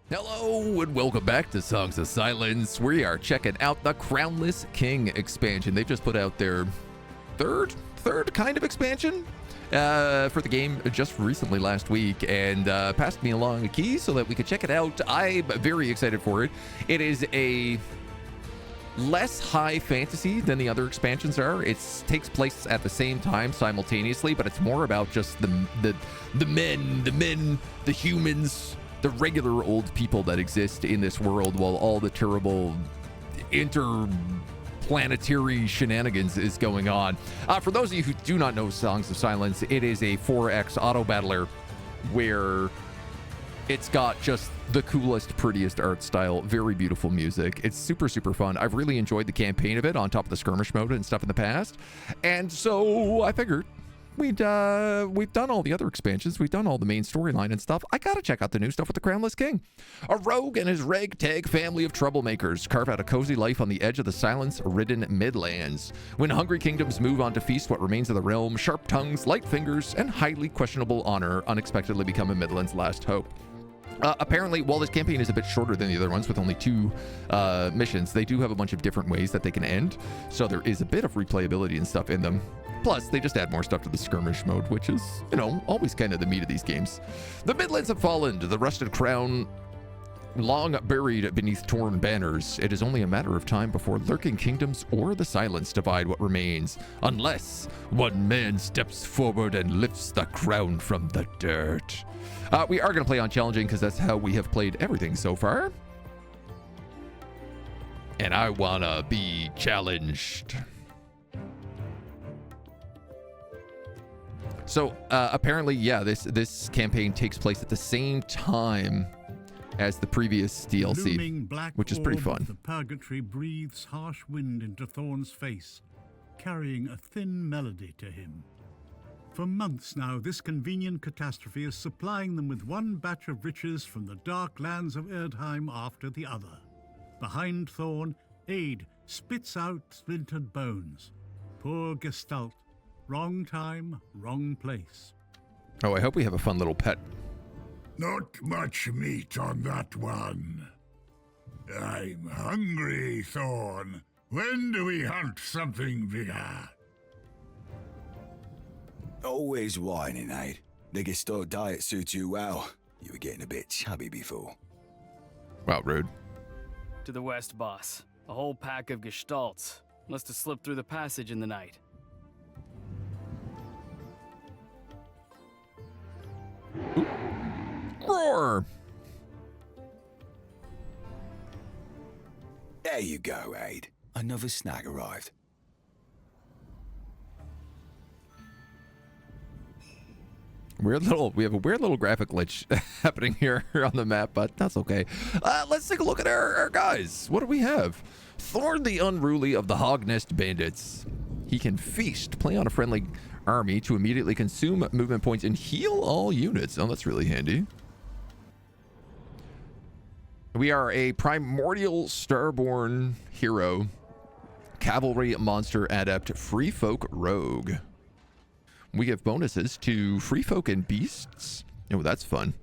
Hello and welcome back to Songs of Silence. We are checking out the Crownless King expansion. They've just put out their third kind of expansion for the game just recently last week, and passed me along a key so that we could check it out. I'm very excited for it. It is a less high fantasy than the other expansions are. It takes place at the same time simultaneously, but it's more about just the humans, the regular old people that exist in this world, while all the terrible interplanetary shenanigans is going on. For those of you who do not know Songs of Silence, it is a 4X auto battler where it's got just the coolest, prettiest art style, very beautiful music. It's super, super fun. I've really enjoyed the campaign of it on top of the skirmish mode and stuff in the past. And so I figured we've done all the other expansions. We've done all the main storyline and stuff. I gotta check out the new stuff with the Crownless King. A rogue and his ragtag family of troublemakers carve out a cozy life on the edge of the silence-ridden Midlands. When hungry kingdoms move on to feast what remains of the realm, sharp tongues, light fingers, and highly questionable honor unexpectedly become a Midland's last hope. Apparently, while this campaign is a bit shorter than the other ones with only 2 missions, they do have a bunch of different ways that they can end. So there is a bit of replayability and stuff in them. Plus, they just add more stuff to the skirmish mode, which is, you know, always kind of the meat of these games. The Midlands have fallen to the rusted crown, long buried beneath torn banners. It is only a matter of time before lurking kingdoms or the silence divide what remains, unless one man steps forward and lifts the crown from the dirt. We are going to play on challenging because that's how we have played everything so far. And I want to be challenged. So apparently, yeah, this campaign takes place at the same time as the previous DLC, which is pretty fun. The purgatory breathes harsh wind into Thorn's face, carrying a thin melody to him. For months now, this convenient catastrophe is supplying them with one batch of riches from the dark lands of Erdheim after the other. Behind Thorn, Aid spits out splintered bones. Poor Gestalt. Wrong time, wrong place. Oh, I hope we have a fun little pet. Not much meat on that one. I'm hungry, Thorn. When do we hunt something bigger? Always whining, Aid. The Gestalt diet suits you well. You were getting a bit chubby before. Wow, rude. To the west, boss. A whole pack of Gestalts. Must have slipped through the passage in the night. Roar! There you go, Aid. Another snag arrived. We have a weird little graphic glitch happening here on the map, but that's okay. Let's take a look at our guys. What do we have? Thorn the Unruly of the Hognest Bandits. He can feast, play on a friendly army to immediately consume movement points and heal all units. Oh, that's really handy. We are a primordial starborn hero, cavalry monster adept, free folk rogue. We give bonuses to free folk and beasts. Oh, that's fun.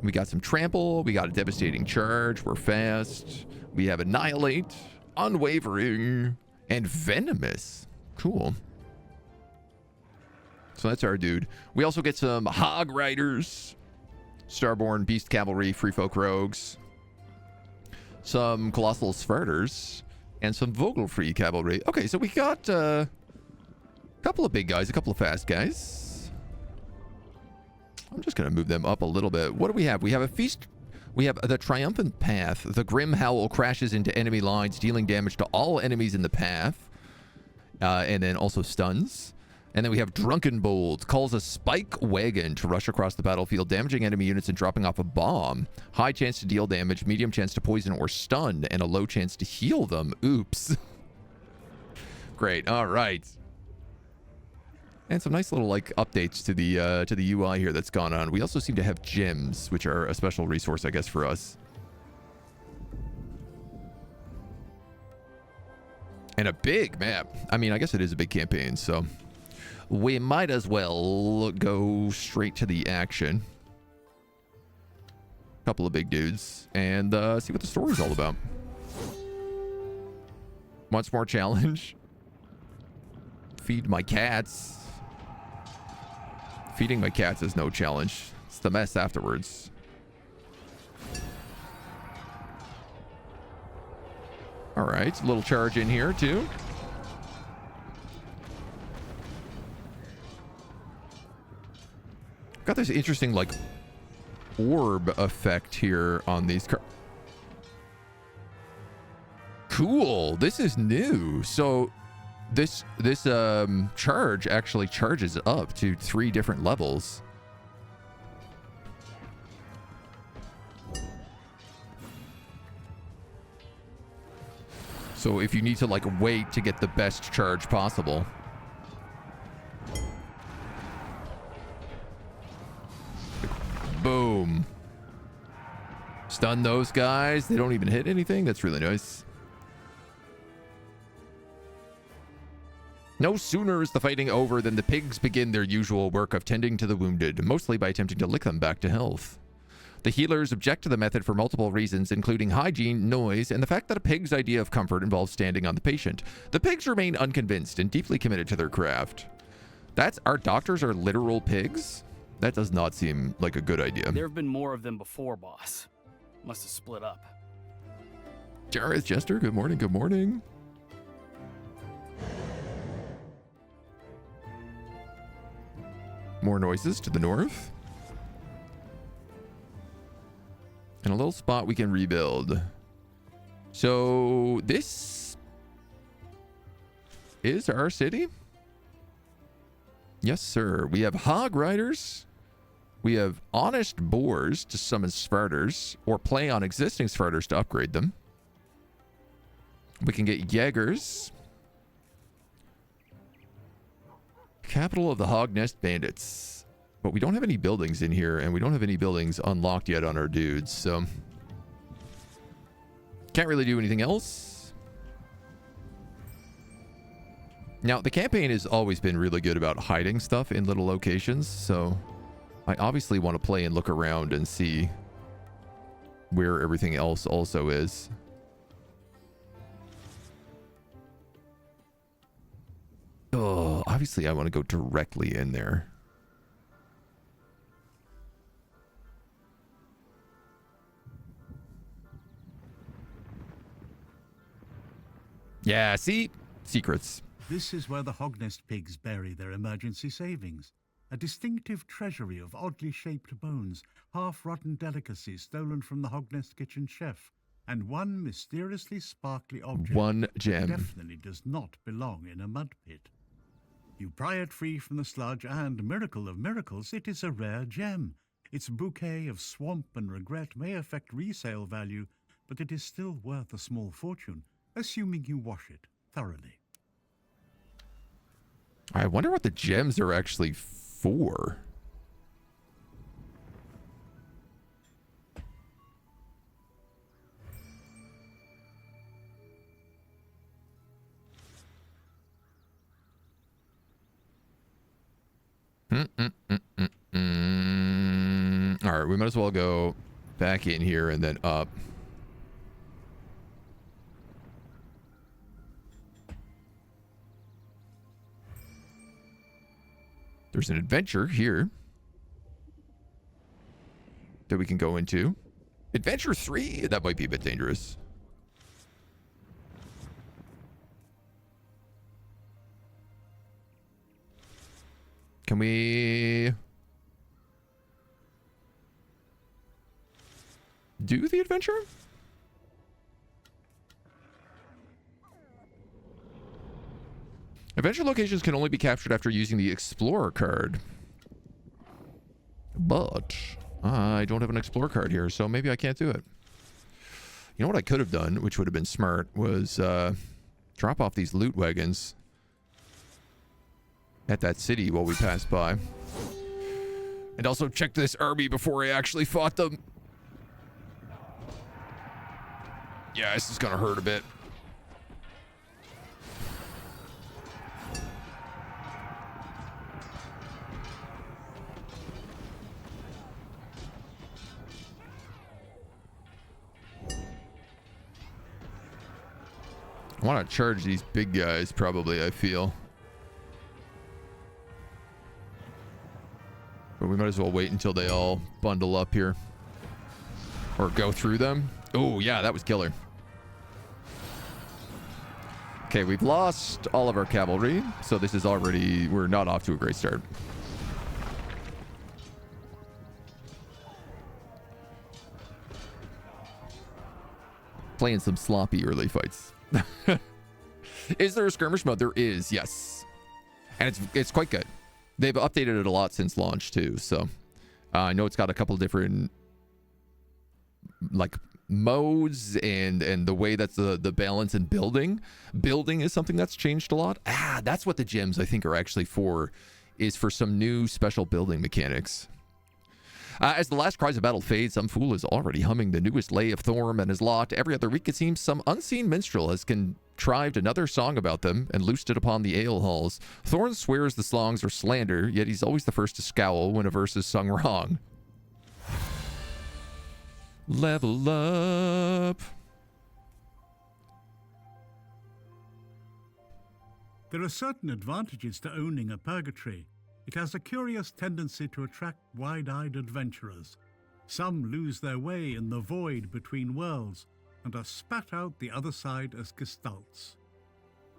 We got some trample. We got a devastating charge. We're fast. We have annihilate, unwavering, and venomous. Cool. So that's our dude. We also get some hog riders, starborn beast cavalry, free folk rogues, some colossal svarters, and some Vogelfree cavalry. Okay, so we got a couple of big guys, a couple of fast guys. I'm just going to move them up a little bit. What do we have? We have a feast. We have the Triumphant Path. The Grim Howl crashes into enemy lines, dealing damage to all enemies in the path, and then also stuns. And then we have Drunken Bold, calls a spike wagon to rush across the battlefield, damaging enemy units and dropping off a bomb. High chance to deal damage, medium chance to poison or stun, and a low chance to heal them. Oops. Great. All right. And some nice little like updates to the UI here that's gone on. We also seem to have gems, which are a special resource, I guess, for us. And a big map. I mean, I guess it is a big campaign, so we might as well go straight to the action. couple of big dudes, and see what the story's all about. Once more challenge. Feed my cats. Feeding my cats is no challenge. It's the mess afterwards. All right, a little charge in here too. Got this interesting like orb effect here on these cards. Cool. This is new. So this charge actually charges up to 3 different levels. So if you need to like wait to get the best charge possible. Boom. Stun those guys. They don't even hit anything. That's really nice. No sooner is the fighting over than the pigs begin their usual work of tending to the wounded, mostly by attempting to lick them back to health. The healers object to the method for multiple reasons, including hygiene, noise, and the fact that a pig's idea of comfort involves standing on the patient. The pigs remain unconvinced and deeply committed to their craft. Our doctors are literal pigs? That does not seem like a good idea. There have been more of them before, boss. Must have split up. Jareth Jester, good morning, good morning. More noises to the north. And a little spot we can rebuild. So this is our city. Yes, sir. We have hog riders. We have honest boars to summon Sparters or play on existing Sparters to upgrade them. We can get Jaegers. Capital of the Hog Nest Bandits. But we don't have any buildings in here, and we don't have any buildings unlocked yet on our dudes, so can't really do anything else. Now, the campaign has always been really good about hiding stuff in little locations, so I obviously want to play and look around and see where everything else also is. Oh, obviously I want to go directly in there. Yeah, see? Secrets. This is where the Hognest pigs bury their emergency savings. A distinctive treasury of oddly shaped bones, half-rotten delicacies stolen from the Hognest kitchen chef, and one mysteriously sparkly object One gem. that definitely does not belong in a mud pit. You pry it free from the sludge and, miracle of miracles, it is a rare gem. Its bouquet of swamp and regret may affect resale value, but it is still worth a small fortune, assuming you wash it thoroughly. I wonder what the gems are actually for. All right, we might as well go back in here and then up. There's an adventure here that we can go into. Adventure 3? That might be a bit dangerous. Can we do the adventure? Adventure locations can only be captured after using the Explorer card. But I don't have an Explorer card here, so maybe I can't do it. You know what I could have done, which would have been smart, was drop off these loot wagons at that city while we pass by. And also check this army before I actually fought them. Yeah, this is gonna hurt a bit. I want to charge these big guys, probably, I feel. But we might as well wait until they all bundle up here. Or go through them. Oh, yeah, that was killer. Okay, we've lost all of our cavalry. So this is already... We're not off to a great start. Playing some sloppy early fights. Is there a skirmish mode? There is, yes. And it's quite good. They've updated it a lot since launch too. So I know it's got a couple different like modes and the way that's the balance in building. Building is something that's changed a lot. That's what the gems I think are actually for, is for some new special building mechanics. As the last cries of battle fade, some fool is already humming the newest lay of Thorm and his lot. Every other week, it seems some unseen minstrel has contrived another song about them and loosed it upon the ale halls. Thorn swears the songs are slander, yet he's always the first to scowl when a verse is sung wrong. Level up. There are certain advantages to owning a purgatory. It has a curious tendency to attract wide-eyed adventurers. Some lose their way in the void between worlds and are spat out the other side as gestalts.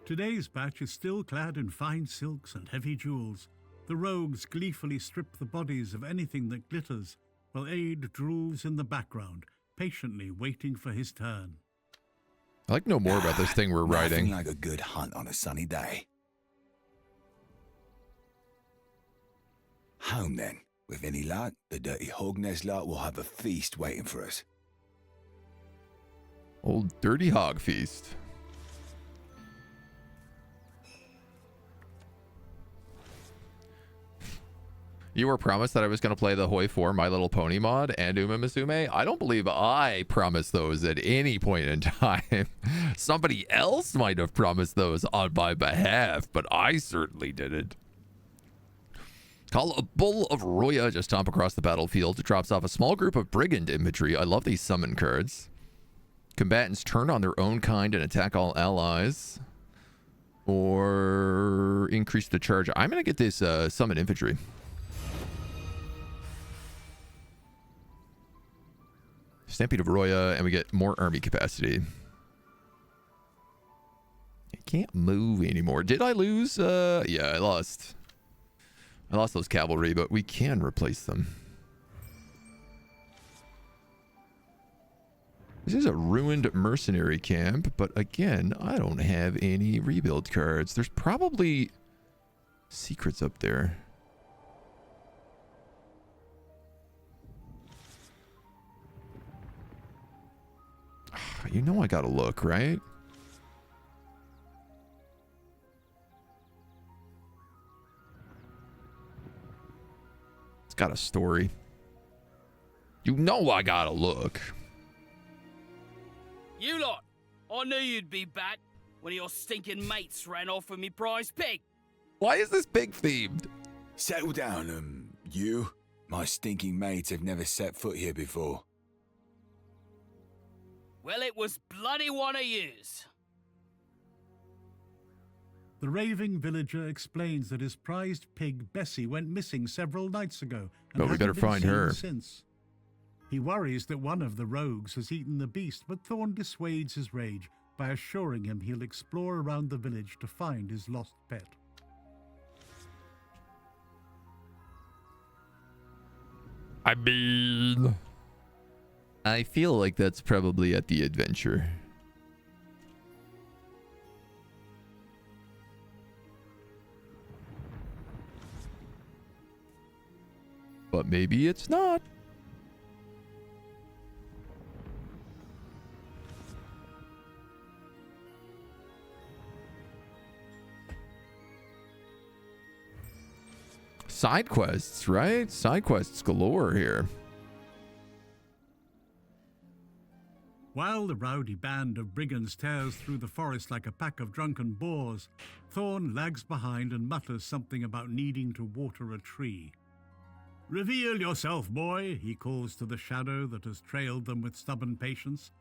Today's batch is still clad in fine silks and heavy jewels. The rogues gleefully strip the bodies of anything that glitters, while Aid drools in the background, patiently waiting for his turn. I'd like to know more about this thing we're riding. Nothing like a good hunt on a sunny day. Home then. With any luck, the dirty hog-nest lot will have a feast waiting for us. Old dirty hog feast. You were promised that I was going to play the Hoi 4 My Little Pony mod and Uma Musume. I don't believe I promised those at any point in time. Somebody else might have promised those on my behalf, but I certainly didn't. Call a Bull of Roya just stomp across the battlefield. It drops off a small group of brigand infantry. I love these summon cards. Combatants turn on their own kind and attack all allies. Or increase the charge. I'm going to get this summon infantry. Stampede of Roya, and we get more army capacity. I can't move anymore. Did I lose? Yeah, I lost. I lost those cavalry, but we can replace them. This is a ruined mercenary camp, but again, I don't have any rebuild cards. There's probably secrets up there. You know I gotta look, right? It's got a story. You know I gotta look. You lot! I knew you'd be back when your stinking mates ran off with me prize pig. Why is this pig themed? Settle down, you. My stinking mates have never set foot here before. Well, it was bloody one of yous. The raving villager explains that his prized pig Bessie went missing several nights ago and But we hasn't better been find seen her. since. He worries that one of the rogues has eaten the beast, but Thorn dissuades his rage by assuring him he'll explore around the village to find his lost pet. I mean, I feel like that's probably at the adventure. But maybe it's not. Side quests, right? Side quests galore here. While the rowdy band of brigands tears through the forest like a pack of drunken boars, Thorn lags behind and mutters something about needing to water a tree. "Reveal yourself, boy," he calls to the shadow that has trailed them with stubborn patience.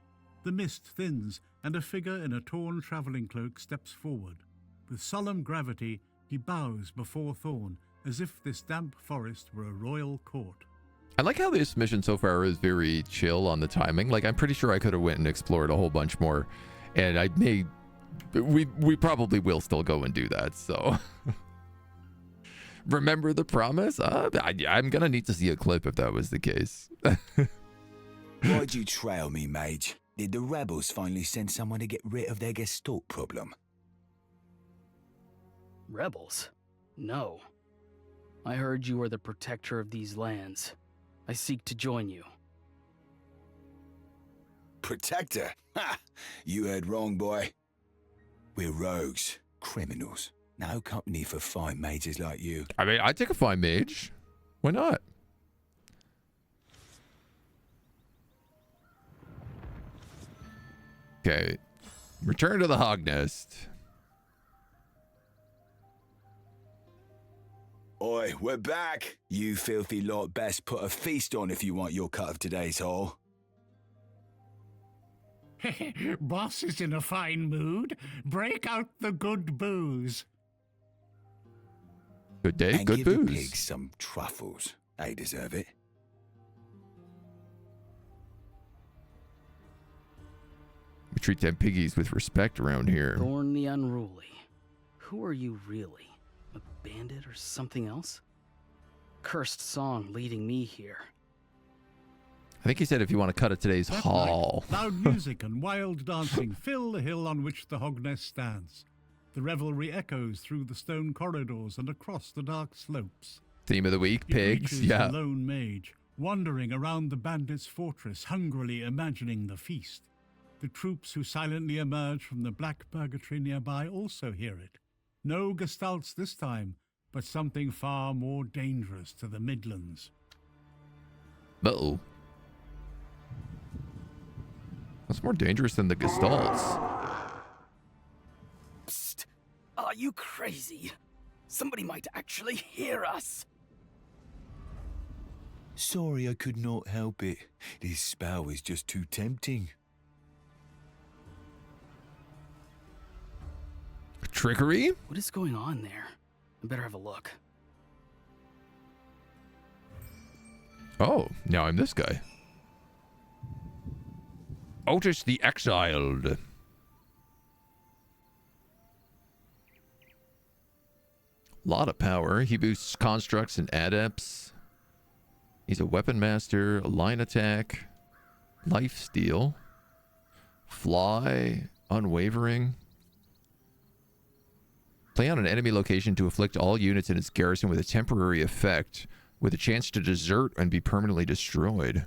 The mist thins, and a figure in a torn travelling cloak steps forward. With solemn gravity, he bows before Thorn, as if this damp forest were a royal court. I like how this mission so far is very chill on the timing. Like, I'm pretty sure I could have went and explored a whole bunch more, and we probably will still go and do that, so. Remember the promise? I'm gonna need to see a clip if that was the case. Why'd you trail me, mage? Did the rebels finally send someone to get rid of their Gestalt problem? Rebels? No. I heard you are the protector of these lands. I seek to join you. Protector? Ha! You heard wrong, boy. We're rogues, criminals. No company for fine mages like you. I mean, I'd take a fine mage. Why not? Okay. Return to the hog nest. Oi, we're back. You filthy lot best put a feast on if you want your cut of today's haul. Boss is in a fine mood. Break out the good booze. Good day, And good give the booze. pigs some truffles. They deserve it. We treat them piggies with respect around here. Thorn the Unruly. Who are you really? A bandit or something else? Cursed song leading me here. I think he said if you want to cut it today's That haul. night, loud music and wild dancing fill the hill on which the hog nest stands. The revelry echoes through the stone corridors and across the dark slopes. Theme of the week, It pigs. reaches Yeah. the lone mage, wandering around the bandits' fortress, hungrily imagining the feast. The troops who silently emerge from the black purgatory nearby also hear it. No gestalts this time, but something far more dangerous to the Midlands. Uh-oh. That's more dangerous than the gestalts. Psst! Are you crazy? Somebody might actually hear us. Sorry, I could not help it. This spell is just too tempting. Trickery? What is going on there? I better have a look. Oh, now I'm this guy. Otis the Exiled. Lot of power. He boosts constructs and adepts. He's a weapon master, a line attack, life steal, fly, unwavering. Play on an enemy location to afflict all units in its garrison with a temporary effect, with a chance to desert and be permanently destroyed.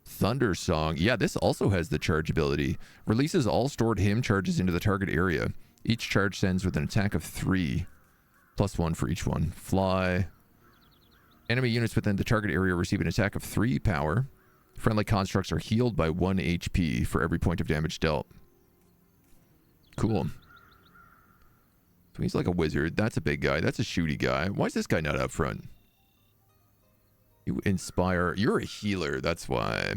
Thunder Song. Yeah, this also has the charge ability. Releases all stored hymn charges into the target area. Each charge sends with an attack of 3. +1 for each one. Fly. Enemy units within the target area receive an attack of 3 power. Friendly constructs are healed by 1 HP for every point of damage dealt. Cool. So he's like a wizard. That's a big guy. That's a shooty guy. Why is this guy not up front? You inspire. You're a healer. That's why.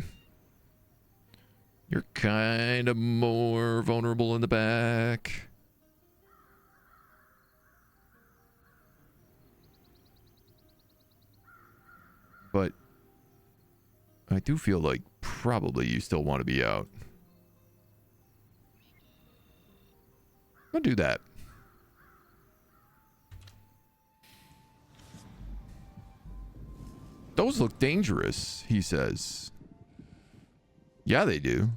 You're kind of more vulnerable in the back. But I do feel like probably you still want to be out. I'll do that. Those look dangerous, he says. Yeah, they do.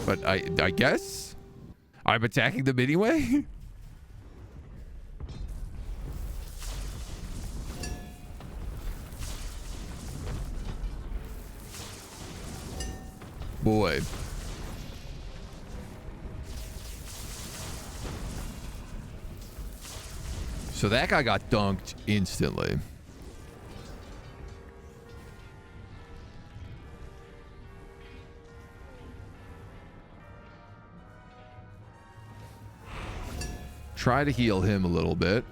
But I guess I'm attacking them anyway. Boy. So that guy got dunked instantly. try to heal him a little bit.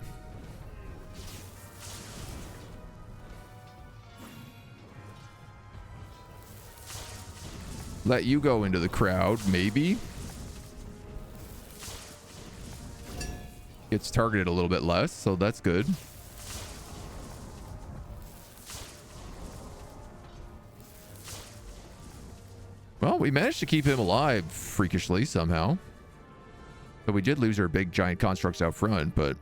Let you go into the crowd, maybe. Gets targeted a little bit less, so that's good. Well, we managed to keep him alive freakishly somehow. But we did lose our big giant constructs out front, but...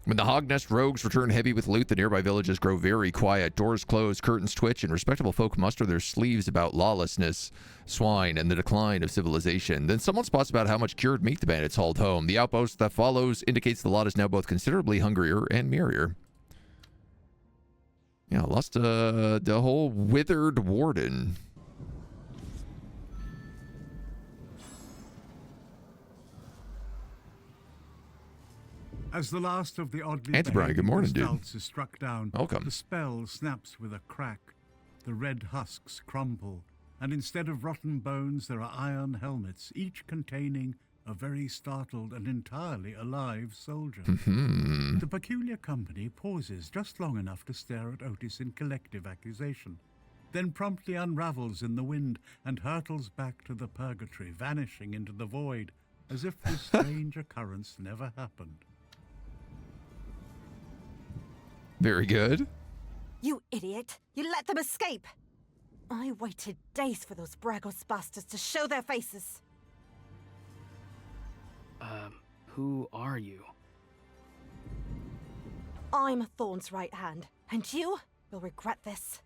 When the Hognest rogues return heavy with loot, the nearby villages grow very quiet. Doors close, curtains twitch, and respectable folk muster their sleeves about lawlessness, swine, and the decline of civilization. Then someone spots about how much cured meat the bandits hauled home. The outpost that follows indicates the lot is now both considerably hungrier and merrier. Yeah, lost the whole withered warden. As the last of the oddly Anthony Bryan, good morning, dude. is struck down, Welcome. the spell snaps with a crack. The red husks crumple, and instead of rotten bones, there are iron helmets, each containing a very startled and entirely alive soldier. The peculiar company pauses just long enough to stare at Otis in collective accusation, then promptly unravels in the wind and hurtles back to the purgatory, vanishing into the void, as if this strange occurrence never happened. Very good. You idiot! You let them escape! I waited days for those Bragos bastards to show their faces. Who are you? I'm Thorn's right hand, and you will regret this.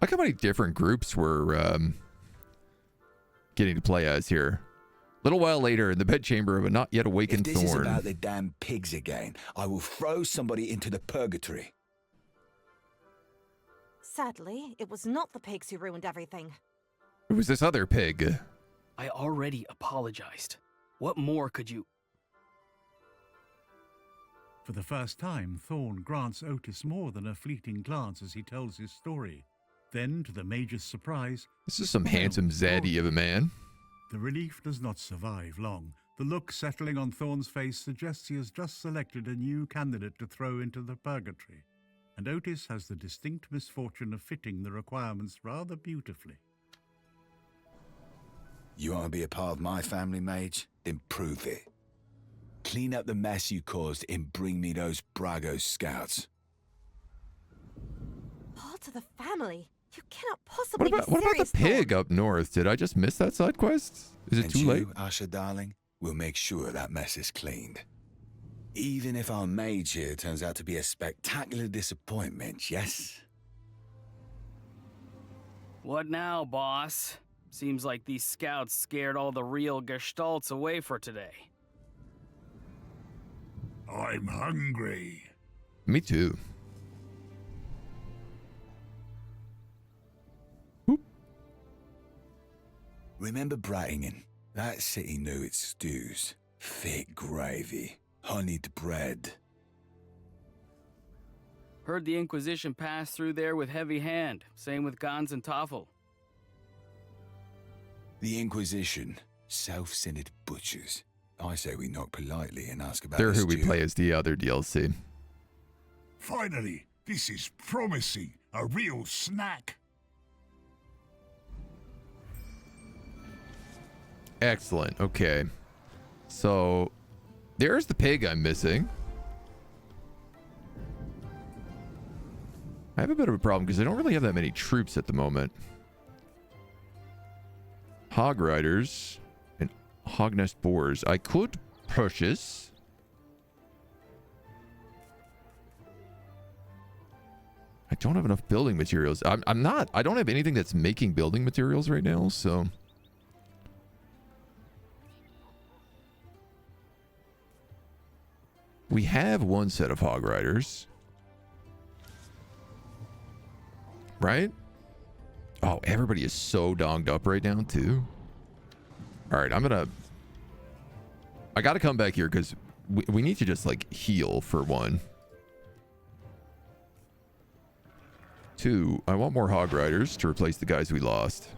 Look how many different groups we're getting to play as here. A little while later, in the bedchamber of a not yet awakened If this Thorn. is about the damn pigs again, I will throw somebody into the purgatory. Sadly, it was not the pigs who ruined everything. It was this other pig. I already apologized. What more could you... For the first time, Thorn grants Otis more than a fleeting glance as he tells his story. Then, to the Major's surprise... This is some handsome zaddy of a man. The relief does not survive long. The look settling on Thorn's face suggests he has just selected a new candidate to throw into the purgatory, and Otis has the distinct misfortune of fitting the requirements rather beautifully. You want to be a part of my family, Mage? Then prove it. Clean up the mess you caused and bring me those Bragos scouts. Part of the family? You cannot possibly What about the pig up north? Did I just miss that side quest? Is it And too late? you, Asher darling, will make sure that mess is cleaned. Even if our mage here turns out to be a spectacular disappointment, yes? What now, boss? Seems like these scouts scared all the real gestalts away for today. I'm hungry. Me too. Remember Brattingen? That city knew its stews. Thick gravy, honeyed bread. Heard the Inquisition passed through there with heavy hand. Same with Gans and Toffel. The Inquisition, self-centered butchers. I say we knock politely and ask about They're the who we stew. play as the other DLC. Finally, this is promising. A real snack. Excellent. Okay. So, there's the pig I'm missing. I have a bit of a problem because I don't really have that many troops at the moment. Hog Riders and Hognest Boars. I could purchase. I don't have enough building materials. I don't have anything that's making building materials right now, so... We have one set of Hog Riders. Right? Oh, everybody is so donged up right now, too. Alright, I gotta come back here because we need to just, like, heal for one. Two, I want more Hog Riders to replace the guys we lost.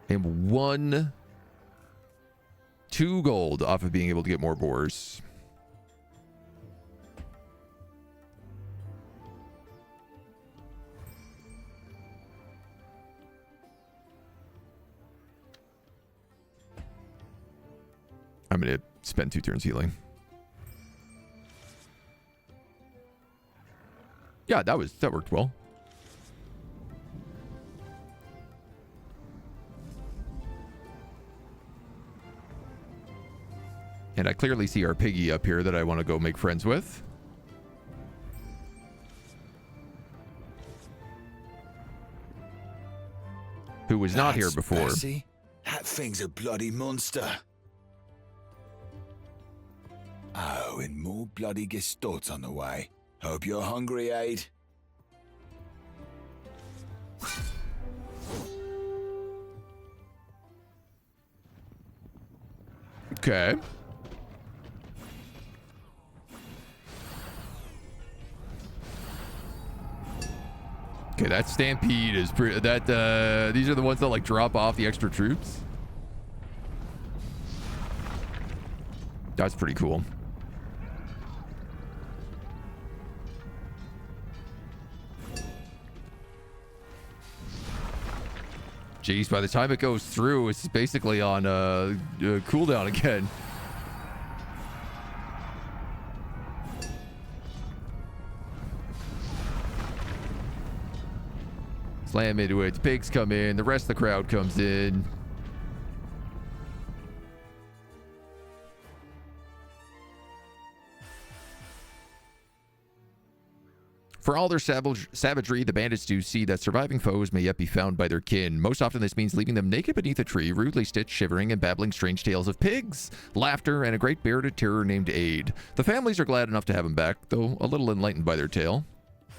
And 2 gold off of being able to get more boars. I'm going to spend 2 turns healing. Yeah, that worked well. And I clearly see our piggy up here that I want to go make friends with. Who was not here before. Bessie? That thing's a bloody monster. Oh, and more bloody gestalts on the way. Hope you're hungry, Aid. Okay. Okay, that stampede is pretty. These are the ones that like drop off the extra troops. That's pretty cool. Jeez, by the time it goes through, it's basically on cooldown again. Slam into it. The pigs come in. The rest of the crowd comes in. For all their savagery, the bandits do see that surviving foes may yet be found by their kin. Most often this means leaving them naked beneath a tree, rudely stitched, shivering, and babbling strange tales of pigs, laughter, and a great bearded terror named Aid. The families are glad enough to have him back, though a little enlightened by their tale.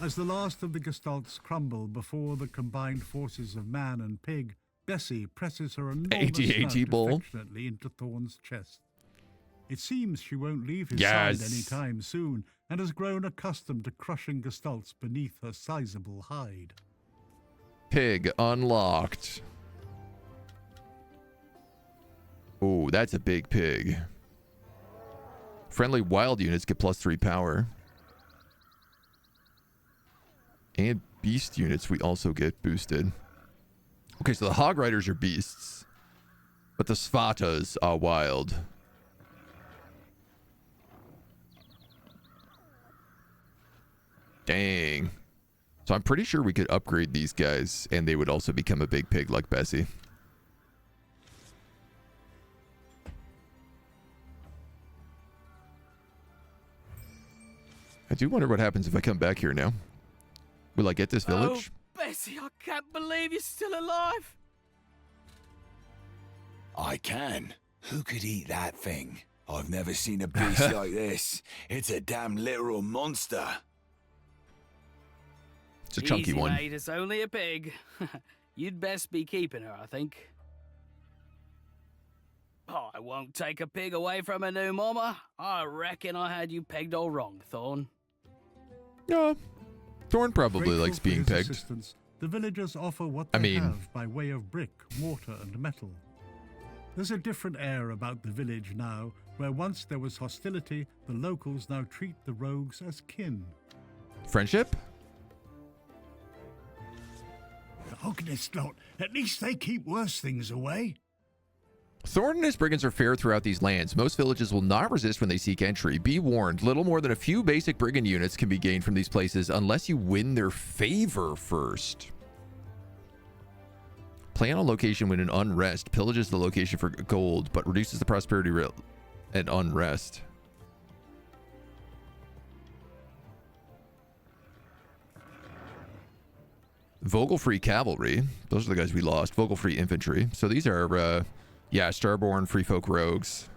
As the last of the gestalts crumble before the combined forces of man and pig, Bessie presses her enormous snout bull affectionately into Thorn's chest. It seems she won't leave his Yes. side any time soon, and has grown accustomed to crushing gestalts beneath her sizable hide. Pig unlocked. Oh, that's a big pig. Friendly wild units get +3 power. And beast units we also get boosted. Okay, so the hog riders are beasts, but the Svatas are wild. Dang. So I'm pretty sure we could upgrade these guys and they would also become a big pig like Bessie. I do wonder what happens if I come back here now. Will I get this village? Oh, Bessie, I can't believe you're still alive. I can. Who could eat that thing? I've never seen a beast like this. It's a damn literal monster. It's a chunky Easy, one. Mate, it's only a pig. You'd best be keeping her, I think. Oh, I won't take a pig away from a new mama. I reckon I had you pegged all wrong, Thorn. Yeah. Thorn probably Grateful likes for being his pegged. assistance, the villagers offer what I they mean- have by way of brick, mortar, and metal. There's a different air about the village now, where once there was hostility, the locals now treat the rogues as kin. Friendship? Doggedest lot. At least they keep worse things away. Thorn and his brigands are fair throughout these lands. Most villages will not resist when they seek entry. Be warned, little more than a few basic brigand units can be gained from these places unless you win their favor first. Plan on location when in unrest. Pillages the location for gold, but reduces the prosperity rate at unrest. Vogelfree cavalry. Those are the guys we lost. Vogelfree infantry. So these are, yeah, Starborn free folk rogues.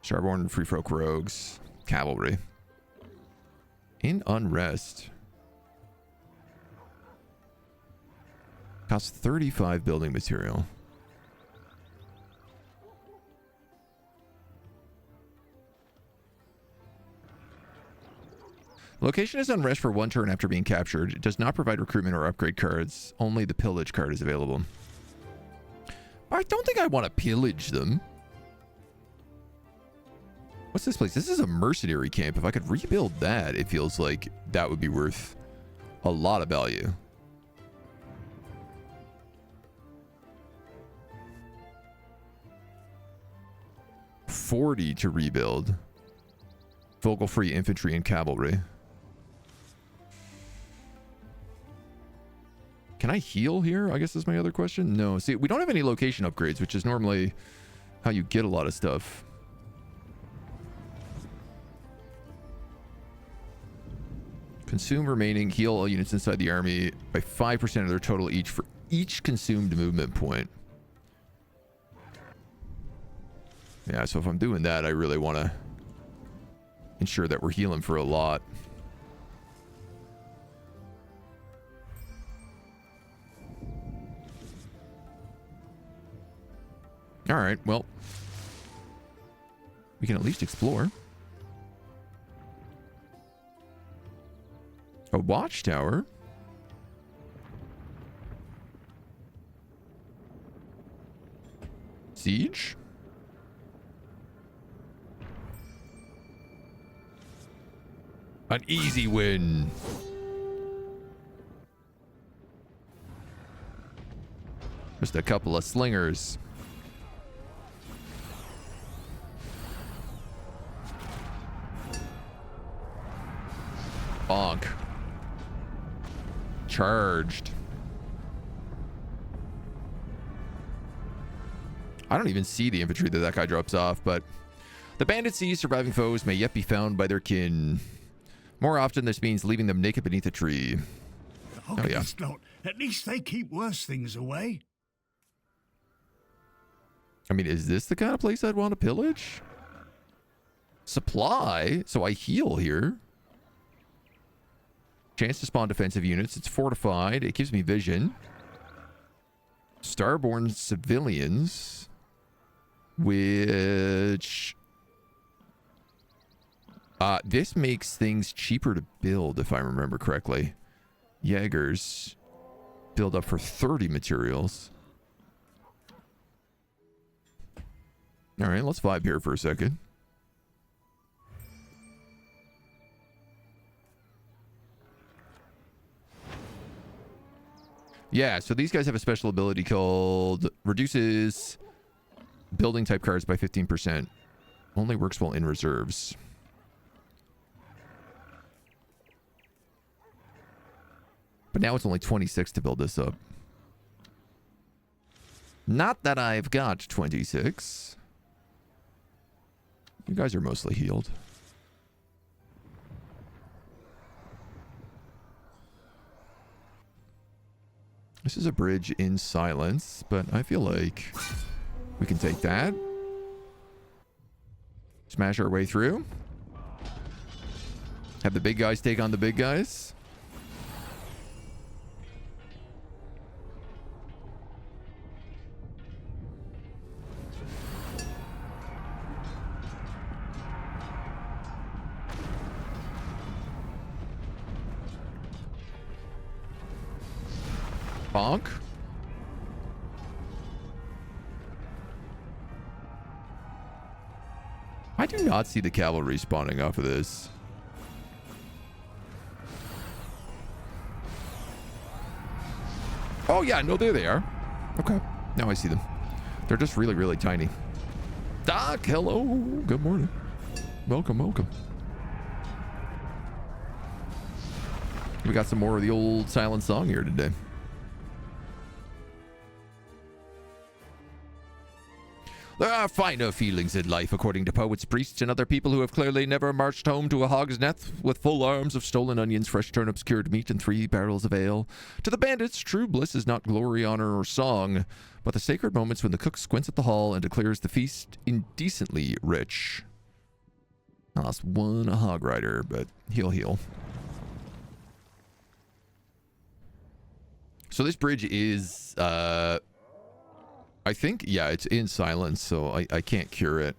Starborn free folk rogues. Cavalry. In unrest. Costs 35 building material. Location is unrest for 1 turn after being captured. It does not provide recruitment or upgrade cards. Only the pillage card is available. I don't think I want to pillage them. What's this place? This is a mercenary camp. If I could rebuild that, it feels like that would be worth a lot of value. $40 to rebuild. Vocal free infantry and cavalry. Can I heal here? I guess is my other question. No. See, we don't have any location upgrades, which is normally how you get a lot of stuff. Consume remaining heal all units inside the army by 5% of their total each for each consumed movement point. Yeah, so if I'm doing that, I really want to ensure that we're healing for a lot. All right, well, we can at least explore. A watchtower. Siege. An easy win. Just a couple of slingers. Bonk. Charged. I don't even see the infantry that guy drops off, but the bandits see surviving foes may yet be found by their kin. More often, this means leaving them naked beneath a tree. Oh yeah. Lot. At least they keep worse things away. I mean, is this the kind of place I'd want to pillage? Supply, so I heal here. Chance to spawn defensive units. It's fortified. It gives me vision. Starborn civilians, which this makes things cheaper to build, if I remember correctly. Jaegers build up for 30 materials. All right, let's vibe here for a second. Yeah, so these guys have a special ability called reduces building type cards by 15%. Only works while in reserves. But now it's only 26 to build this up. Not that I've got 26. You guys are mostly healed. This is a bridge in silence, but I feel like we can take that. Smash our way through. Have the big guys take on the big guys. Bonk. I do not see the cavalry spawning off of this. Oh yeah, no, there they are. Okay, now I see them. They're just really, really tiny. Doc, hello. Good morning. Welcome, welcome. We got some more of the old silent song here today. There are finer feelings in life, according to poets, priests, and other people who have clearly never marched home to a hog's nest with full arms of stolen onions, fresh turnips, cured meat, and 3 barrels of ale. To the bandits, true bliss is not glory, honor, or song, but the sacred moments when the cook squints at the hall and declares the feast indecently rich. I lost one hog rider, but he'll heal. So this bridge is, I think, yeah, it's in silence, so I can't cure it.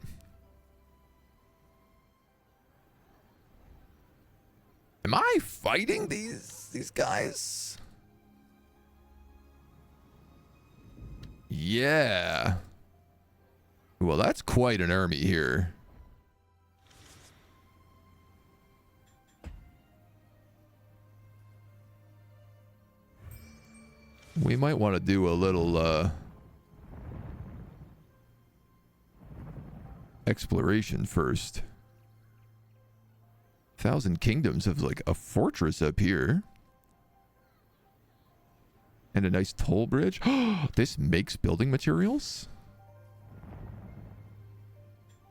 Am I fighting these guys? Yeah. Well, that's quite an army here. We might want to do a little exploration first. 1,000 Kingdoms have like a fortress up here. And a nice toll bridge. This makes building materials?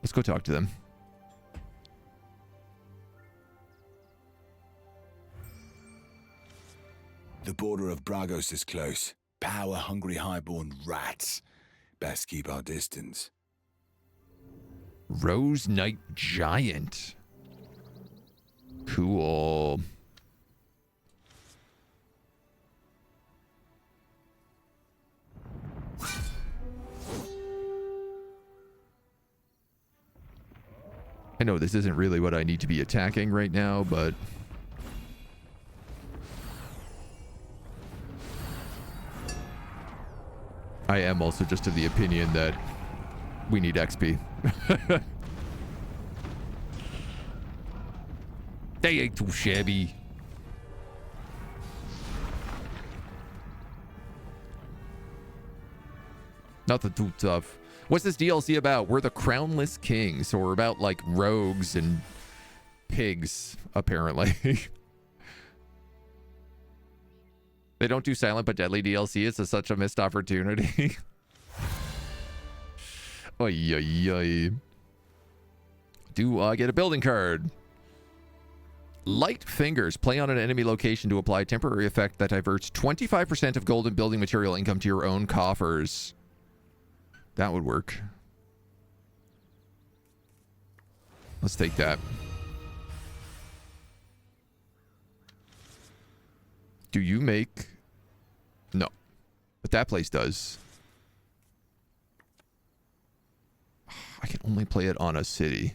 Let's go talk to them. The border of Bragos is close. Power-hungry highborn rats. Best keep our distance. Rose Knight Giant. Cool. I know this isn't really what I need to be attacking right now, but I am also just of the opinion that we need XP. They ain't too shabby. Nothing too tough. What's this DLC about? We're the Crownless Kings, so we're about like rogues and pigs, apparently. They don't do silent but deadly DLC. It's such a missed opportunity. Oy, oy, oy. Do I get a building card? Light Fingers. Play on an enemy location to apply a temporary effect that diverts 25% of gold and building material income to your own coffers. That would work. Let's take that. Do you make... No. But that place does. I can only play it on a city.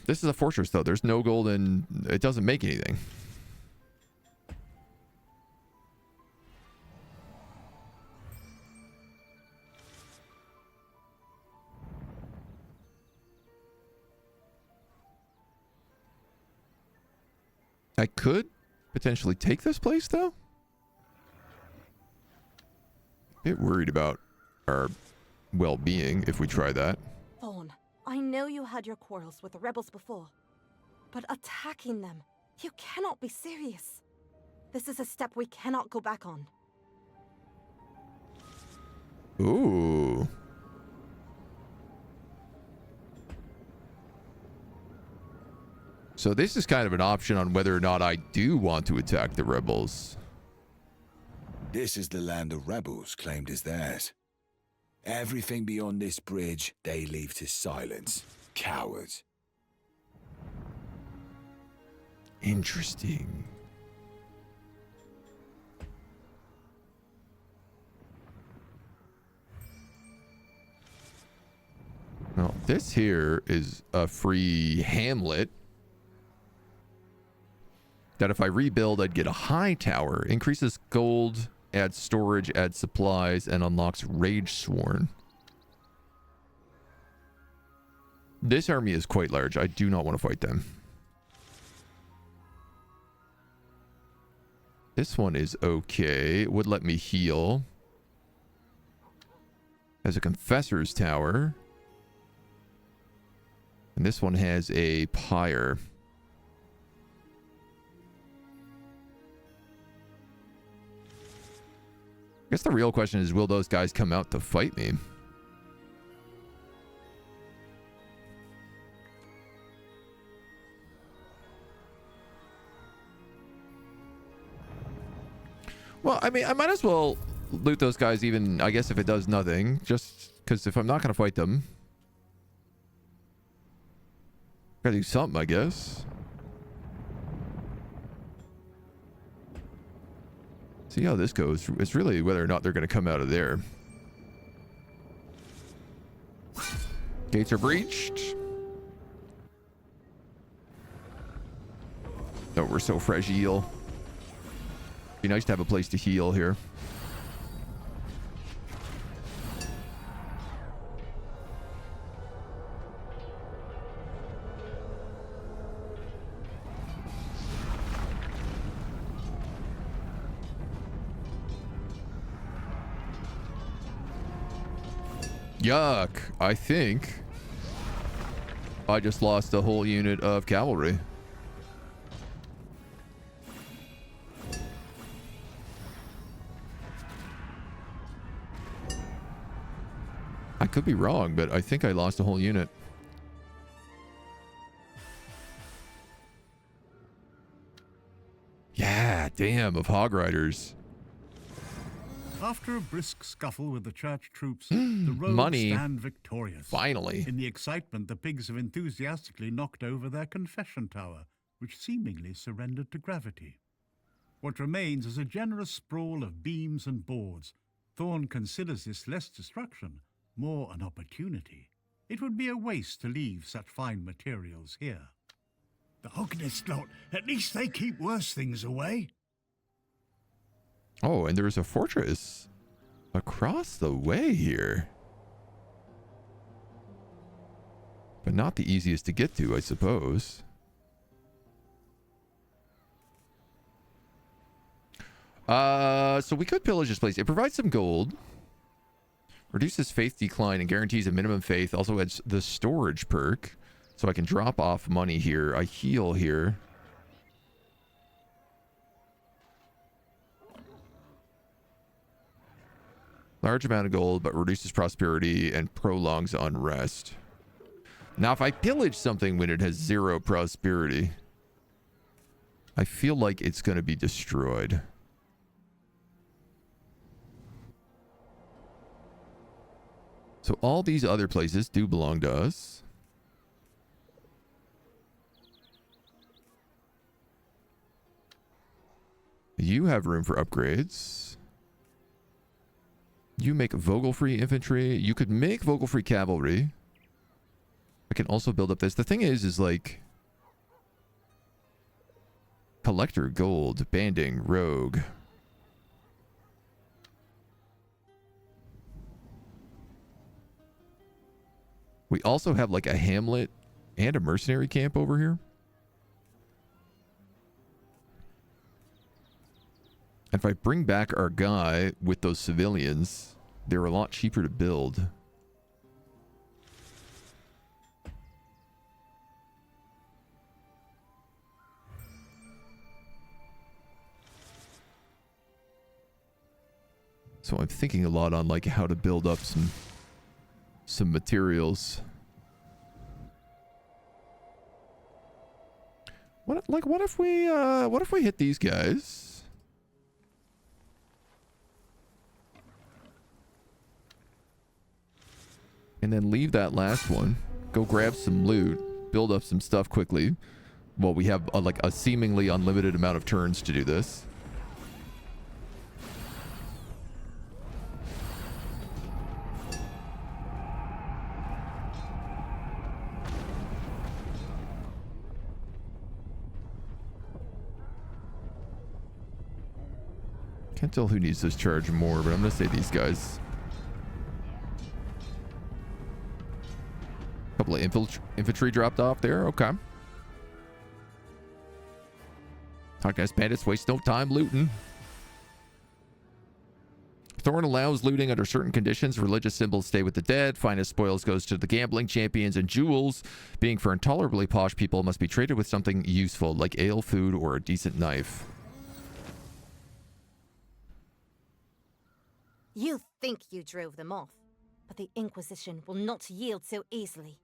This is a fortress, though. There's no gold and it doesn't make anything. I could potentially take this place, though. A bit worried about our well-being if we try that. Thorn, I know you had your quarrels with the rebels before, but attacking them, you cannot be serious. This is a step we cannot go back on. Ooh. So this is kind of an option on whether or not I do want to attack the rebels. This is the land the rebels claimed as theirs. Everything beyond this bridge, they leave to silence. Cowards. Interesting. Well, this here is a free hamlet that if I rebuild, I'd get a high tower. Increases gold, adds storage, adds supplies, and unlocks Rage Sworn. This army is quite large. I do not want to fight them. This one is okay. It would let me heal. Has a Confessor's Tower. And this one has a Pyre. I guess the real question is, will those guys come out to fight me? Well, I mean, I might as well loot those guys even, I guess, if it does nothing. Just because if I'm not going to fight them, gotta do something, I guess. See how this goes. It's really whether or not they're going to come out of there. Gates are breached. Oh, we're so fragile. Be nice to have a place to heal here. Yuck. I think I just lost a whole unit of cavalry. I could be wrong, but I think I lost a whole unit. Yeah, damn, of hog riders. After a brisk scuffle with the church troops, the rogues money. stand victorious. Finally. In the excitement, the pigs have enthusiastically knocked over their confession tower, which seemingly surrendered to gravity. What remains is a generous sprawl of beams and boards. Thorn considers this less destruction, more an opportunity. It would be a waste to leave such fine materials here. The Hognest lot, at least they keep worse things away. Oh, and there's a fortress across the way here. But not the easiest to get to, I suppose. So we could pillage this place. It provides some gold. Reduces faith decline and guarantees a minimum faith. Also adds the storage perk. So I can drop off money here. I heal here. Large amount of gold, but reduces prosperity and prolongs unrest. Now, if I pillage something when it has 0 prosperity, I feel like it's going to be destroyed. So all these other places do belong to us. You have room for upgrades. You make Vogelfree infantry. You could make Vogelfree cavalry. I can also build up this. The thing is like... Collector, gold, banding, rogue. We also have like a hamlet and a mercenary camp over here. And if I bring back our guy with those civilians, they're a lot cheaper to build. So I'm thinking a lot on like how to build up some materials. What if we hit these guys? And then leave that last one. Go grab some loot. Build up some stuff quickly. Well, we have like a seemingly unlimited amount of turns to do this. Can't tell who needs this charge more, but I'm going to say these guys. Couple of infantry dropped off there. Okay. Hognest bandits waste no time looting. Thorn allows looting under certain conditions. Religious symbols stay with the dead. Finest spoils goes to the gambling champions, and jewels, being for intolerably posh people, must be traded with something useful like ale, food, or a decent knife. You think you drove them off, but the Inquisition will not yield so easily.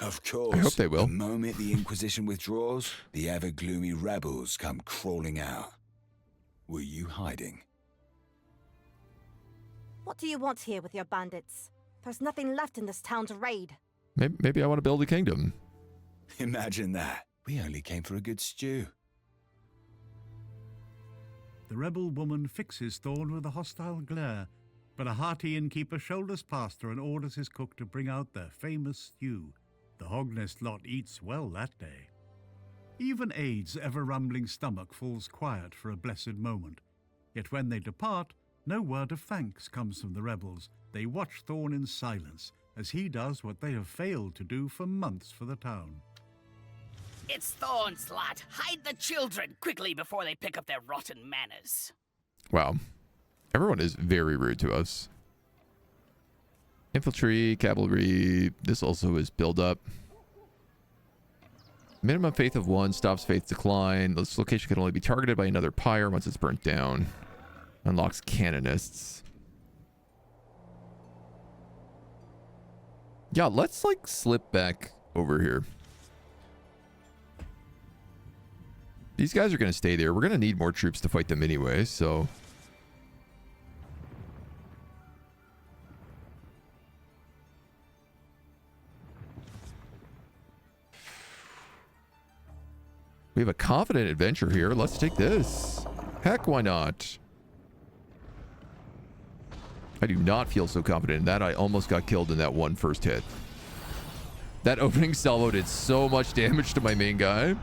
Of course. I hope they will. The moment the Inquisition withdraws, the ever-gloomy rebels come crawling out. Were you hiding? What do you want here with your bandits? There's nothing left in this town to raid. Maybe I want to build a kingdom. Imagine that. We only came for a good stew. The rebel woman fixes Thorn with a hostile glare, but a hearty innkeeper shoulders past her and orders his cook to bring out their famous stew. The Hognest lot eats well that day. Even Aid's ever-rumbling stomach falls quiet for a blessed moment. Yet when they depart, no word of thanks comes from the rebels. They watch Thorn in silence, as he does what they have failed to do for months for the town. It's Thorn's lot. Hide the children quickly before they pick up their rotten manners. Wow. Everyone is very rude to us. Infantry, cavalry. This also is build up. Minimum faith of 1 stops faith decline. This location can only be targeted by another pyre once it's burnt down. Unlocks canonists. Yeah, let's like slip back over here. These guys are going to stay there. We're going to need more troops to fight them anyway, so... We have a confident adventure here. Let's take this. Heck, why not? I do not feel so confident in that. I almost got killed in that one first hit. That opening salvo did so much damage to my main guy.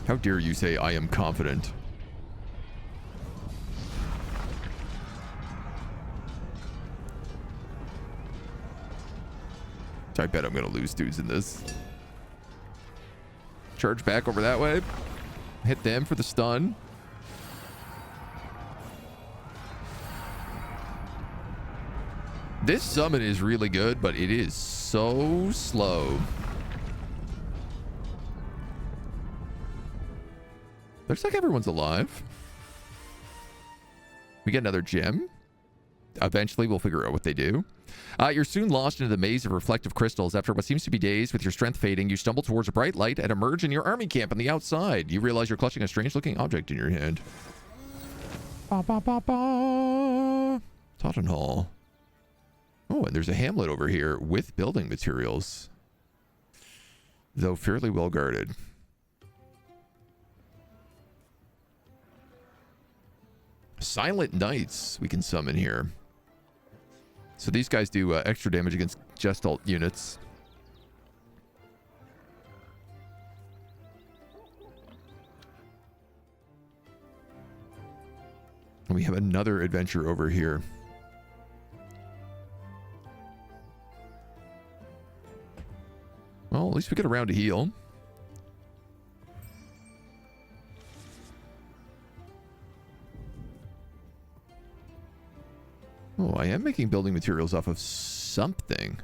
How dare you say I am confident? I bet I'm going to lose dudes in this. Charge back over that way. Hit them for the stun. This summon is really good, but it is so slow. Looks like everyone's alive. We get another gem. Eventually, we'll figure out what they do. You're soon lost into the maze of reflective crystals. After what seems to be days, with your strength fading, you stumble towards a bright light and emerge in your army camp on the outside. You realize you're clutching a strange-looking object in your hand. Ba ba ba ba. Totten Hall. Oh, and there's a hamlet over here with building materials, though fairly well guarded. Silent Knights we can summon here. So these guys do extra damage against Gestalt units. And we have another adventure over here. Well, at least we get around to heal. Oh, I am making building materials off of something.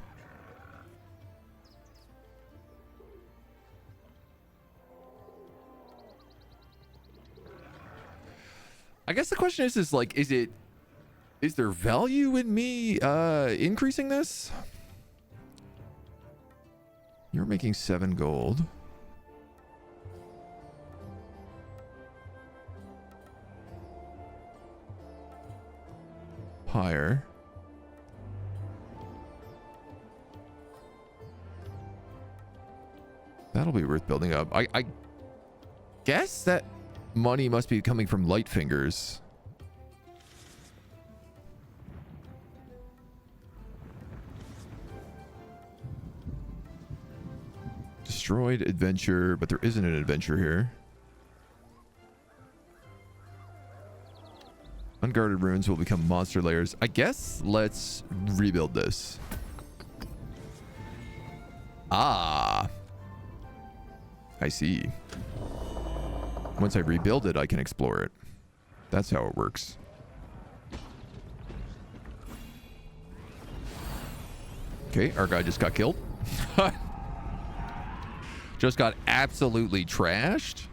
I guess the question is like, is there value in me increasing this? You're making 7 gold. Pyre. That'll be worth building up. I guess that money must be coming from light fingers. Destroyed adventure, but there isn't an adventure here. Unguarded ruins will become monster layers. I guess let's rebuild this. Ah. I see. Once I rebuild it, I can explore it. That's how it works. Okay, our guy just got killed. Just got absolutely trashed.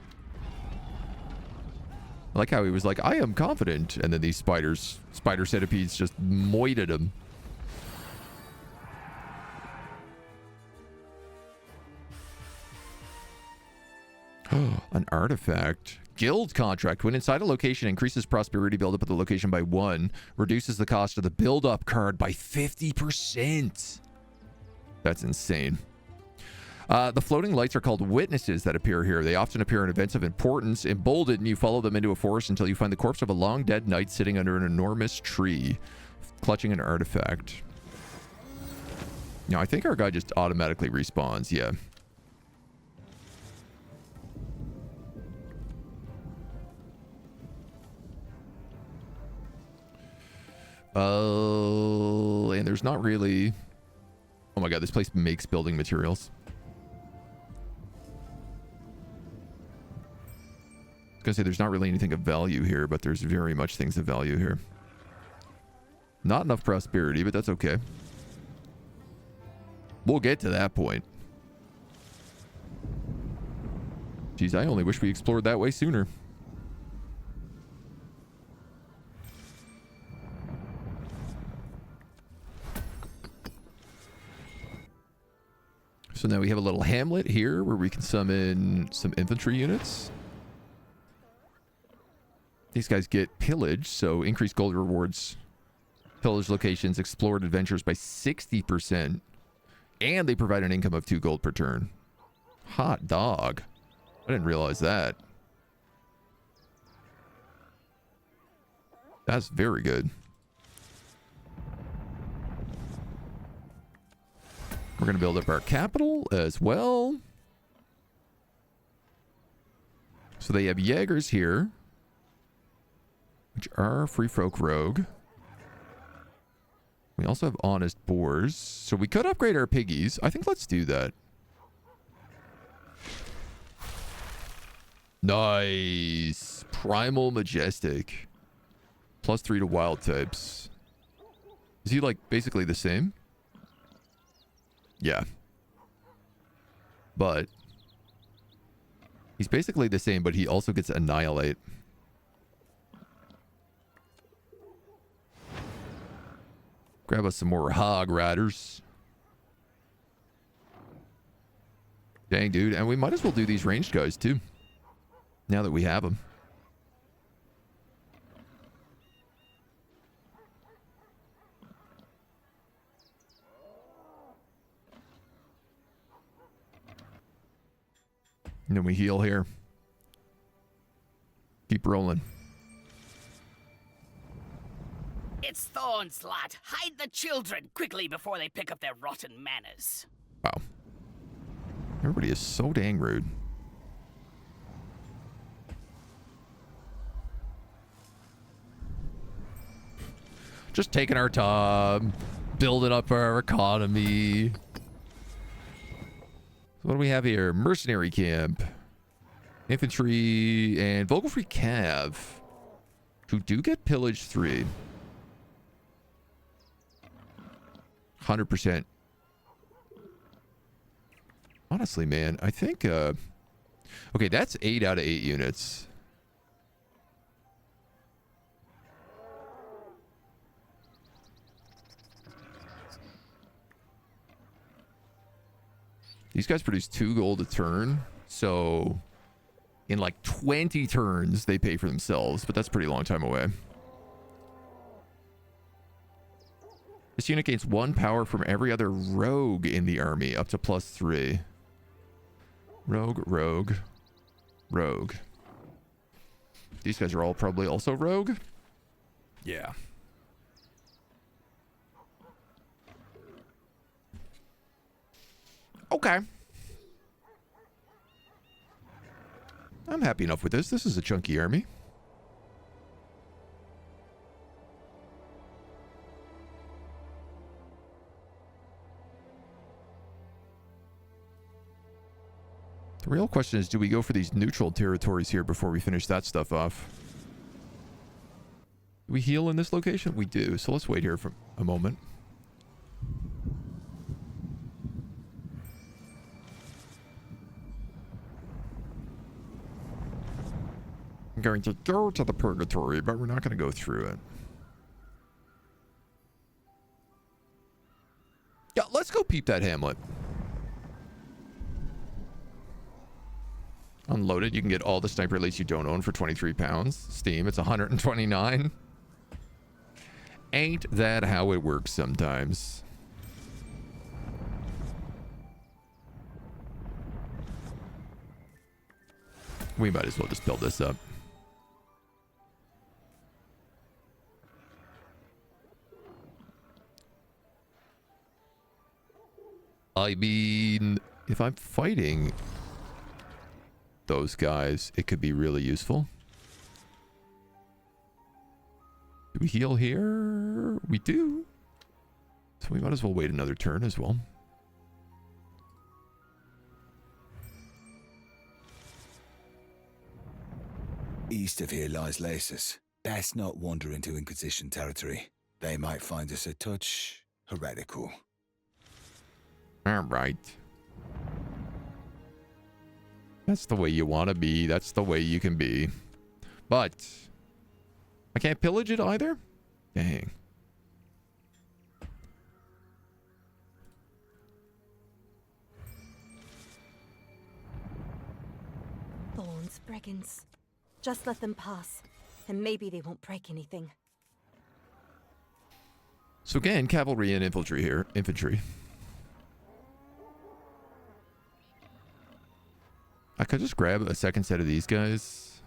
I like how he was like, I am confident. And then these spider centipedes just moited him. An artifact. Guild contract. When inside a location, increases prosperity buildup at the location by 1. Reduces the cost of the build-up card by 50%. That's insane. The floating lights are called witnesses that appear here. They often appear in events of importance. Emboldened, you follow them into a forest until you find the corpse of a long dead knight sitting under an enormous tree, clutching an artifact. No, I think our guy just automatically respawns. Yeah. And there's not really... Oh my god, this place makes building materials. I was gonna say there's not really anything of value here, but there's very much things of value here. Not enough prosperity, but that's okay. We'll get to that point. Geez, I only wish we explored that way sooner. So now we have a little hamlet here where we can summon some infantry units. These guys get pillage, so increased gold rewards, pillage locations, explored adventures by 60%, and they provide an income of 2 gold per turn. Hot dog. I didn't realize that. That's very good. We're going to build up our capital as well. So they have Jaegers here, which are free folk rogue. We also have honest boars. So we could upgrade our piggies. I think let's do that. Nice. Primal Majestic. +3 to wild types. Is he like basically the same? Yeah. But he's basically the same, but he also gets Annihilate. Grab us some more hog riders. Dang, dude. And we might as well do these ranged guys, too. Now that we have them. And then we heal here. Keep rolling. It's Thorns, lad. Hide the children quickly before they pick up their rotten manners. Wow. Everybody is so dang rude. Just taking our time, building up our economy. So what do we have here? Mercenary camp, infantry, and Vogelfree Cav, who do get pillage 3. 100%. Honestly, man, I think okay, that's 8 out of 8 units. These guys produce 2 gold a turn, so in like 20 turns they pay for themselves, but that's a pretty long time away. This unit gains 1 power from every other rogue in the army, up to +3. Rogue, rogue, rogue. These guys are all probably also rogue? Yeah. Okay. I'm happy enough with this. This is a chunky army. The real question is, do we go for these neutral territories here before we finish that stuff off? Do we heal in this location? We do. So let's wait here for a moment. I'm going to go to the purgatory, but we're not going to go through it. Yeah, let's go peep that hamlet. Unloaded, you can get all the sniper elites you don't own for 23 pounds. Steam, it's 129. Ain't that how it works sometimes? We might as well just build this up. I mean, if I'm fighting those guys, it could be really useful. Do we heal here? We do. So we might as well wait another turn as well. East of here lies Lasus. Best not wander into Inquisition territory. They might find us a touch heretical. All right. That's the way you want to be. That's the way you can be. But I can't pillage it either? Dang. Thorns, brigands. Just let them pass, and maybe they won't break anything. So again, cavalry and infantry here. Infantry. I could just grab a second set of these guys.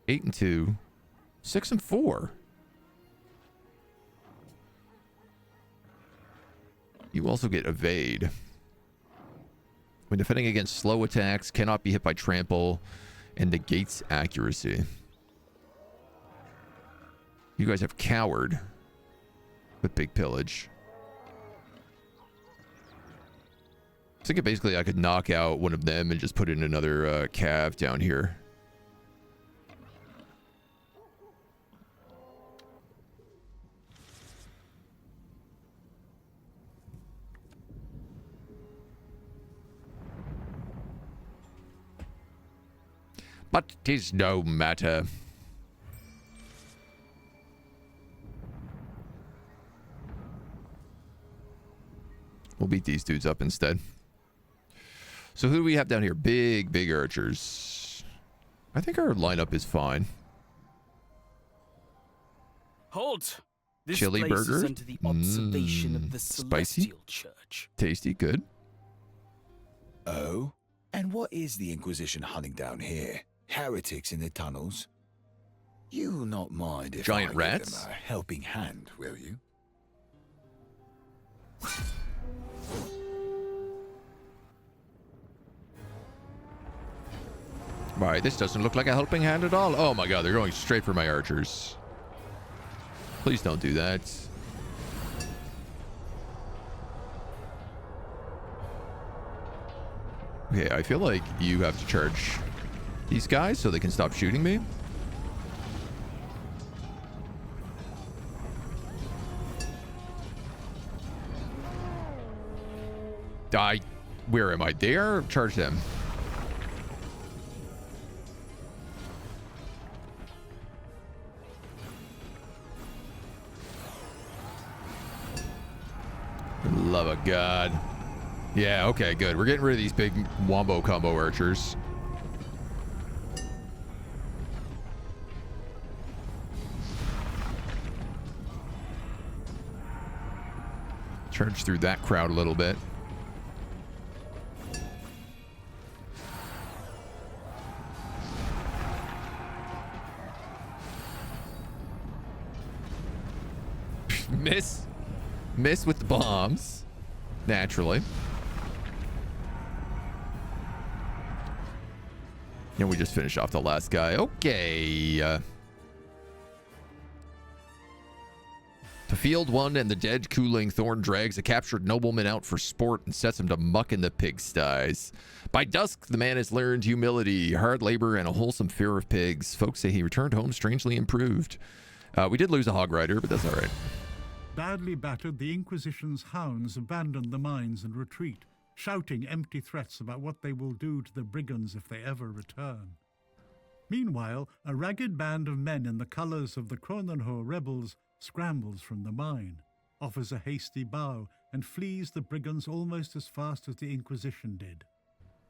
8 and 2. 6 and 4. You also get evade. When defending against slow attacks, cannot be hit by trample, and negates accuracy. You guys have coward with big pillage. I think basically I could knock out one of them and just put in another cav down here. But 'tis no matter. We'll beat these dudes up instead. So who do we have down here? Big archers. I think our lineup is fine. Halt! This Chili place burger? is under the observation of the Spicy? Celestial Church. Tasty, good. Oh? And what is the Inquisition hunting down here? Heretics in the tunnels? You'll not mind if Giant I give rats? them a helping hand, will you? Alright, this doesn't look like a helping hand at all. Oh my god, they're going straight for my archers. Please don't do that. Okay, I feel like you have to charge these guys so they can stop shooting me. Where am I? There? Charge them. Love of God. Yeah, okay, good. We're getting rid of these big wombo combo archers. Charge through that crowd a little bit. Miss with the bombs. Naturally. And we just finished off the last guy. Okay. To field one and the dead cooling Thorn drags a captured nobleman out for sport and sets him to muck in the pigsties. By dusk, the man has learned humility, hard labor, and a wholesome fear of pigs. Folks say he returned home strangely improved. We did lose a hog rider, but that's all right. Badly battered, the Inquisition's hounds abandon the mines and retreat, shouting empty threats about what they will do to the brigands if they ever return. Meanwhile, a ragged band of men in the colors of the Crownless rebels scrambles from the mine, offers a hasty bow, and flees the brigands almost as fast as the Inquisition did.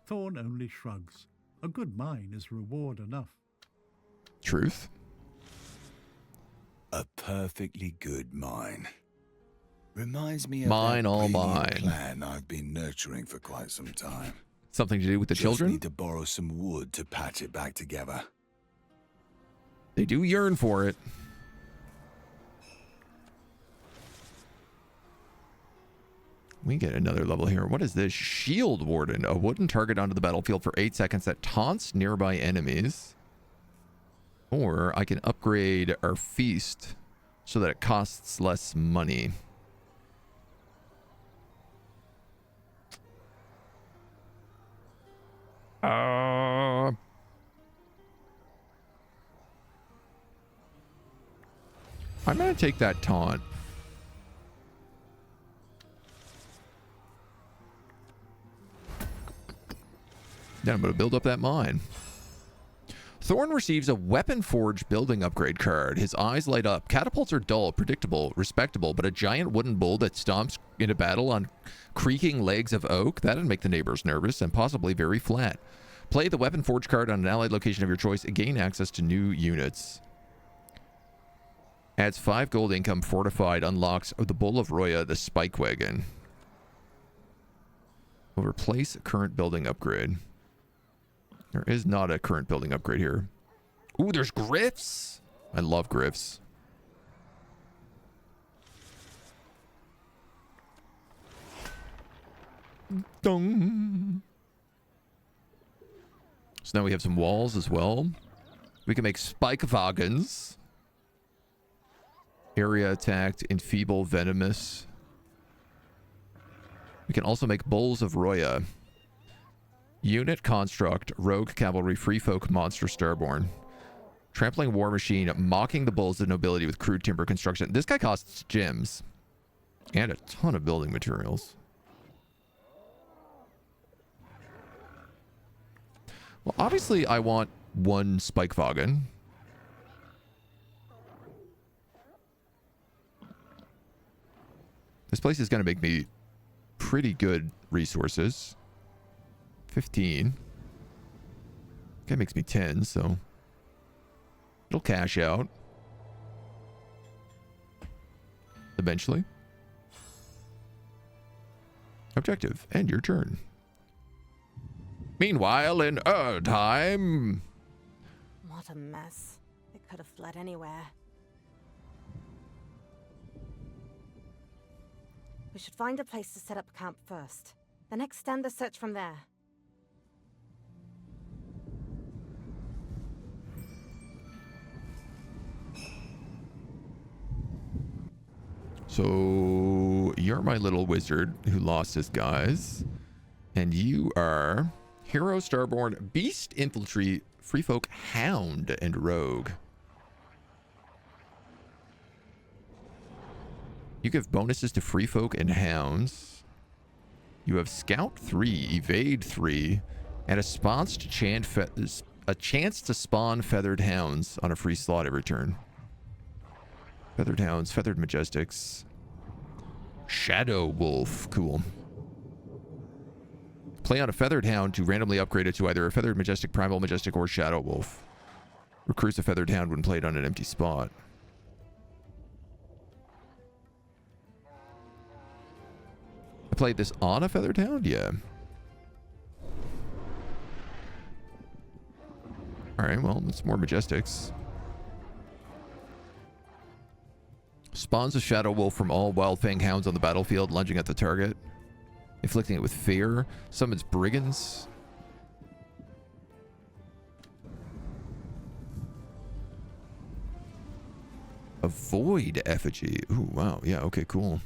Thorn only shrugs. A good mine is reward enough. Truth. A perfectly good mine. Reminds me of Mine, that all brilliant mine. plan I've been nurturing for quite some time. Something to do with the Just children? need to borrow some wood to patch it back together. They do yearn for it. We get another level here. What is this? Shield Warden. A wooden target onto the battlefield for 8 seconds that taunts nearby enemies. Or I can upgrade our feast so that it costs less money. I'm going to take that taunt. Then I'm going to build up that mine. Thorn receives a Weapon Forge building upgrade card. His eyes light up. Catapults are dull, predictable, respectable, but a giant wooden bull that stomps into battle on creaking legs of oak, that'd make the neighbors nervous and possibly very flat. Play the Weapon Forge card on an allied location of your choice and gain access to new units. Adds 5 gold income. Fortified. Unlocks the Bull of Roya, the Spike Wagon. Will replace a current building upgrade. There is not a current building upgrade here. Ooh, there's Griffs. I love Griffs. Dong. So now we have some walls as well. We can make Spike Wagons. Area attacked, enfeeble, venomous. We can also make Bulls of Roya. Unit construct, rogue cavalry, free folk, monster starborn. Trampling war machine, mocking the bulls of nobility with crude timber construction. This guy costs gems. And a ton of building materials. Well, obviously I want one Spike Wagon. This place is going to make me pretty good resources. 15. Okay, makes me 10, so it'll cash out eventually. Objective, end your turn. Meanwhile, in Erdheim. What a mess. It could have fled anywhere. We should find a place to set up camp first, then extend the search from there. So you're my little wizard who lost his guys. And you are Hero, Starborn, Beast, Infantry, Free Folk, Hound, and Rogue. You give bonuses to Free Folk and Hounds. You have Scout 3, Evade 3, and a chance to spawn Feathered Hounds on a free slot every turn. Feathered Hounds, Feathered Majestics. Shadow Wolf. Cool. Play on a Feathered Hound to randomly upgrade it to either a Feathered Majestic, Primal Majestic, or Shadow Wolf. Recruits a Feathered Hound when played on an empty spot. I played this on a Feathered Hound? Yeah. Alright, well, it's more Majestics. Spawns a Shadow Wolf from all Wildfang Hounds on the battlefield, lunging at the target. Inflicting it with fear. Summons Brigands. Avoid Effigy. Ooh, wow. Yeah, okay, cool.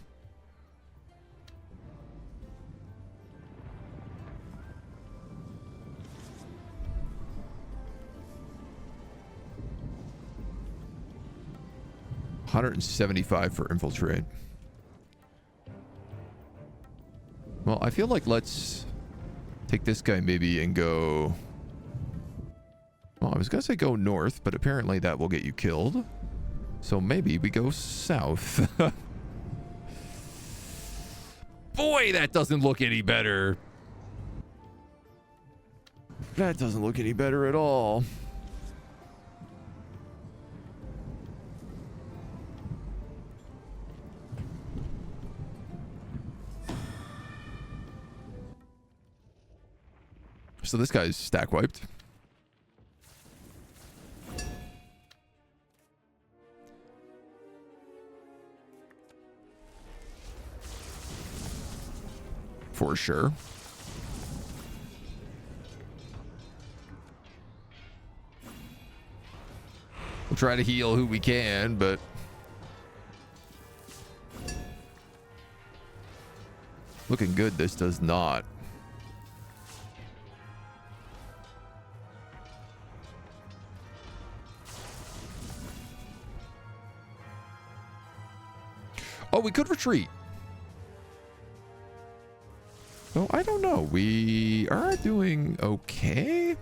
$175 for infiltrate. Well, I feel like let's take this guy maybe and go... Well, I was going to say go north, but apparently that will get you killed. So maybe we go south. Boy, that doesn't look any better. That doesn't look any better at all. So this guy's stack wiped. for sure. We'll try to heal who we can, but looking good, this does not. Oh, we could retreat. Oh, I don't know. We are doing okay.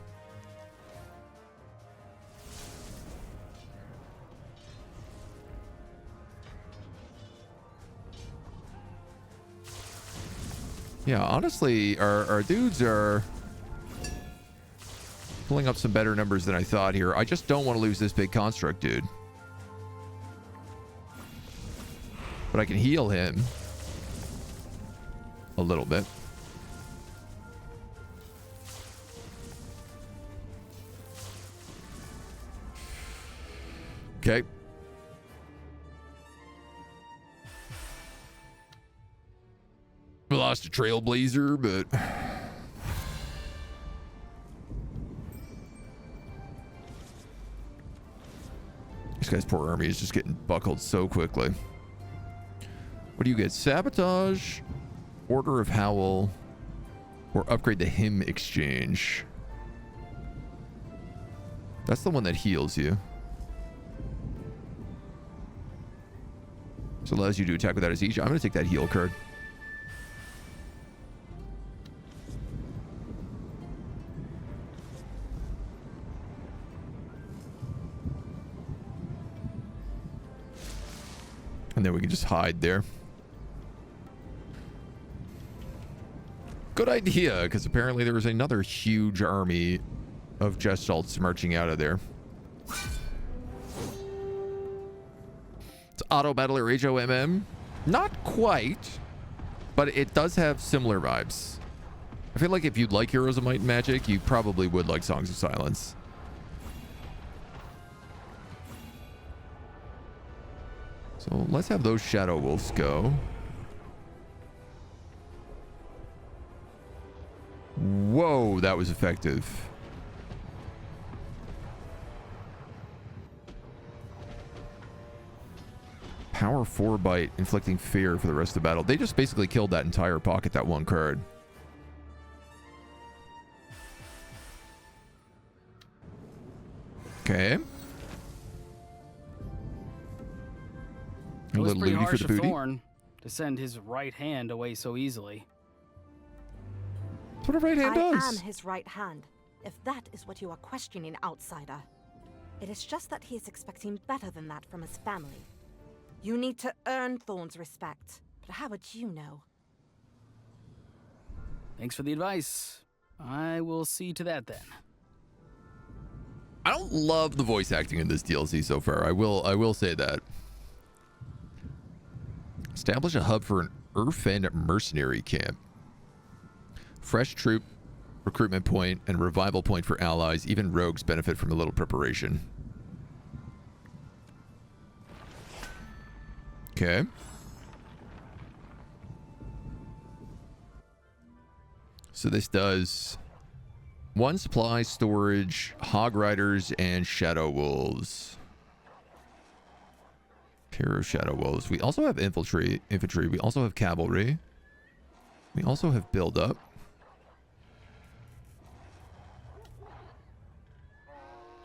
Yeah, honestly, our dudes are pulling up some better numbers than I thought here. I just don't want to lose this big construct, dude. But I can heal him a little bit. Okay. We lost a trailblazer, but this guy's poor army is just getting buckled so quickly. What do you get? Sabotage, Order of Howl, or upgrade the Hymn Exchange. That's the one that heals you. So allows you to attack without a siege. I'm going to take that heal card. And then we can just hide there. Good idea, because apparently there was another huge army of Gestalts marching out of there. It's Auto Battler HOMM. Not quite, but it does have similar vibes. I feel like if you like Heroes of Might and Magic, you probably would like Songs of Silence. So let's have those Shadow Wolves go. Whoa, that was effective. Power 4 bite, inflicting fear for the rest of the battle. They just basically killed that entire pocket, that one card. Okay. It was pretty harsh for the of booty. Thorn to send his right hand away so easily. That's what a right hand does. I am his right hand, if that is what you are questioning, outsider. It is just that he is expecting better than that from his family. You need to earn Thorn's respect, but how would you know? Thanks for the advice. I will see to that then. I don't love the voice acting in this DLC so far. I will say that. Establish a hub for an Urfen mercenary camp. Fresh troop, recruitment point, and revival point for allies. Even rogues benefit from a little preparation. Okay. So this does 1 supply, storage, hog riders, and shadow wolves. Pair of shadow wolves. We also have infantry. We also have cavalry. We also have build up.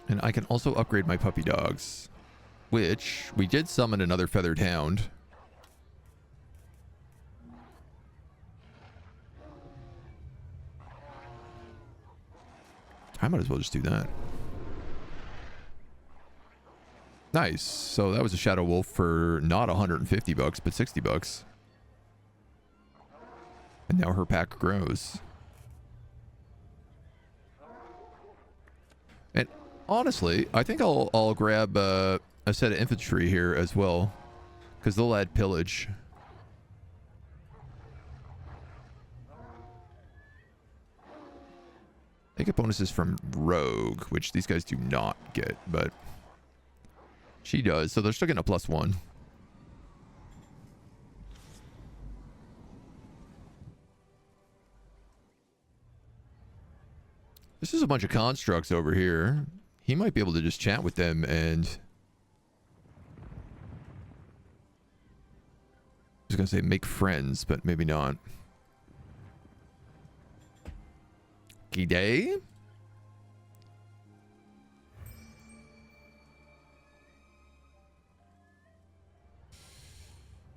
And I can also upgrade my puppy dogs, which we did summon another feathered hound. I might as well just do that. Nice. So that was a shadow wolf for not 150 bucks, but 60 bucks. And now her pack grows. And honestly, I think I'll grab a set of infantry here as well, because they'll add pillage. They get bonuses from rogue, which these guys do not get, but she does, so they're still getting a +1. This is a bunch of constructs over here. He might be able to just chat with them and... I was going to say make friends, but maybe not. G'day?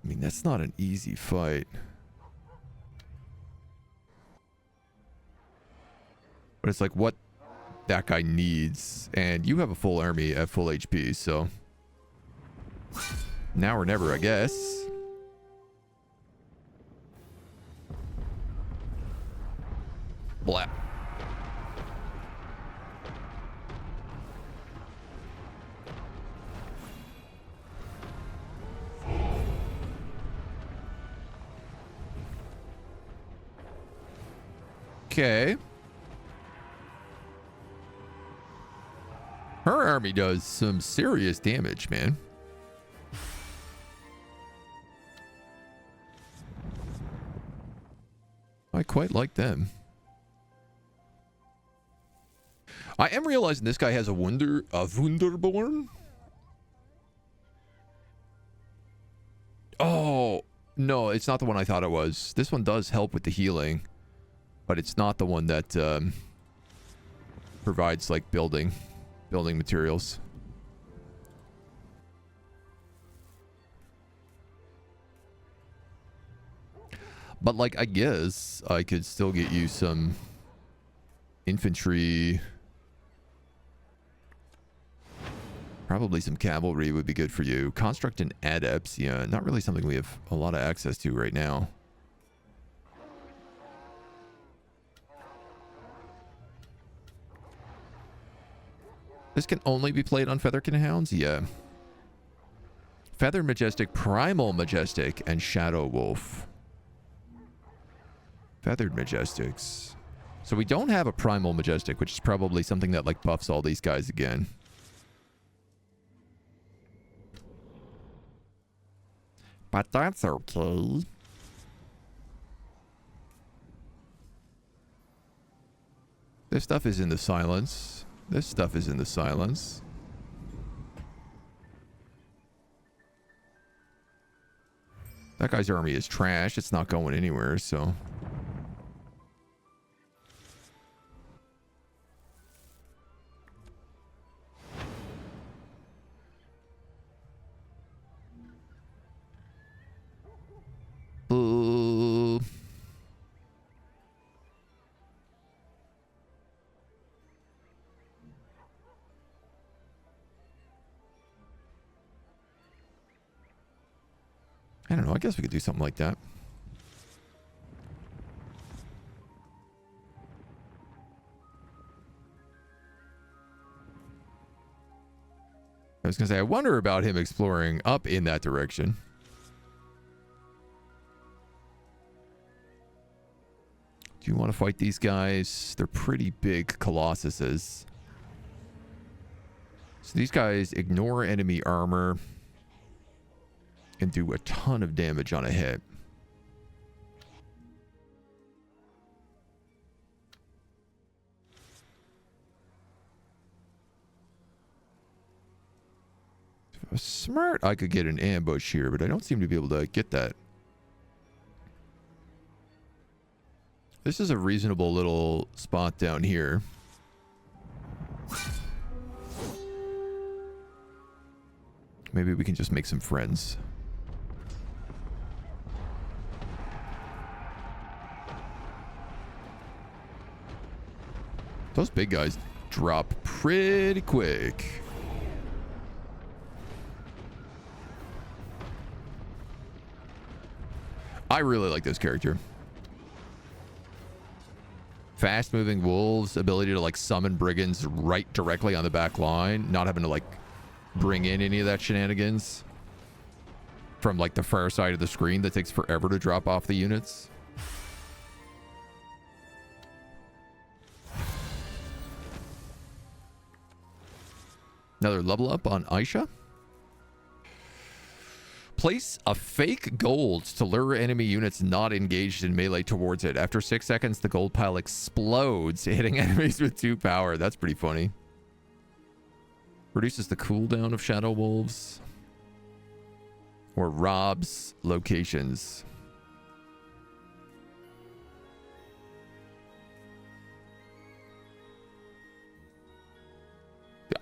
I mean, that's not an easy fight. But it's like what that guy needs. And you have a full army at full HP, so... now or never, I guess. Blah. Okay. Her army does some serious damage, man. I quite like them. I am realizing this guy has a Wunderborn. Oh, no, it's not the one I thought it was. This one does help with the healing, but it's not the one that provides like building materials. But like, I guess I could still get you some infantry. Probably some cavalry would be good for you. Construct and adepts, yeah, not really something we have a lot of access to right now. This can only be played on Featherkin Hounds? Yeah. Feather Majestic, Primal Majestic, and Shadow Wolf. Feathered Majestics. So we don't have a Primal Majestic, which is probably something that like buffs all these guys again. But that's okay. This stuff is in the silence. This stuff is in the silence. That guy's army is trash. It's not going anywhere, so... I don't know. I guess we could do something like that. I was going to say, I wonder about him exploring up in that direction. Do you want to fight these guys? They're pretty big colossuses. So these guys ignore enemy armor and do a ton of damage on a hit. If I was smart, I could get an ambush here, but I don't seem to be able to get that. This is a reasonable little spot down here. Maybe we can just make some friends. Those big guys drop pretty quick. I really like this character. Fast moving wolves, ability to like summon brigands right directly on the back line, not having to like bring in any of that shenanigans from like the far side of the screen that takes forever to drop off the units. Another level up on Aisha. place a fake gold to lure enemy units not engaged in melee towards it. After 6 seconds, the gold pile explodes, hitting enemies with 2 power. That's pretty funny. Reduces the cooldown of Shadow Wolves. Or robs locations.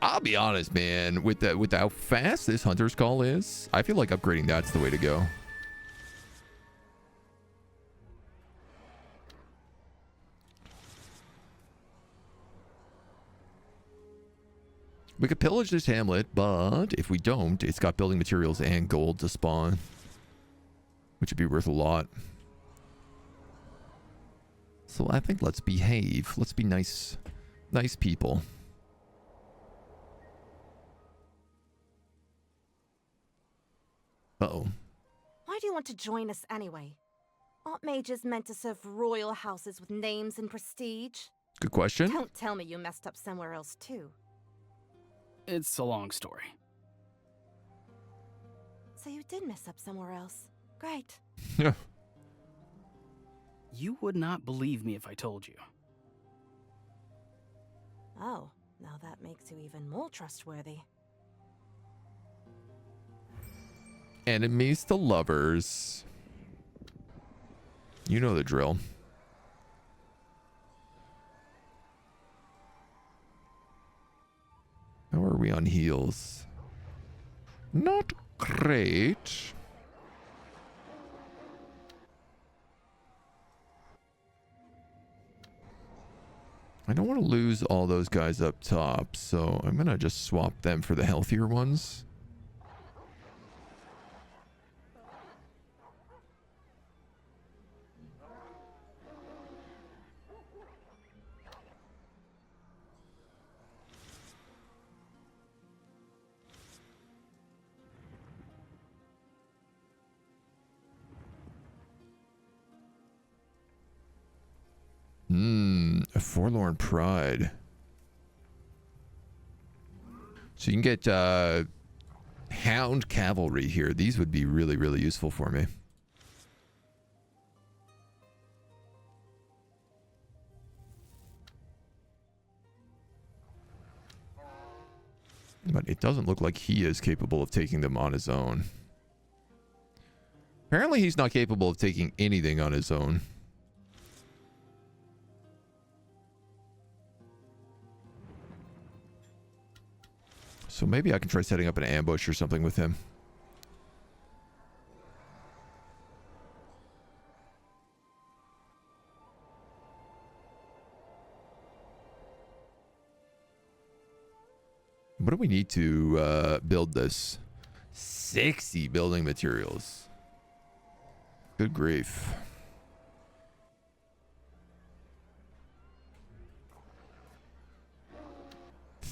I'll be honest, man. With how fast this Hunter's Call is, I feel like upgrading that's the way to go. We could pillage this hamlet, but if we don't, it's got building materials and gold to spawn, which would be worth a lot. So I think let's behave. Let's be nice people. Uh-oh. Why do you want to join us anyway? Aren't mages meant to serve royal houses with names and prestige? Good question. Don't tell me you messed up somewhere else too. It's a long story. So you did mess up somewhere else. Great. Yeah. You would not believe me if I told you. Oh, now that makes you even more trustworthy. Enemies to lovers. You know the drill. How are we on heals? Not great. I don't want to lose all those guys up top, so I'm going to just swap them for the healthier ones. A forlorn pride. So you can get hound cavalry here. These would be really, really useful for me. But it doesn't look like he is capable of taking them on his own. Apparently he's not capable of taking anything on his own. So maybe I can try setting up an ambush or something with him. What do we need to build this? 60 building materials. Good grief.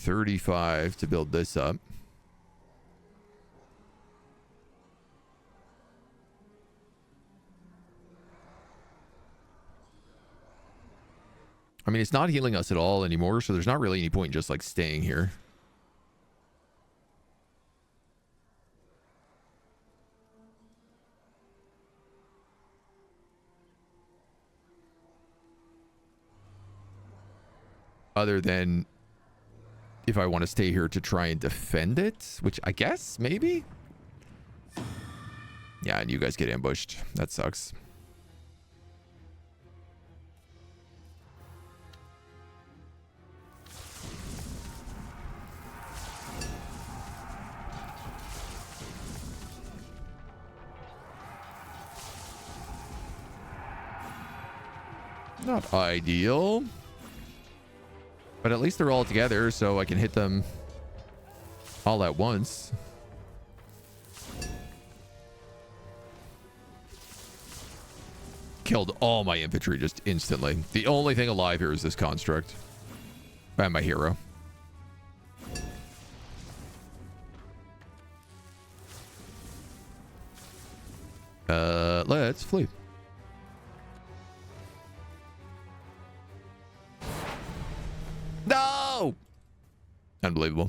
$35 to build this up. I mean, it's not healing us at all anymore, so there's not really any point in just like staying here. Other than if I want to stay here to try and defend it, which I guess maybe. Yeah, and you guys get ambushed. That sucks. Not ideal. But at least they're all together, so I can hit them all at once. Killed all my infantry just instantly. The only thing alive here is this construct. And my hero. Let's flee. No! Unbelievable.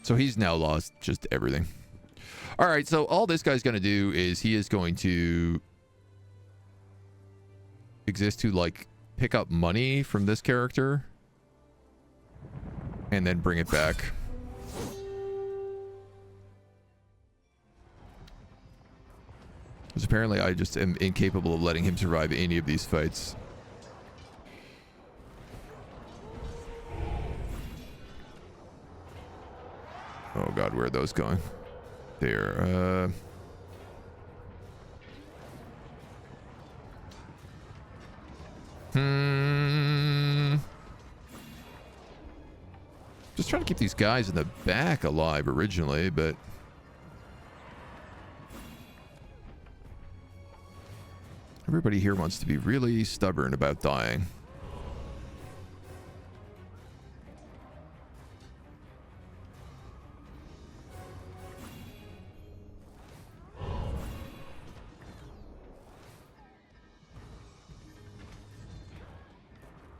So he's now lost just everything. All right, so all this guy's going to do is he is going to exist to, like, pick up money from this character and then bring it back. Because apparently I just am incapable of letting him survive any of these fights. Oh god, where are those going? There. Just trying to keep these guys in the back alive originally, but everybody here wants to be really stubborn about dying.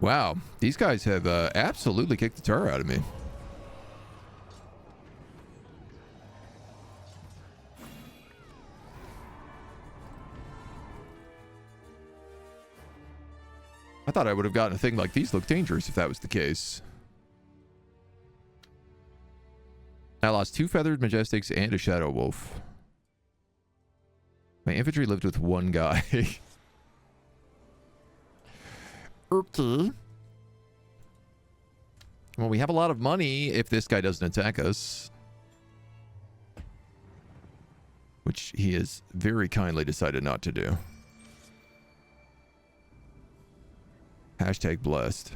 Wow, these guys have absolutely kicked the tar out of me. I thought I would have gotten a thing like these look dangerous if that was the case. I lost 2 feathered majestics and a shadow wolf. My infantry lived with 1 guy. Okay. Well, we have a lot of money if this guy doesn't attack us. Which he has very kindly decided not to do. Hashtag blessed.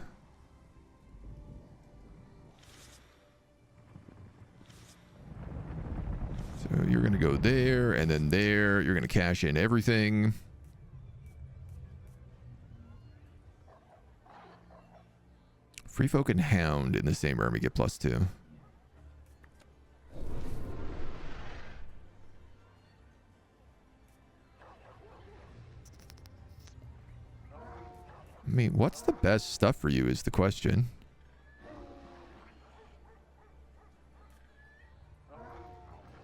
So you're going to go there and then there. You're going to cash in everything. Free Folk and Hound in the same army get +2. I mean, what's the best stuff for you is the question.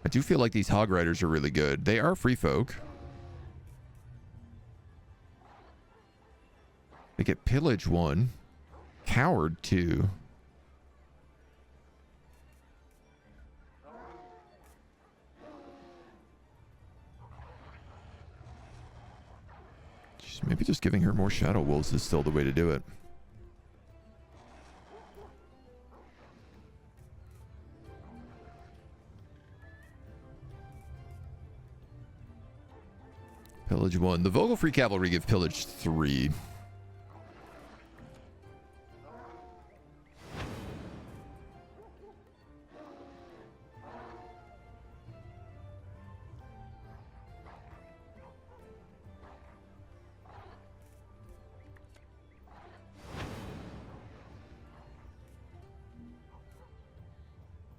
I do feel like these Hog Riders are really good. They are Free Folk. They get Pillage 1. Coward 2. Maybe just giving her more Shadow Wolves is still the way to do it. Pillage 1. The Vogel Free Cavalry give Pillage 3.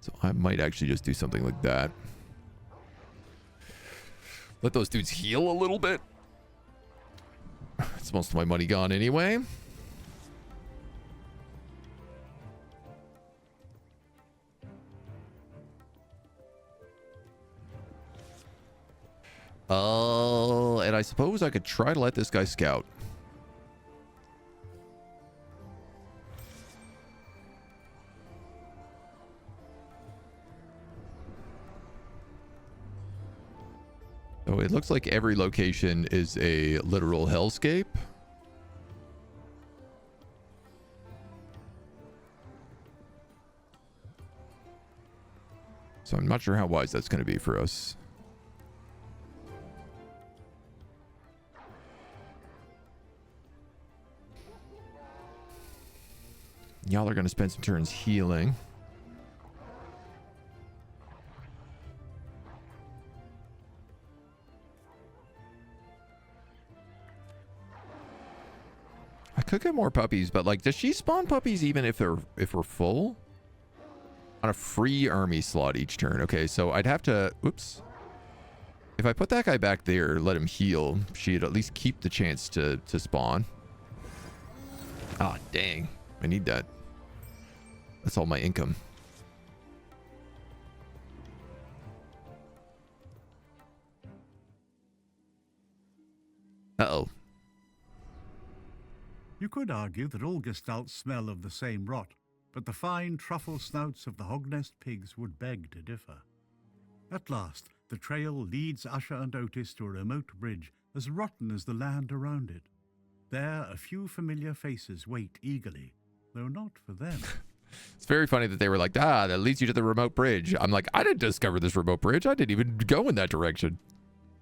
So I might actually just do something like that. Let those dudes heal a little bit. It's most of my money gone anyway. And I suppose I could try to let this guy scout. So it looks like every location is a literal hellscape. So I'm not sure how wise that's going to be for us. Y'all are going to spend some turns healing. I could get more puppies, but like, does she spawn puppies even if we're full? On a free army slot each turn. Okay, so I'd have to, oops. If I put that guy back there, let him heal, she'd at least keep the chance to spawn. Ah, dang. I need that. That's all my income. Uh-oh. You could argue that all gestalts smell of the same rot, but the fine truffle snouts of the Hognest pigs would beg to differ. At last, the trail leads Usher and Otis to a remote bridge as rotten as the land around it. There, a few familiar faces wait eagerly, though not for them. It's very funny that they were like, that leads you to the remote bridge. I'm like, I didn't discover this remote bridge. I didn't even go in that direction.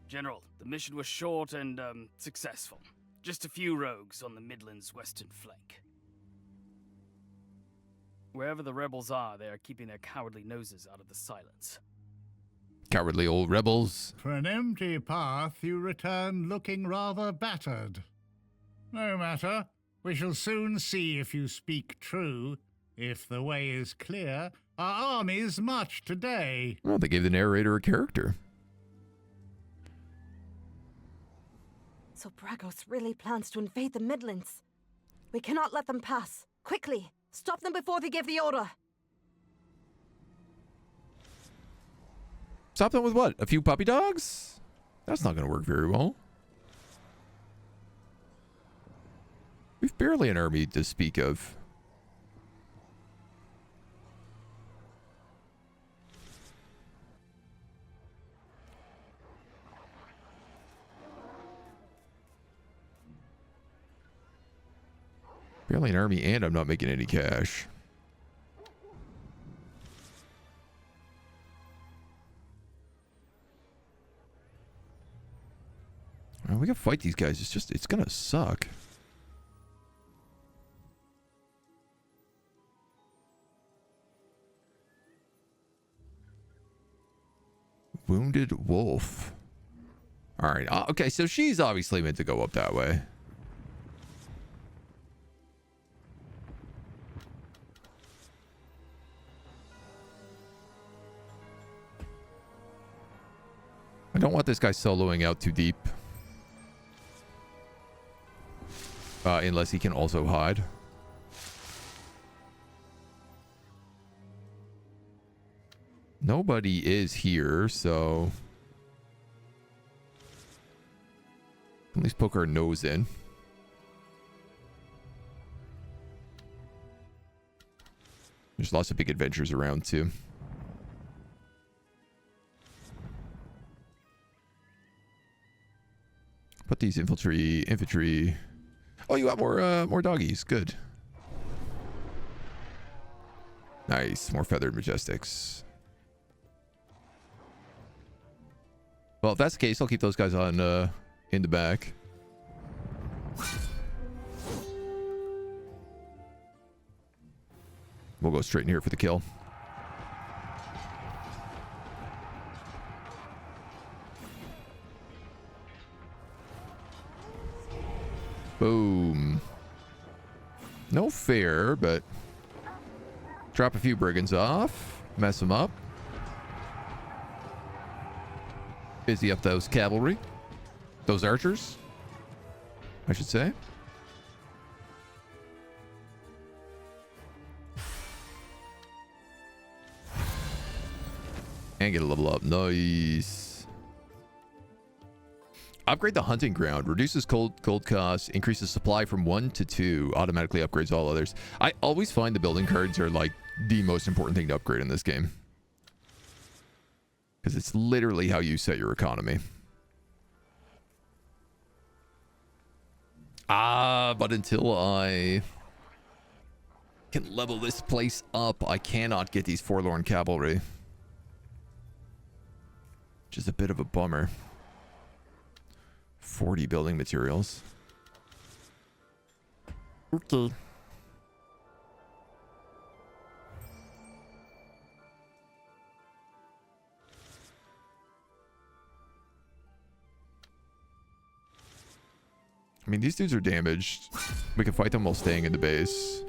General, the mission was short and, successful. Just a few rogues on the Midland's western flank. Wherever the rebels are, they are keeping their cowardly noses out of the silence. Cowardly old rebels. For an empty path, you return looking rather battered. No matter. We shall soon see if you speak true. If the way is clear, our armies march today. Well, they gave the narrator a character. So Bragos really plans to invade the Midlands. We cannot let them pass. Quickly, stop them before they give the order. Stop them with what? A few puppy dogs? That's not going to work very well. We've barely an army to speak of. Barely an army, and I'm not making any cash. Well, we can fight these guys. It's gonna suck. Wounded wolf. All right. Okay, so she's obviously meant to go up that way. I don't want this guy soloing out too deep. Unless he can also hide. Nobody is here, so... at least poke our nose in. There's lots of big adventures around, too. Put these infantry. Oh, you got more doggies. Good. Nice. More feathered majestics. Well, if that's the case, I'll keep those guys on in the back. We'll go straight in here for the kill. Boom. No fair, but drop a few brigands off, mess them up. Busy up those cavalry, those archers, I should say. And get a level up. Nice. Upgrade the hunting ground. Reduces gold cost. Increases supply from 1 to 2. Automatically upgrades all others. I always find the building cards are like the most important thing to upgrade in this game. Because it's literally how you set your economy. But until I can level this place up, I cannot get these forlorn cavalry. Which is a bit of a bummer. 40 building materials. Okay. I mean, these dudes are damaged. We can fight them while staying in the base.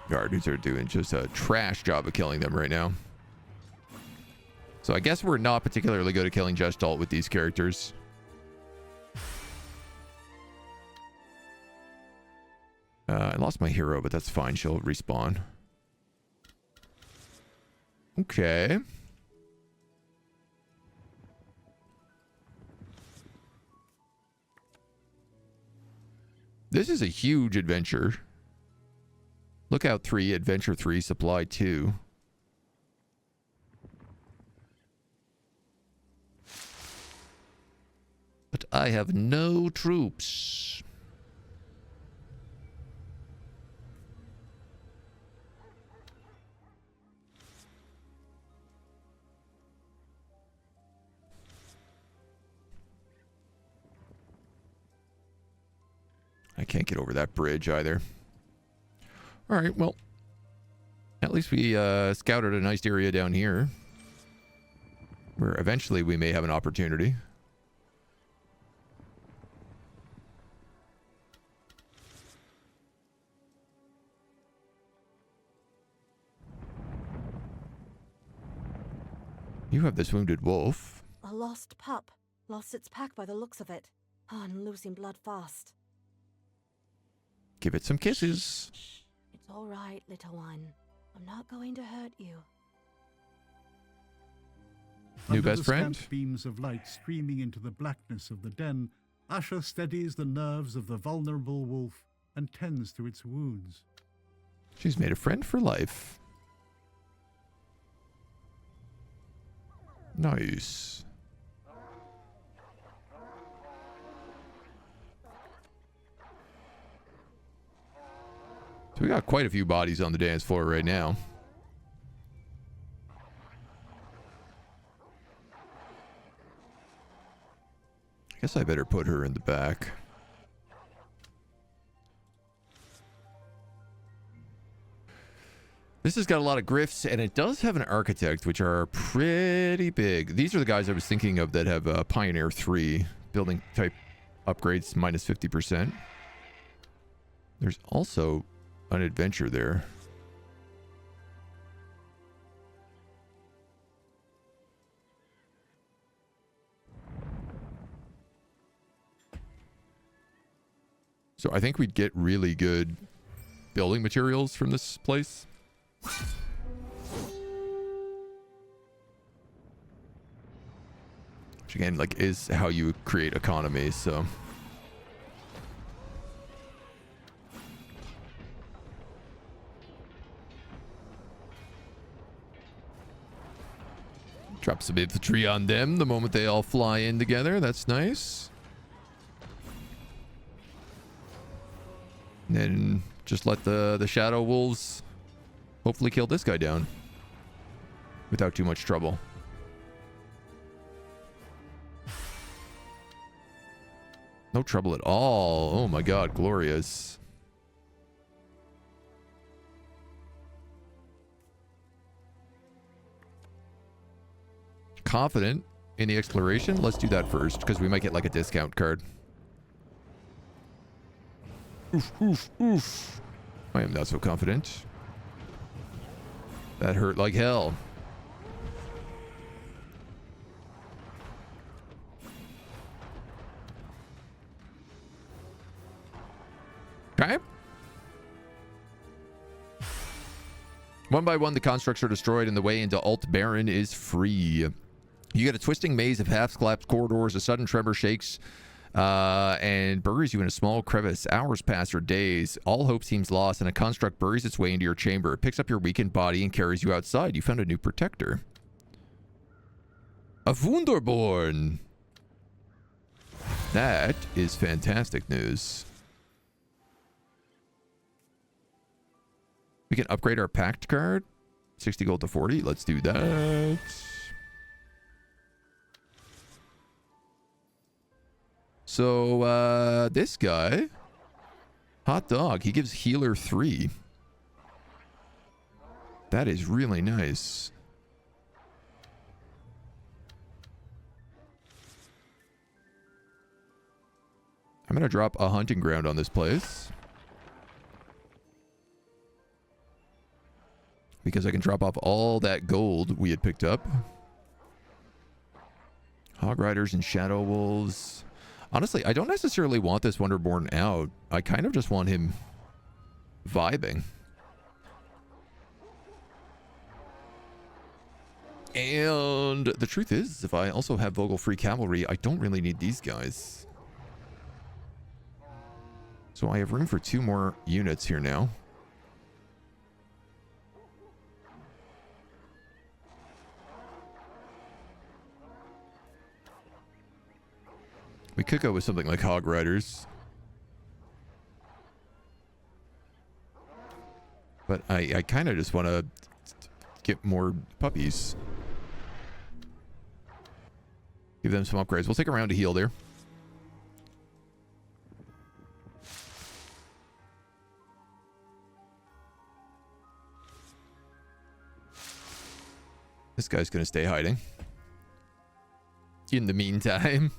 Our dudes are doing just a trash job of killing them right now. So I guess we're not particularly good at killing Gestalt with these characters. I lost my hero, but that's fine. She'll respawn. Okay. This is a huge adventure. Lookout 3, Adventure 3, Supply 2. But I have no troops. I can't get over that bridge either. All right, well, at least we scouted a nice area down here where eventually we may have an opportunity. You have this wounded wolf. A lost pup. Lost its pack by the looks of it. Oh, and losing blood fast. Give it some kisses. Shh. It's all right, little one. I'm not going to hurt you. New Under best the friend? scant beams of light streaming into the blackness of the den, Asher steadies the nerves of the vulnerable wolf and tends to its wounds. She's made a friend for life. Nice. So we got quite a few bodies on the dance floor right now. I guess I better put her in the back. This has got a lot of grifts, and it does have an architect, which are pretty big. These are the guys I was thinking of that have Pioneer 3 building type upgrades minus 50%. There's also an adventure there. So I think we'd get really good building materials from this place. Which again, like, is how you create economies, so. Drop some infantry on them the moment they all fly in together. That's nice. And then just let the shadow wolves hopefully kill this guy down without too much trouble. No trouble at all. Oh my god, glorious. Confident in the exploration. Let's do that first, because we might get like a discount card. Oof, oof, oof. I am not so confident. That hurt like hell. Okay. One by one, the constructs are destroyed and the way into Alt Baron is free. You get a twisting maze of half-collapsed corridors. A sudden tremor shakes and buries you in a small crevice. Hours pass or days. All hope seems lost, and a construct buries its way into your chamber. It picks up your weakened body and carries you outside. You found a new protector. A Wunderborn. That is fantastic news. We can upgrade our pact card. 60 gold to 40. Let's do that. So, this guy, Hot Dog, he gives Healer 3. That is really nice. I'm going to drop a hunting ground on this place, because I can drop off all that gold we had picked up. Hog Riders and Shadow Wolves. Honestly, I don't necessarily want this Wonderborn out. I kind of just want him vibing. And the truth is, if I also have Vogel free cavalry, I don't really need these guys. So I have room for 2 more units here now. We could go with something like Hog Riders. But I kind of just want to get more puppies. Give them some upgrades. We'll take a round to heal there. This guy's going to stay hiding. In the meantime.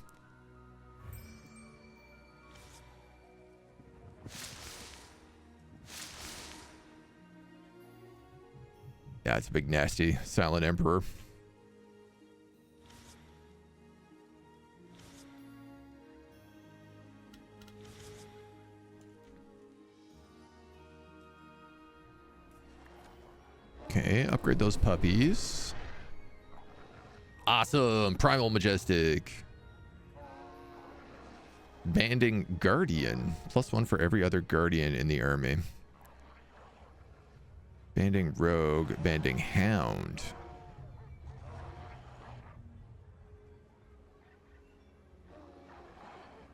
Yeah, it's a big, nasty, silent emperor. Okay, upgrade those puppies. Awesome. Primal Majestic. Banding Guardian. +1 for every other Guardian in the army. Banding Rogue. Banding Hound.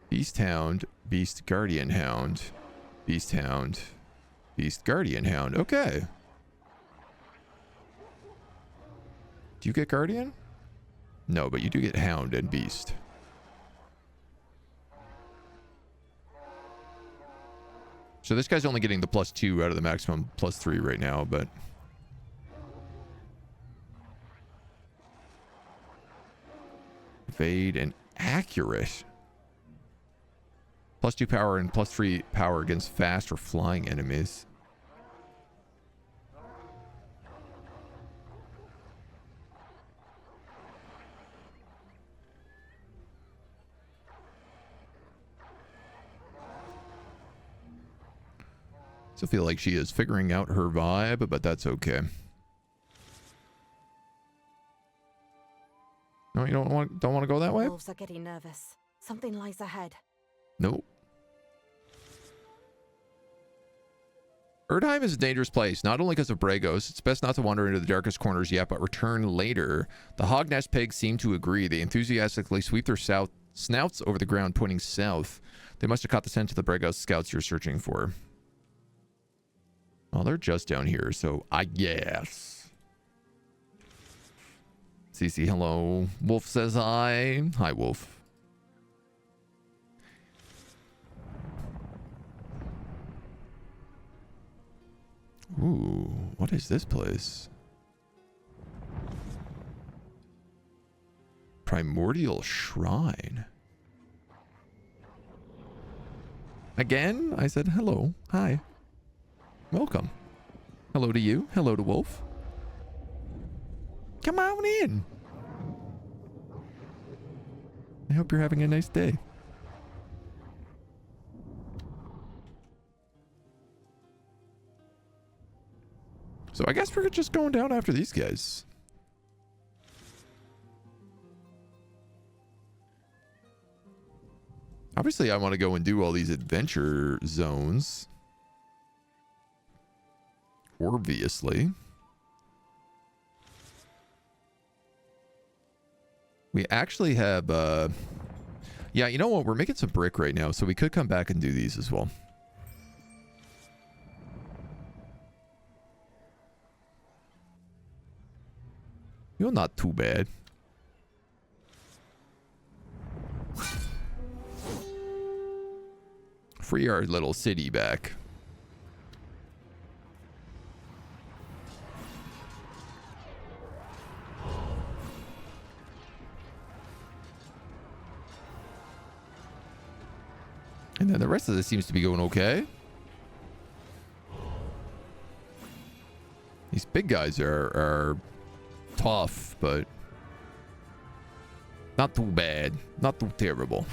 Beast Hound. Beast Guardian Hound. Beast Hound. Beast Guardian Hound. Okay. Do you get Guardian? No, but you do get Hound and Beast. So this guy's only getting the +2 out of the maximum +3 right now, but... Evade and accurate. +2 power and +3 power against fast or flying enemies. Still feel like she is figuring out her vibe, but that's okay. No, you don't want to go that way? Wolves are getting nervous. Something lies ahead. Nope. Erdheim is a dangerous place, not only because of Bragos. It's best not to wander into the darkest corners yet, but return later. The Hognest pigs seem to agree. They enthusiastically sweep their snouts over the ground, pointing south. They must have caught the scent of the Bragos scouts you're searching for. Well, they're just down here, so I guess. CC, hello. Wolf says hi. Hi, Wolf. Ooh, what is this place? Primordial Shrine. Again? I said hello. Hi. Welcome. Hello to you. Hello to Wolf. Come on in. I hope you're having a nice day. So I guess we're just going down after these guys. Obviously, I want to go and do all these adventure zones. Obviously. We actually have, yeah, you know what? We're making some brick right now, so we could come back and do these as well. You're not too bad. Free our little city back. And then the rest of this seems to be going okay. These big guys are tough, but not too bad. Not too terrible.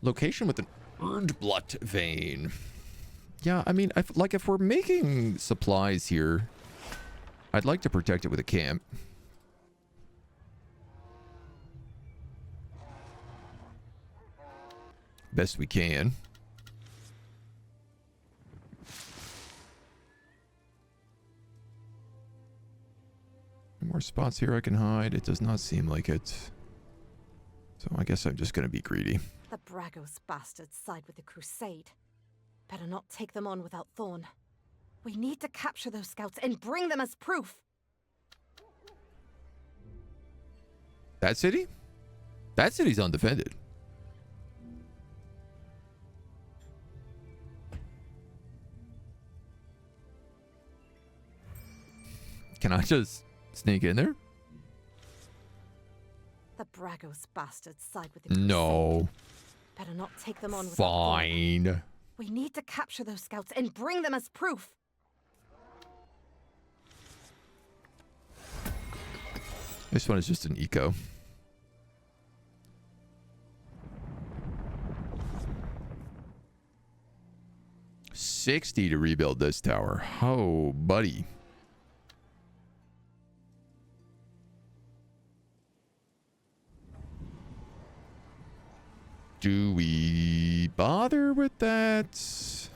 Location with an Erdblut vein. Yeah, I mean, like if we're making supplies here, I'd like to protect it with a camp. Best we can. More spots here I can hide. It does not seem like it. So I guess I'm just going to be greedy. The Bragos bastards side with the Crusade. Better not take them on without Thorn. We need to capture those scouts and bring them as proof. That city? That city's undefended. Can I just sneak in there? The Bragos bastards side with the Crusade. No. Better not take them on without Fine. Thorn. We need to capture those scouts and bring them as proof. This one is just an eco. $60 to rebuild this tower. Oh, buddy. Do we bother with that?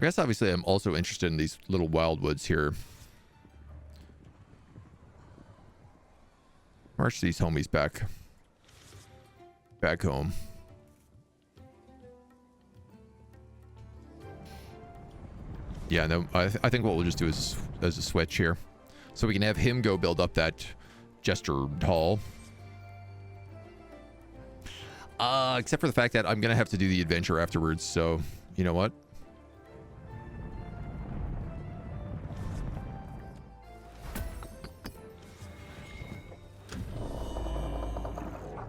I guess obviously I'm also interested in these little wildwoods here. March these homies back home. Yeah, no, I think what we'll just do is a switch here. So we can have him go build up that Jester Hall. Except for the fact that I'm going to have to do the adventure afterwards, so you know what?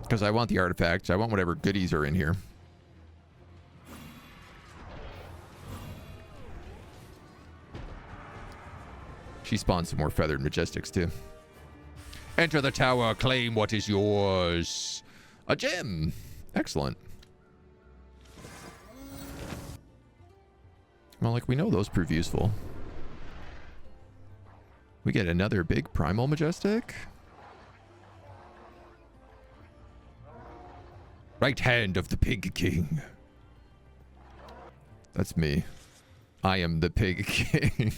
Because I want the artifacts. I want whatever goodies are in here. She spawned some more feathered majestics too. Enter the tower, claim what is yours. A gem. Excellent. Well, like we know those prove useful. We get another big primal majestic. Right hand of the Pig King. That's me. I am the Pig King.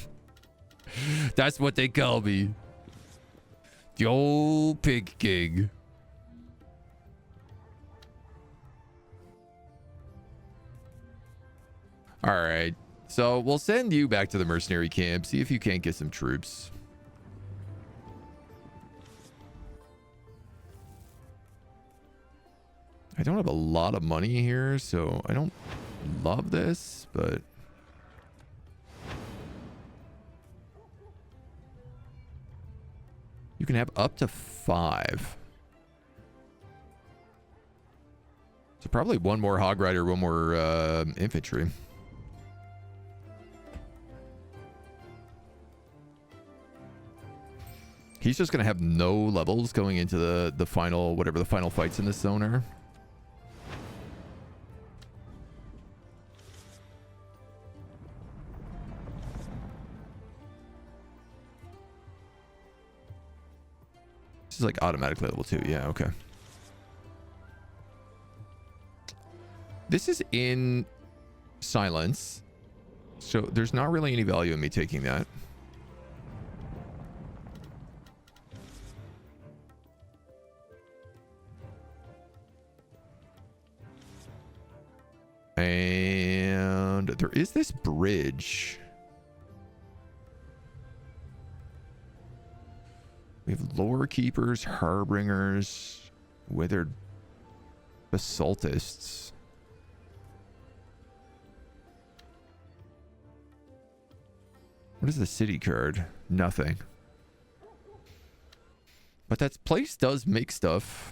That's what they call me. The old Pig King. Alright. So we'll send you back to the mercenary camp. See if you can't get some troops. I don't have a lot of money here, so I don't love this, but you can have up to 5. So probably one more Hog Rider, one more infantry. He's just going to have no levels going into the final, whatever the final fights in this zone are. This is like automatically level 2. Yeah, okay. This is in silence, so there's not really any value in me taking that. And there is this bridge. We have lore keepers, harbingers, withered basaltists. What is the city card? Nothing. But that place does make stuff.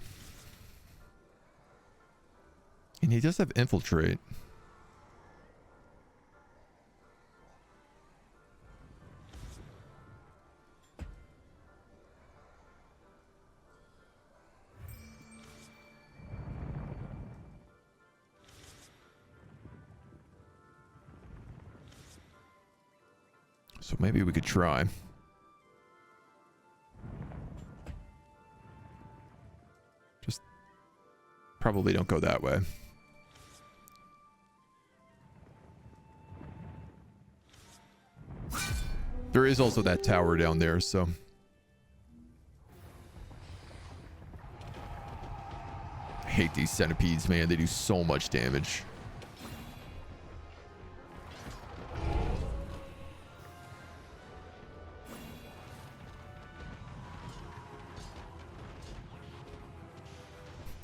And he does have infiltrate. So maybe we could try. Just probably don't go that way. There is also that tower down there, so. I hate these centipedes, man. They do so much damage.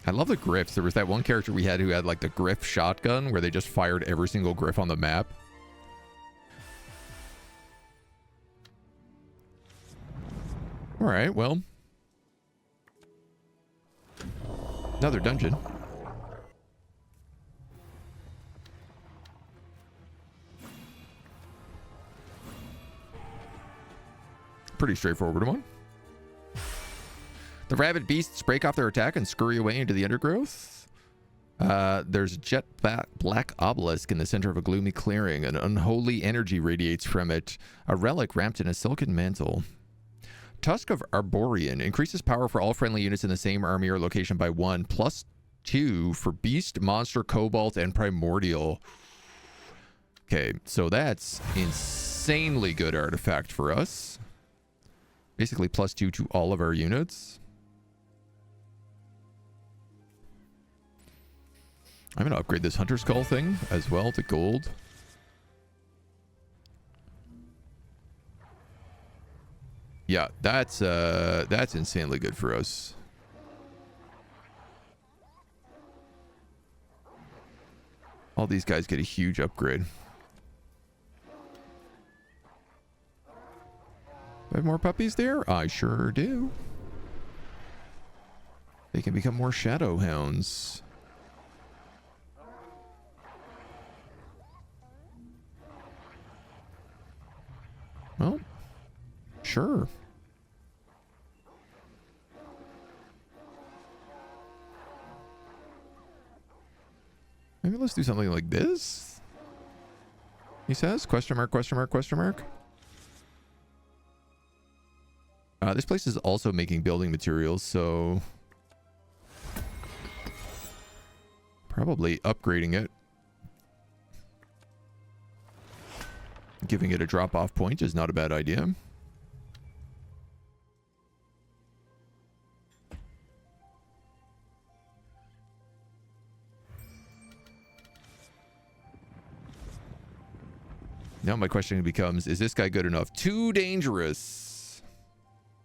I love the griffs. There was that one character we had who had like the griff shotgun where they just fired every single griff on the map. All right, well. Another dungeon. Pretty straightforward one. The rabid beasts break off their attack and scurry away into the undergrowth. There's a jet black obelisk in the center of a gloomy clearing. An unholy energy radiates from it. A relic wrapped in a silken mantle. Tusk of Arborean increases power for all friendly units in the same army or location by 1, +2 for beast, monster, cobalt, and primordial. Okay, so that's insanely good artifact for us. Basically +2 to all of our units. I'm going to upgrade this Hunter Skull thing as well to gold. Yeah, that's insanely good for us. All these guys get a huge upgrade. Do I have more puppies there? I sure do. They can become more shadow hounds. Well, sure. Maybe let's do something like this. He says, question mark, question mark, question mark. This place is also making building materials, so probably upgrading it. Giving it a drop-off point is not a bad idea. Now my question becomes, is this guy good enough? Too dangerous.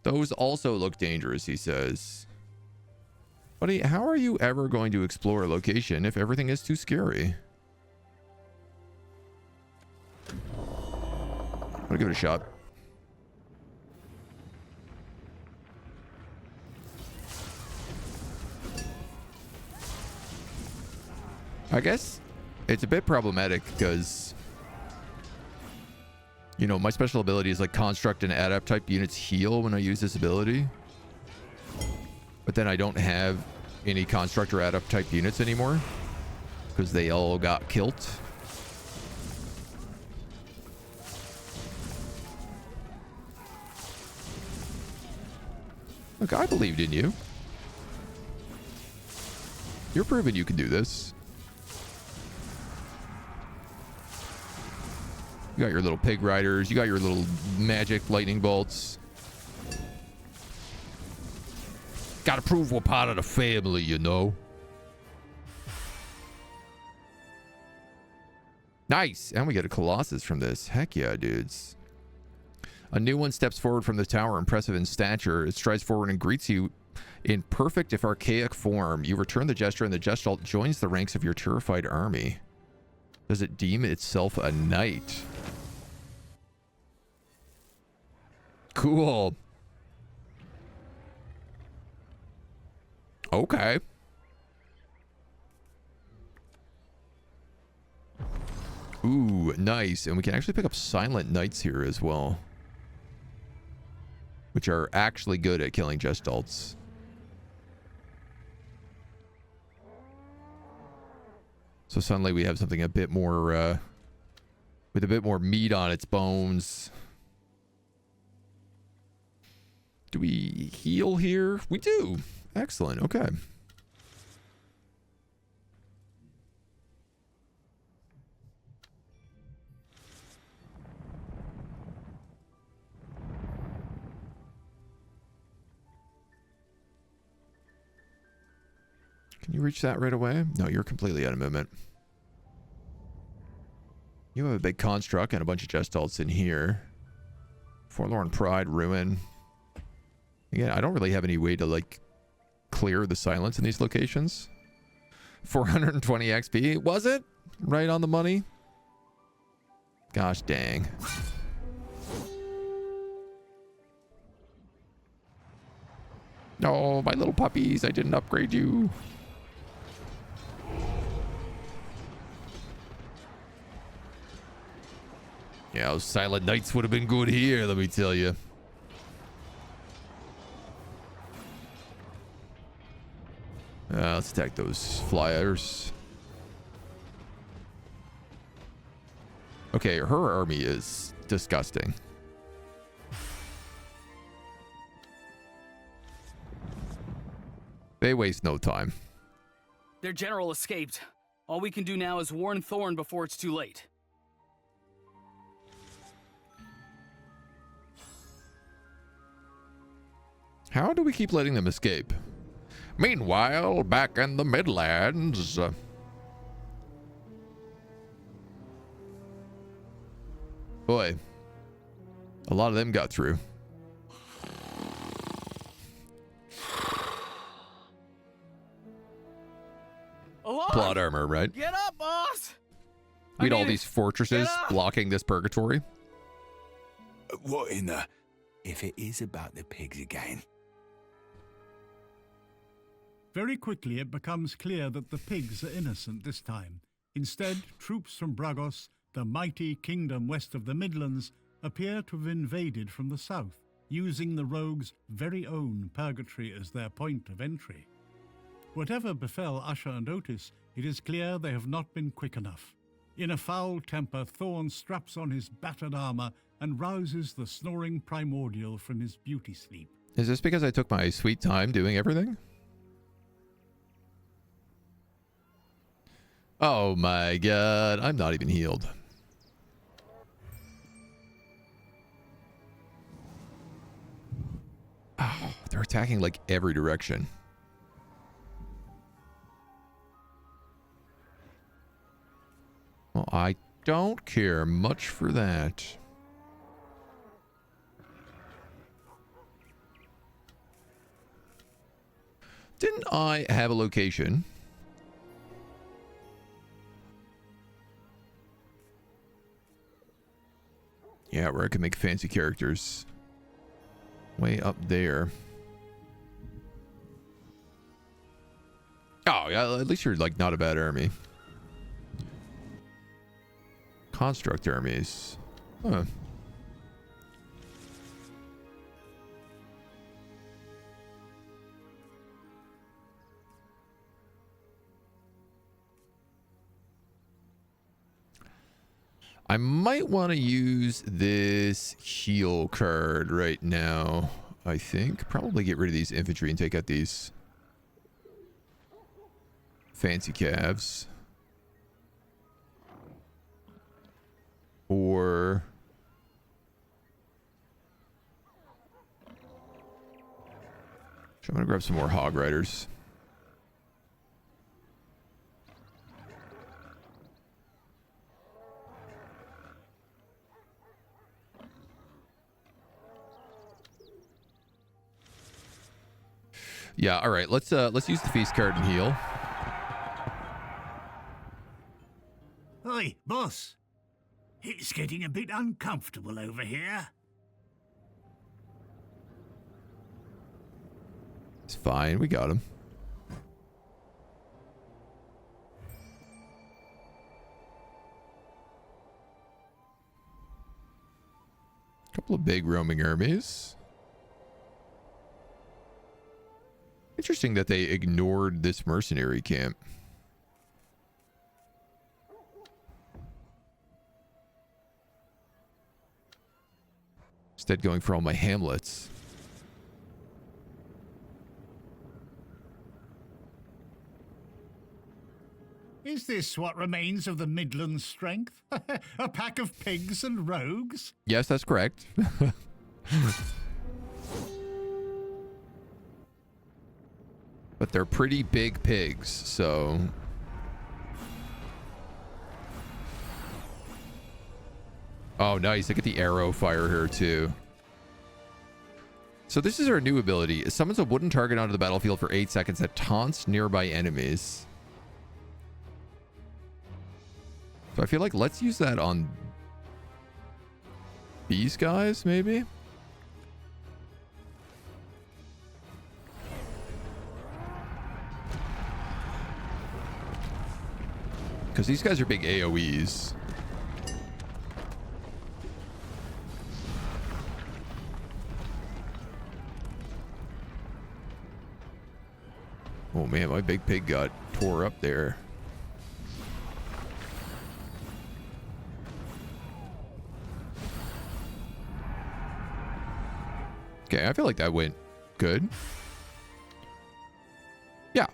Those also look dangerous, he says. Buddy, how are you ever going to explore a location if everything is too scary? I'm gonna give it a shot. I guess it's a bit problematic because, you know, my special ability is like construct and adapt type units heal when I use this ability. But then I don't have any construct or adapt type units anymore because they all got killed. Look, I believed in you. You're proving you can do this. You got your little pig riders. You got your little magic lightning bolts. Gotta prove we're part of the family, you know. Nice. And we get a Colossus from this. Heck yeah, dudes. A new one steps forward from the tower, impressive in stature. It strides forward and greets you in perfect, if archaic, form. You return the gesture, and the gestalt joins the ranks of your terrified army. Does it deem itself a knight? Cool. Okay. Ooh, nice. And we can actually pick up Silent Knights here as well, which are actually good at killing Gestalts. So suddenly we have something a bit more, with a bit more meat on its bones. Do we heal here? We do. Excellent. Okay. Can you reach that right away? No, you're completely out of movement. You have a big construct and a bunch of Gestalts in here. Forlorn Pride, Ruin. Again, I don't really have any way to, like, clear the silence in these locations. 420 XP. Was it? Right on the money? Gosh dang. No, my little puppies. I didn't upgrade you. Yeah, those Silent Knights would have been good here, let me tell you. Let's attack those flyers. Okay, her army is disgusting. They waste no time. Their general escaped. All we can do now is warn Thorn before it's too late. How do we keep letting them escape? Meanwhile, back in the Midlands... Boy, a lot of them got through. Alive! Plot armor, right? Get up, boss! We had all these fortresses blocking this purgatory. What in the... If it is about the pigs again... Very quickly it becomes clear that the pigs are innocent this time. Instead, troops from Bragos, the mighty kingdom west of the Midlands, appear to have invaded from the south, using the rogues' very own purgatory as their point of entry. Whatever befell Usher and Otis, it is clear they have not been quick enough. In a foul temper, Thorn straps on his battered armor and rouses the snoring primordial from his beauty sleep. Is this because I took my sweet time doing everything? Oh my god, I'm not even healed. Oh, they're attacking like every direction. Well, I don't care much for that. Didn't I have a location? Yeah, where I can make fancy characters. Way up there. Oh, yeah, at least you're, like, not a bad army. Construct armies. Huh. I might want to use this heal card right now, I think. Probably get rid of these infantry and take out these fancy calves. Or... I'm going to grab some more hog riders. Yeah, all right. Let's use the feast card and heal. Oi, boss. It's getting a bit uncomfortable over here. It's fine. We got him. Couple of big roaming armies. Interesting that they ignored this mercenary camp. Instead going for all my hamlets. Is this what remains of the Midland strength? A pack of pigs and rogues? Yes, that's correct. But they're pretty big pigs, so... Oh, nice. Look at the arrow fire here, too. So this is our new ability. It summons a wooden target onto the battlefield for 8 seconds that taunts nearby enemies. So I feel like let's use that on these guys, maybe? Because these guys are big AoEs. Oh man, my big pig got tore up there. Okay, I feel like that went good. Yeah.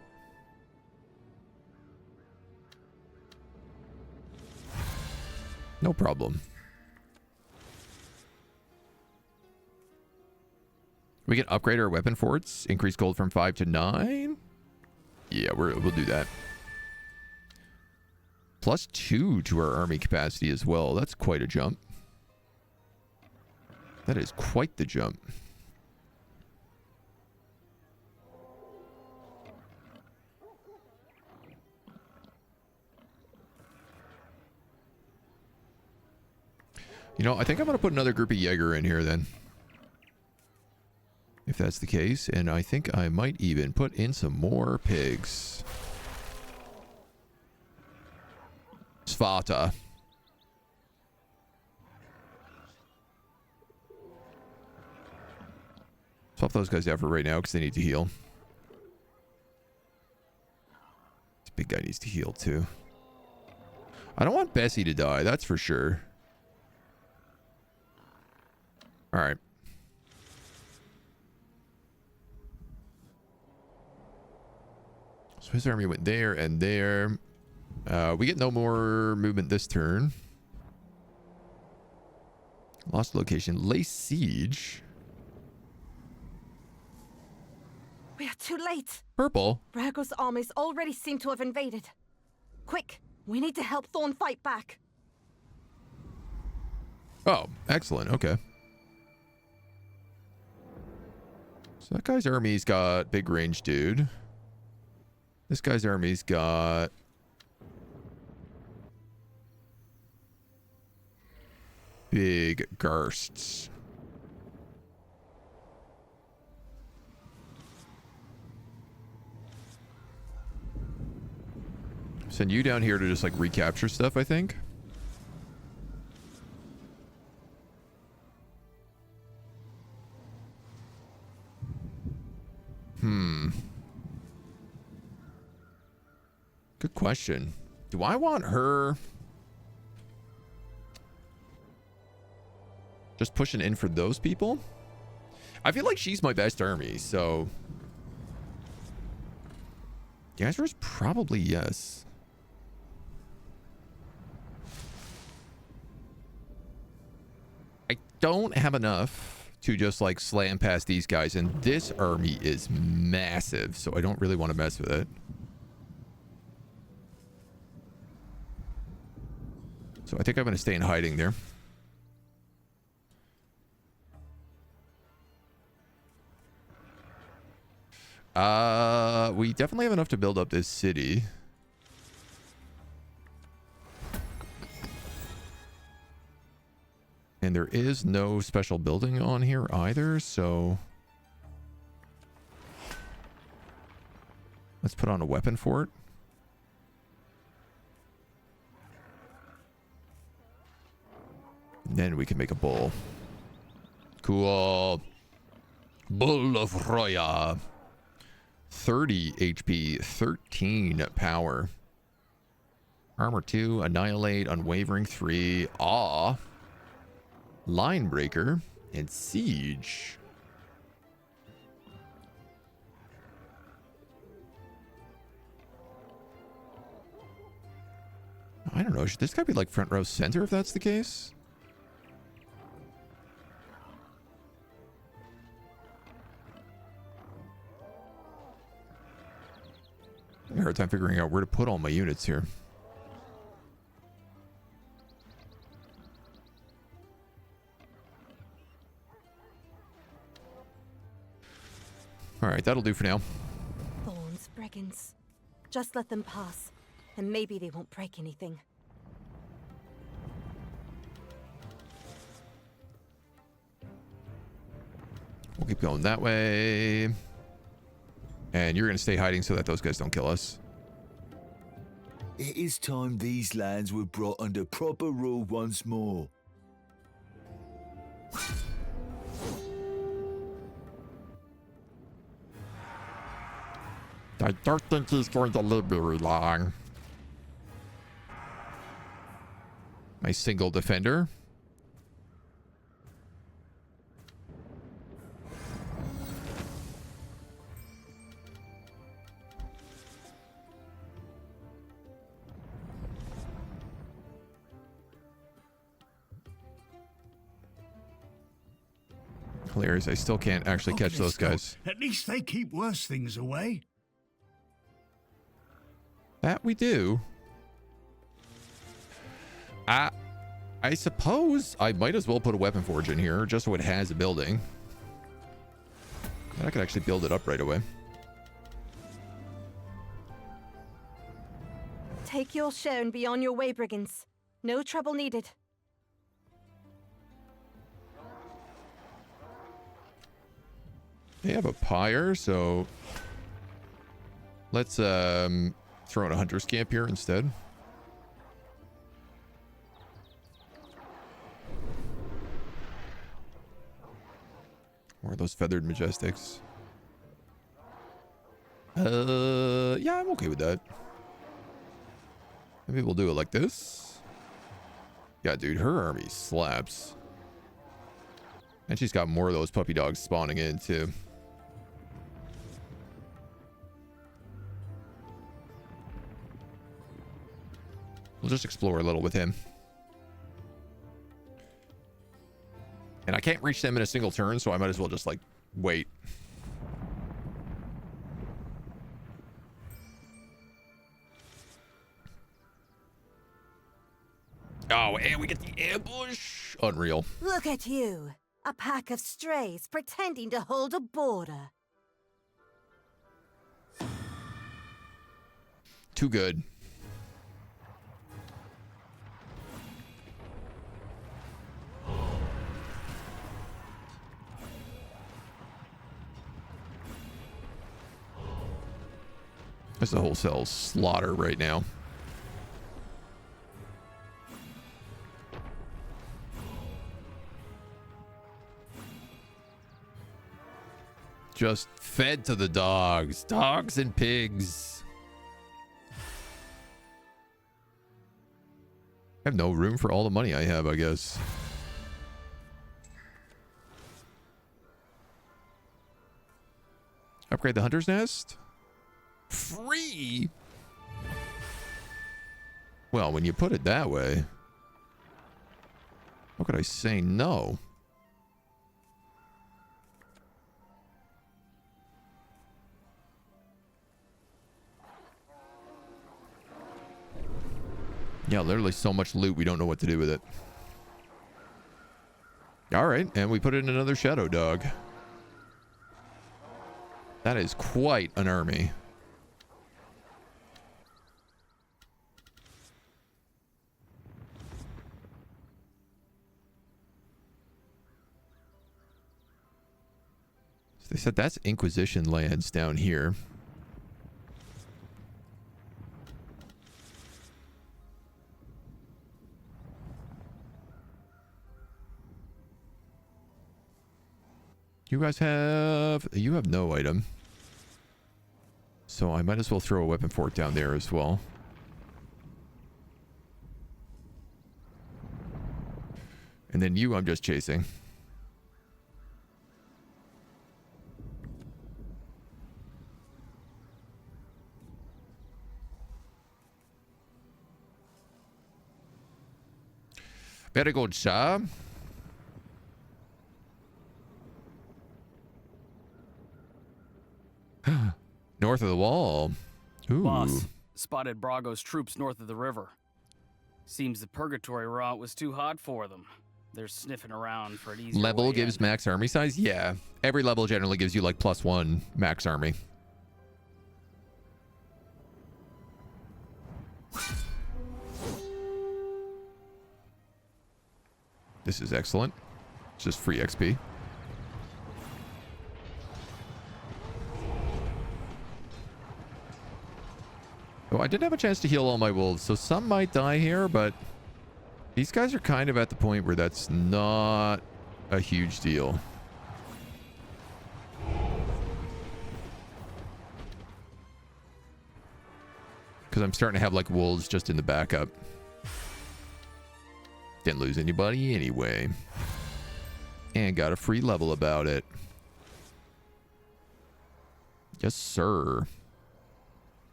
No problem. We can upgrade our weapon forts, increase gold from 5 to 9. Yeah, we'll do that. +2 to our army capacity as well. That's quite a jump. That is quite the jump. You know, I think I'm going to put another group of Jaeger in here then. If that's the case. And I think I might even put in some more pigs. Svata. Swap those guys out for right now because they need to heal. This big guy needs to heal too. I don't want Bessie to die, that's for sure. Alright. So his army went there and there. We get no more movement this turn. Lost location. Lay siege. We are too late. Purple. Brago's armies already seem to have invaded. Quick, we need to help Thorn fight back. Oh, excellent. Okay. So that guy's army's got big range, dude. This guy's army's got... big garsts. Send you down here to just like recapture stuff, I think. Good question. Do I want her just pushing in for those people? I feel like she's my best army, so the answer is probably yes. I don't have enough to just like slam past these guys, and this army is massive, so I don't really want to mess with it. So I think I'm going to stay in hiding there. We definitely have enough to build up this city. And there is no special building on here either, so... Let's put on a weapon for it. And then we can make a bull. Cool. Bull of Roya. 30 HP, 13 power. Armor 2, Annihilate, Unwavering 3, Awe, Line Breaker, and Siege. I don't know. Should this guy be like front row center if that's the case? I have a hard time figuring out where to put all my units here. All right, that'll do for now. Thorns, brigands. Just let them pass, and maybe they won't break anything. We'll keep going that way. And you're going to stay hiding so that those guys don't kill us. It is time these lands were brought under proper rule once more. I don't think he's going to live very long. My single defender. Hilarious. I still can't actually catch those guys. At least they keep worse things away. That we do. I suppose I might as well put a weapon forge in here just so it has a building. And I could actually build it up right away. Take your share and be on your way, brigands. No trouble needed. They have a pyre, so let's throw in a hunter's camp here instead. Or those feathered majestics. Yeah, I'm okay with that. Maybe we'll do it like this. Yeah, dude, her army slaps. And she's got more of those puppy dogs spawning in too. We'll just explore a little with him. And I can't reach them in a single turn, so I might as well just, like, wait. Oh, and we get the ambush. Unreal. Look at you. A pack of strays pretending to hold a border. Too good. It's a wholesale slaughter right now. Just fed to the dogs. Dogs and pigs. I have no room for all the money I have, I guess. Upgrade the hunter's nest? Free? Well, when you put it that way, how could I say no? Yeah, literally so much loot, we don't know what to do with it. All right, and we put in another shadow dog. That is quite an army. So they said that's Inquisition lands down here. You guys have... You have no item. So I might as well throw a weapon fort down there as well. And then you, I'm just chasing. Very good, sir. North of the wall. Ooh. Boss, spotted Brago's troops north of the river. Seems the purgatory route was too hot for them. They're sniffing around for an easy Level way gives in. max army size? Yeah. Every level generally gives you like +1 max army. This is excellent. It's just free XP. Oh, I didn't have a chance to heal all my wolves, so some might die here, but these guys are kind of at the point where that's not a huge deal. Because I'm starting to have like wolves just in the backup. Didn't lose anybody anyway. And got a free level about it. Yes, sir.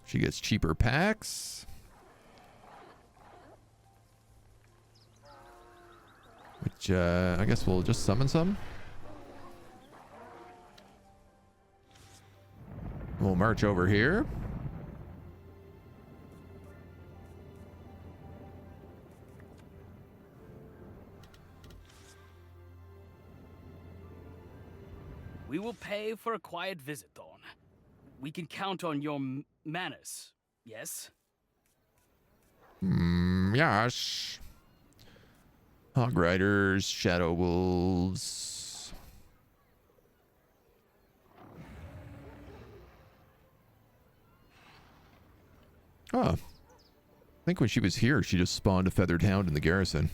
She gets cheaper packs. Which, I guess we'll just summon some. We'll march over here. We will pay for a quiet visit, Thorn. We can count on your manners, yes? Yes. Hog Riders, Shadow Wolves. Oh. I think when she was here, she just spawned a feathered hound in the garrison.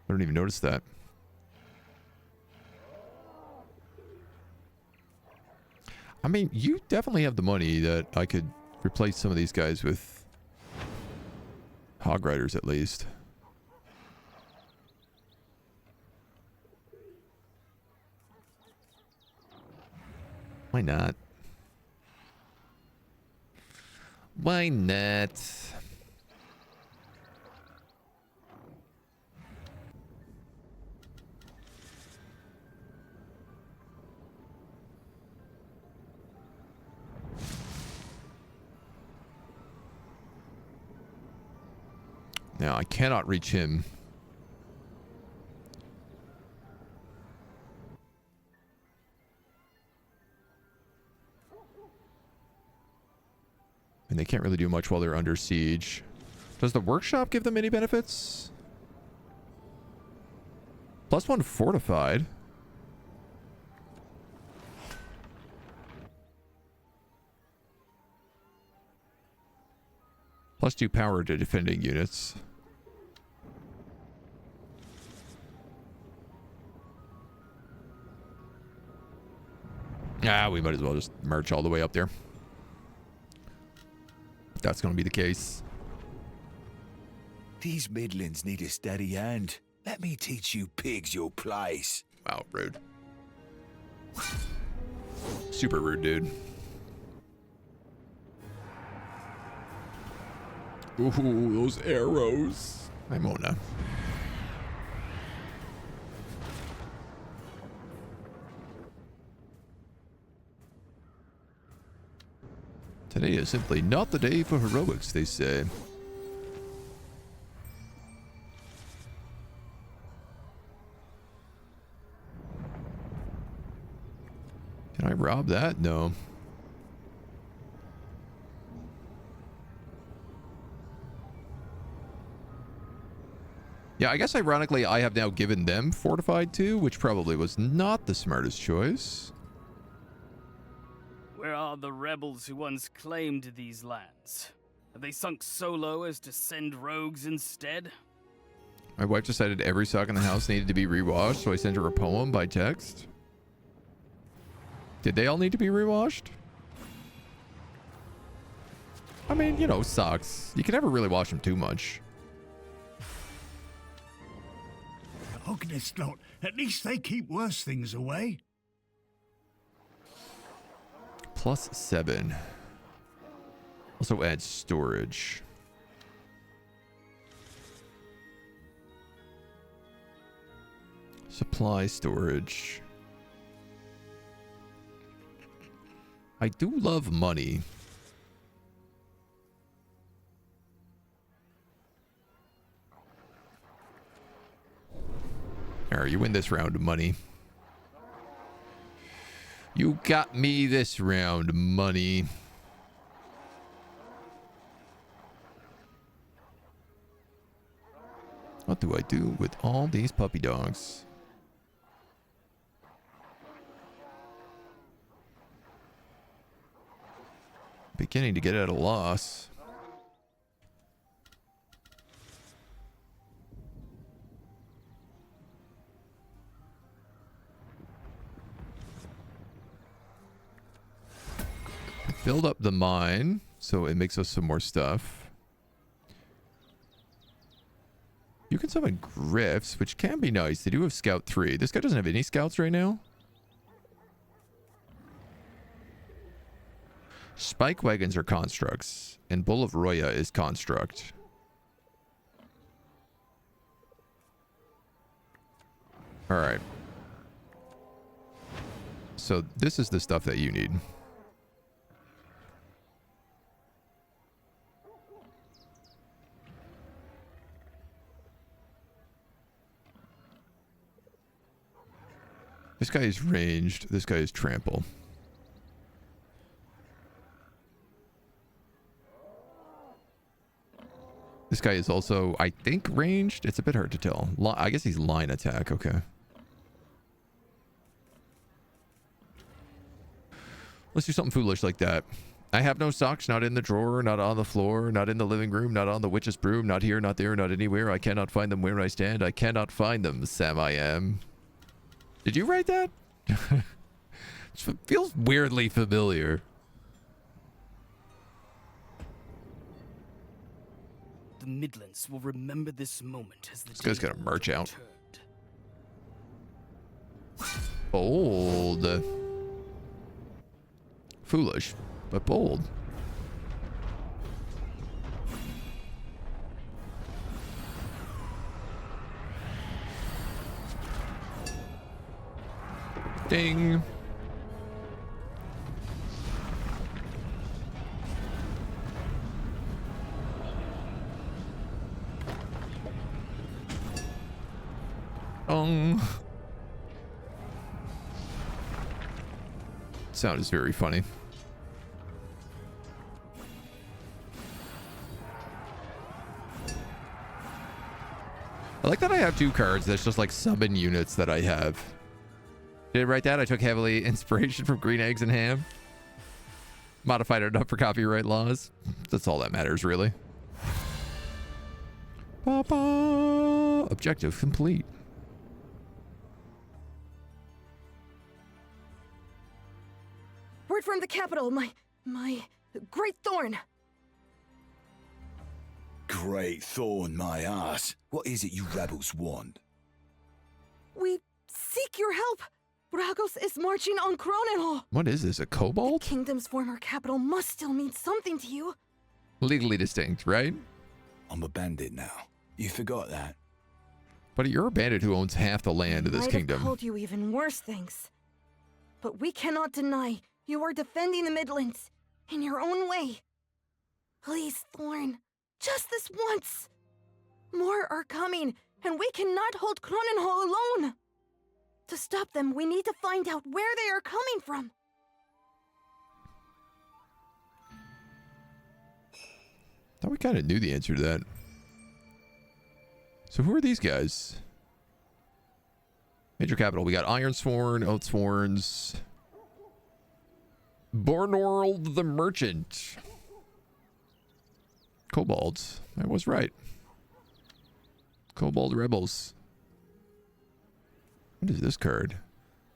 I don't even notice that. I mean, you definitely have the money that I could replace some of these guys with Hog Riders at least. Why not? Why not? Now, I cannot reach him. And they can't really do much while they're under siege. Does the workshop give them any benefits? +1 fortified. +2 power to defending units. Ah, we might as well just march all the way up there. That's going to be the case. These Midlands need a steady hand. Let me teach you pigs your place. Wow, rude. Super rude, dude. Ooh, those arrows. I'm Mona. Today is simply not the day for heroics, they say. Can I rob that? No. Yeah, I guess ironically I have now given them fortified too, which probably was not the smartest choice. Where are the rebels who once claimed these lands? Have they sunk so low as to send rogues instead? My wife decided every sock in the house needed to be rewashed, so I sent her a poem by text. Did they all need to be rewashed? I mean, you know, socks. You can never really wash them too much. Goodness, not. At least they keep worse things away. +7. Also adds storage. Supply storage. I do love money. Alright, you win this round of money. You got me this round, money. What do I do with all these puppy dogs? Beginning to get at a loss. Build up the mine so it makes us some more stuff. You can summon Griffs, which can be nice. They do have Scout 3. This guy doesn't have any scouts right now. Spike Wagons are constructs, and Bull of Roya is construct. Alright. So this is the stuff that you need. This guy is ranged. This guy is trample. This guy is also, I think, ranged. It's a bit hard to tell. I guess he's line attack. Okay. Let's do something foolish like that. I have no socks, not in the drawer, not on the floor, not in the living room, not on the witch's broom, not here, not there, not anywhere. I cannot find them where I stand. I cannot find them, Sam I am. Did you write that? It feels weirdly familiar. The Midlands will remember this moment as the This guy's got a merch out. returned. Bold. Foolish, but bold. Ding. Sound is very funny. I like that I have two cards that's just like summon units that I have. Did I write that? I took heavily inspiration from Green Eggs and Ham. Modified it enough for copyright laws. That's all that matters, really. Ba-ba. Objective complete. Word from the capital, my Great Thorn. Great Thorn, my ass. What is it you rebels want? We seek your help. Bragos is marching on Crownless. What is this, a kobold? The kingdom's former capital must still mean something to you. Legally distinct, right? I'm a bandit now. You forgot that? But you're a bandit who owns half the land of this Might kingdom. have called you even worse things. But we cannot deny you are defending the Midlands in your own way. Please, Thorn, just this once. More are coming, and we cannot hold Crownless alone. To stop them, we need to find out where they are coming from. Thought we kind of knew the answer to that. So who are these guys? Major capital. We got Ironsworn, Oathsworns, Bornorld the Merchant. Kobolds. I was right. Kobold rebels. What is this card?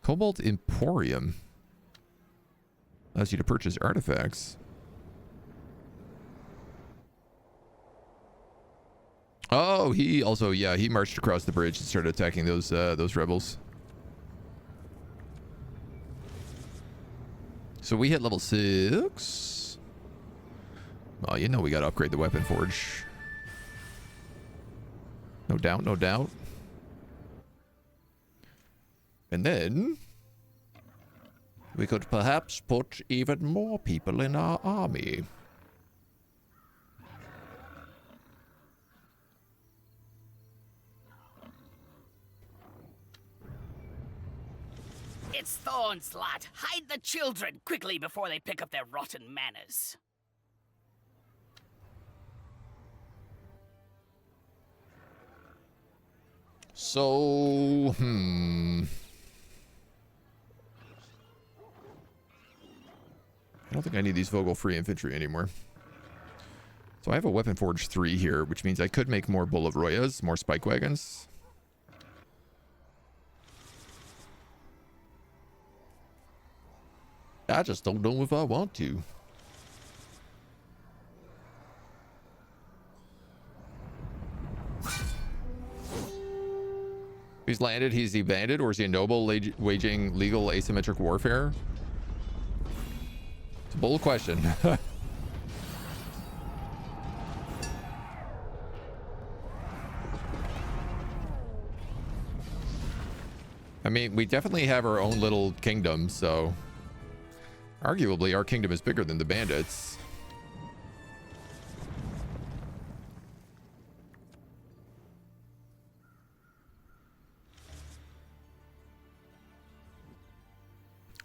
Kobold Emporium. Allows you to purchase artifacts. Oh, he also, yeah, he marched across the bridge and started attacking those rebels. So we hit level 6. Well, you know we gotta upgrade the weapon forge. No doubt, no doubt. And then we could perhaps put even more people in our army. It's Thorns, lad. Hide the children quickly before they pick up their rotten manners. So, I don't think I need these Vogel free infantry anymore. So I have a weapon forge 3 here, which means I could make more Bullet Royas, more spike wagons. I just don't know if I want to. He's landed, he's the bandit, or is he a noble waging legal asymmetric warfare? It's a bold question. I mean, we definitely have our own little kingdom, so arguably our kingdom is bigger than the bandits.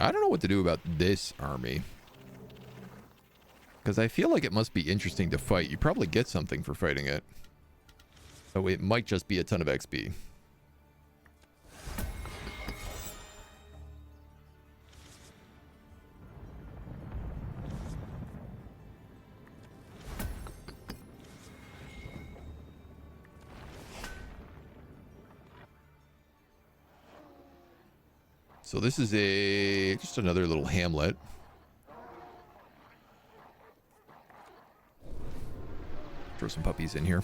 I don't know what to do about this army, because I feel like it must be interesting to fight. You probably get something for fighting it. So it might just be a ton of XP. So this is just another little hamlet. Throw some puppies in here.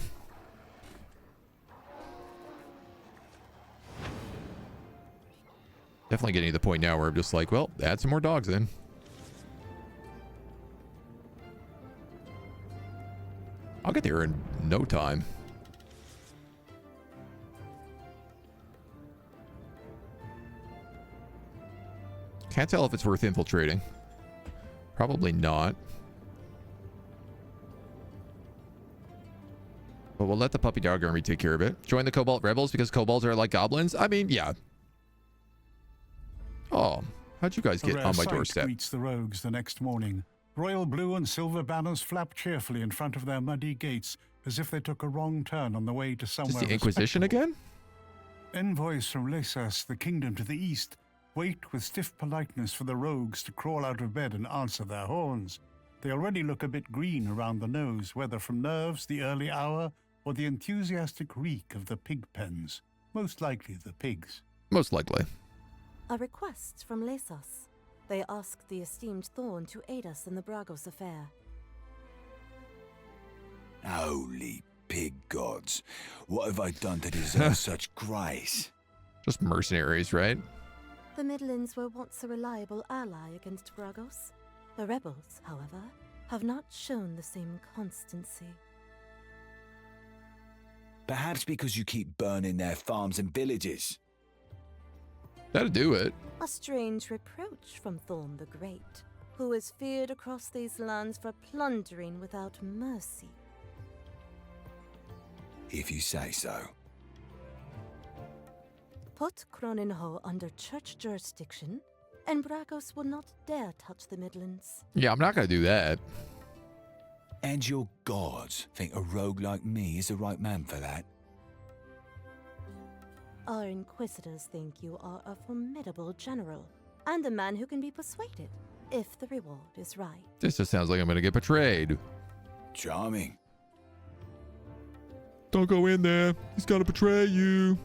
Definitely getting to the point now where I'm just like, well, add some more dogs in. I'll get there in no time. Can't tell if it's worth infiltrating. Probably not. But we'll let the puppy dog army take care of it. Join the Cobalt Rebels because kobolds are like goblins? I mean, yeah. Oh, how'd you guys get on my doorstep? Greets the rogues the next morning. Royal blue and silver banners flap cheerfully in front of their muddy gates as if they took a wrong turn on the way to somewhere Is the Inquisition again? Envoys from Lesas, the kingdom to the east, wait with stiff politeness for the rogues to crawl out of bed and answer their horns. They already look a bit green around the nose, whether from nerves, the early hour, or the enthusiastic reek of the pig pens. Most likely the pigs. Most likely. A request from Lesas. They ask the esteemed Thorn to aid us in the Bragos affair. Holy pig gods. What have I done to deserve such grace? Just mercenaries, right? The Midlands were once a reliable ally against Bragos. The rebels, however, have not shown the same constancy. Perhaps because you keep burning their farms and villages. That'll do it. A strange reproach from Thorn the Great, who is feared across these lands for plundering without mercy. If you say so. Put Croninho under church jurisdiction, and Bragos will not dare touch the Midlands. Yeah, I'm not going to do that. And your gods think a rogue like me is the right man for that? Our inquisitors think you are a formidable general, and a man who can be persuaded, if the reward is right. This just sounds like I'm going to get betrayed. Charming. Don't go in there. He's gonna betray you.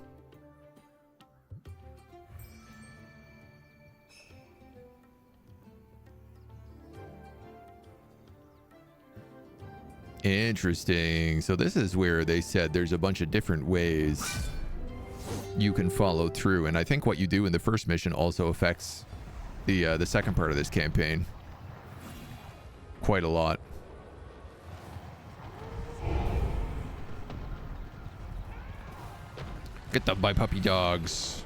Interesting. So this is where they said there's a bunch of different ways you can follow through, and I think what you do in the first mission also affects the second part of this campaign quite a lot. Get them, my puppy dogs.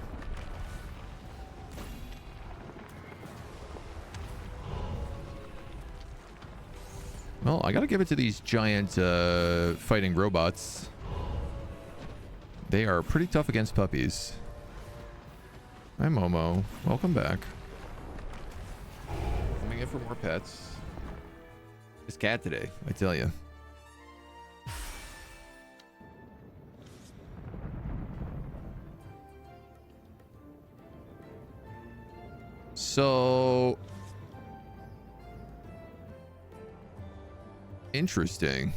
Well, I gotta give it to these giant fighting robots. They are pretty tough against puppies. Hi, Momo. Welcome back. Coming in for more pets. This cat today, I tell you. So interesting.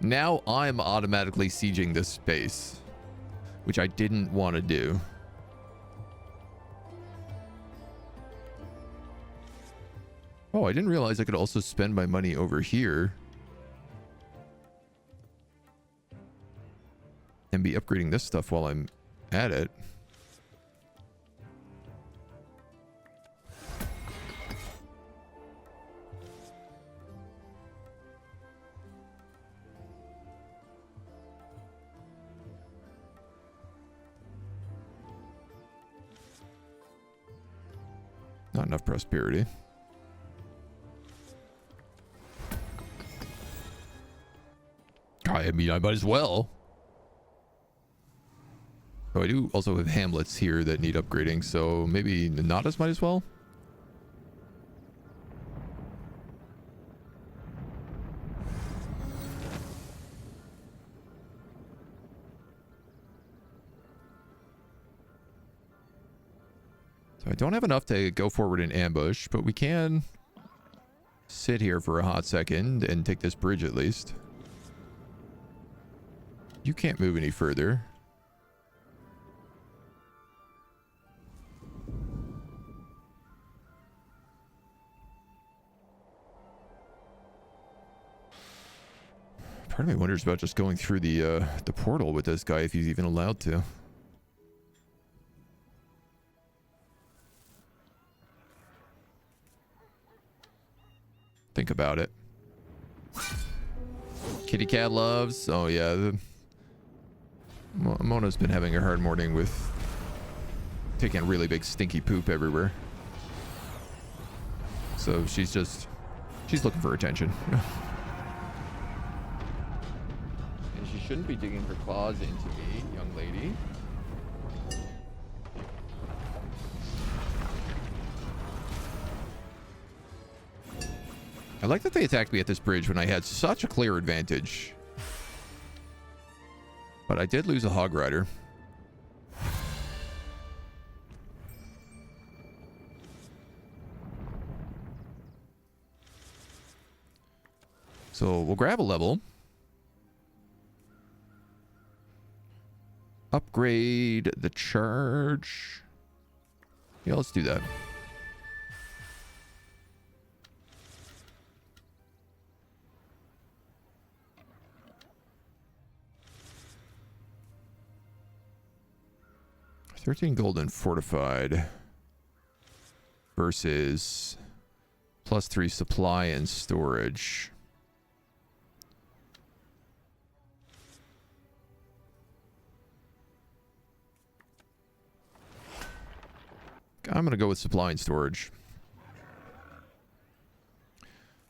Now I'm automatically sieging this space, which I didn't want to do. Oh, I didn't realize I could also spend my money over here and be upgrading this stuff while I'm at it. Not enough prosperity. I mean, I might as well. Oh, I do also have hamlets here that need upgrading, so maybe not as might as well. So I don't have enough to go forward and ambush, but we can sit here for a hot second and take this bridge at least. You can't move any further. Part of me wonders about just going through the portal with this guy if he's even allowed to. Think about it. Kitty cat loves. Oh yeah, Mona's been having a hard morning with taking really big stinky poop everywhere. So she's looking for attention. And she shouldn't be digging her claws into me, young lady. I like that they attacked me at this bridge when I had such a clear advantage. But I did lose a hog rider. So we'll grab a level. Upgrade the charge. Yeah, let's do that. $13 gold and fortified versus +3 supply and storage. I'm gonna go with supply and storage.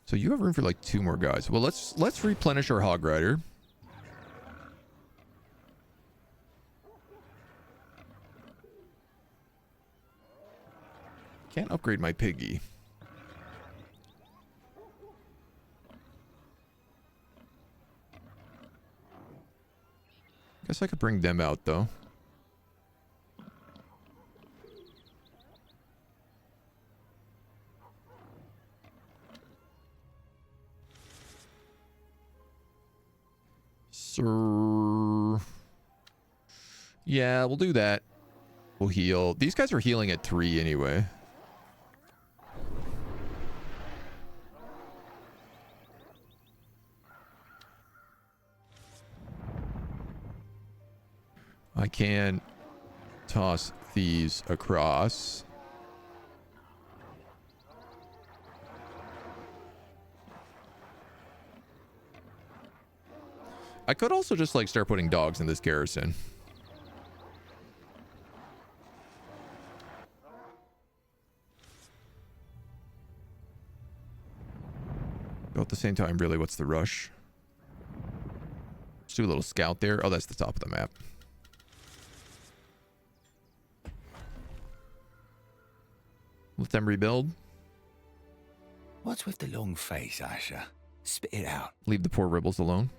So you have room for like 2 more guys. Well, let's replenish our hog rider. Can't upgrade my piggy. Guess I could bring them out though. Sir. Yeah, we'll do that. We'll heal. These guys are healing at 3 anyway. I can toss these across. I could also just like start putting dogs in this garrison. Go at the same time, really, what's the rush? Let's do a little scout there. Oh, that's the top of the map. Let them rebuild. What's with the long face, Asher? Spit it out. Leave the poor rebels alone.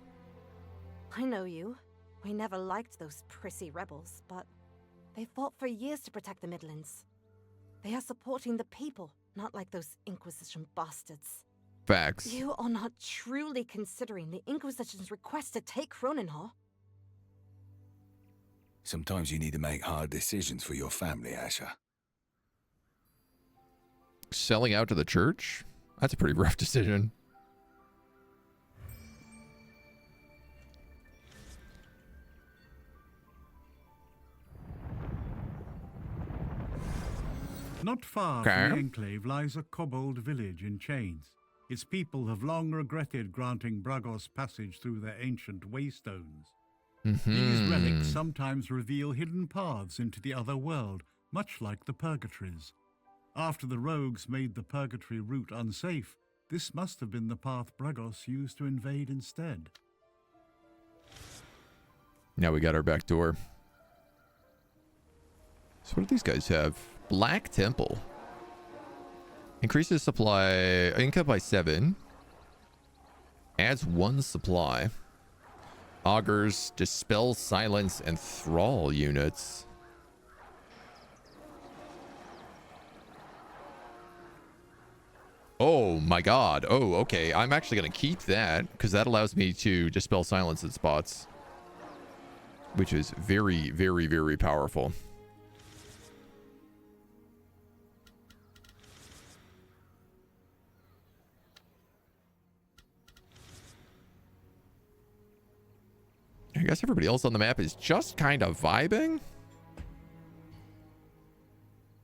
I know you. We never liked those prissy rebels, but they fought for years to protect the Midlands. They are supporting the people, not like those Inquisition bastards. Facts. You are not truly considering the Inquisition's request to take Cronenhall. Sometimes you need to make hard decisions for your family, Asher. Selling out to the church? That's a pretty rough decision. Not far from the Enclave lies a kobold village in chains. Its people have long regretted granting Bragos passage through their ancient waystones. These relics sometimes reveal hidden paths into the other world, much like the Purgatories. After the rogues made the Purgatory route unsafe, this must have been the path Bragos used to invade instead. Now we got our back door. So what do these guys have? Black Temple. Increases supply income by 7. Adds 1 supply. Augurs, dispel silence, and thrall units. Oh my god. Oh, okay. I'm actually going to keep that because that allows me to dispel silence at spots, which is very, very, very powerful. I guess everybody else on the map is just kind of vibing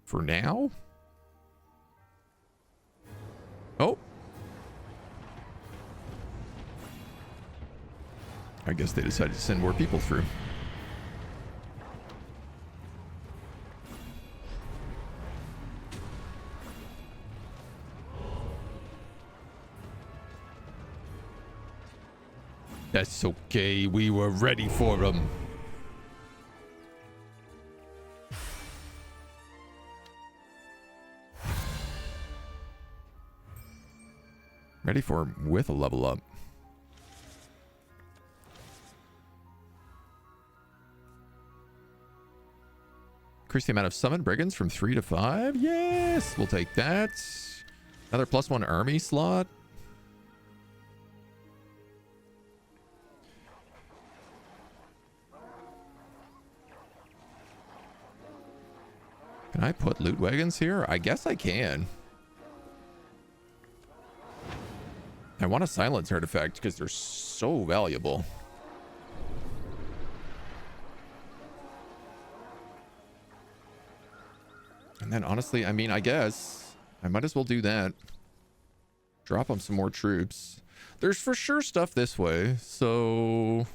for now. Oh. I guess they decided to send more people through. That's okay. We were ready for them. Ready for him with a level up. Increase the amount of summoned brigands from 3 to 5. Yes, we'll take that. Another +1 army slot. Can I put loot wagons here? I guess I can. I want a silence artifact because they're so valuable. And then honestly, I mean, I guess I might as well do that. Drop them some more troops. There's for sure stuff this way, so...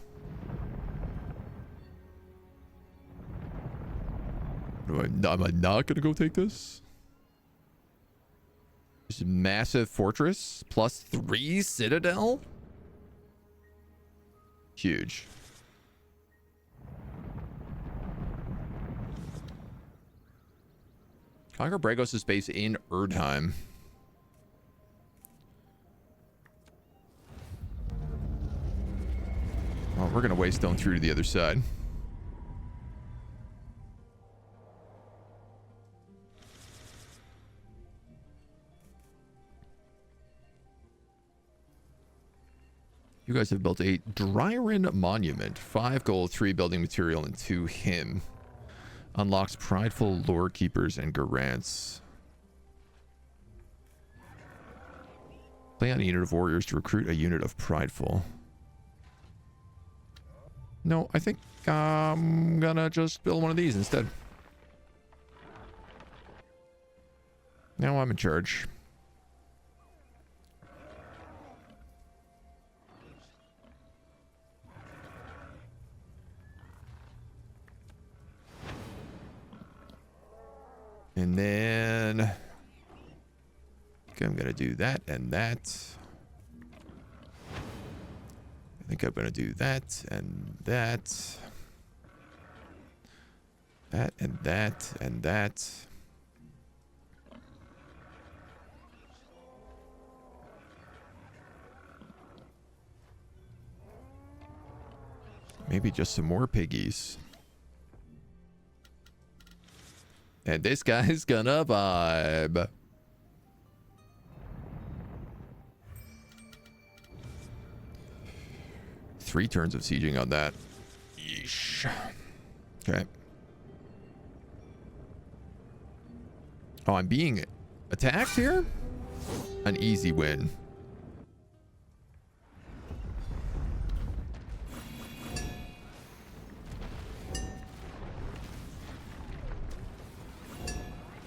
Am I not gonna go take this? There's a massive fortress +3 citadel. Huge. Conquer Bragos' base in Erdheim. Well, we're gonna waystone through to the other side. You guys have built a Dryren monument. 5 gold, 3 building material, and 2 him. Unlocks prideful lore keepers and garants. Play on a unit of warriors to recruit a unit of prideful. No, I think I'm gonna just build one of these instead. Now I'm in charge. And then I'm gonna do that and that. I think I'm gonna do that and that. That and that and that. Maybe just some more piggies. And this guy's gonna vibe. Three turns of sieging on that. Yeesh. Okay. Oh, I'm being attacked here? An easy win.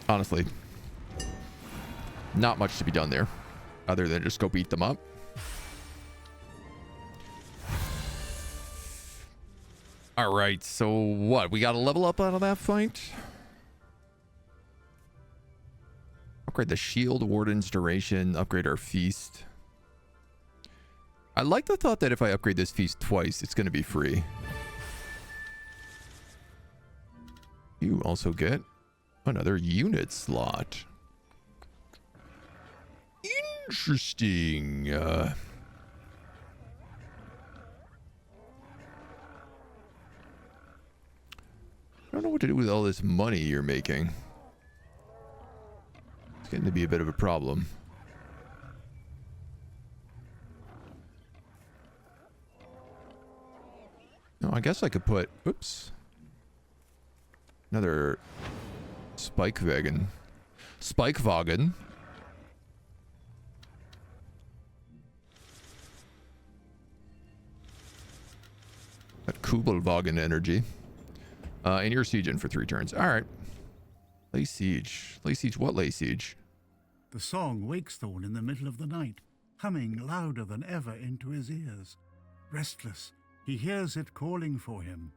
Honestly, not much to be done there other than just go beat them up. All right, so what? We got to level up out of that fight? Upgrade the shield warden's duration, upgrade our feast. I like the thought that if I upgrade this feast twice, it's going to be free. You also get another unit slot. Interesting. I don't know what to do with all this money you're making. It's getting to be a bit of a problem. No, I guess I could put... Oops. Another... Spikewagen. Spikewagen. That Kubelwagen energy. And you're sieging for 3 turns. All right. Lay siege. Lay siege. What lay siege? The song wakes Thorn in the middle of the night, humming louder than ever into his ears. Restless, he hears it calling for him.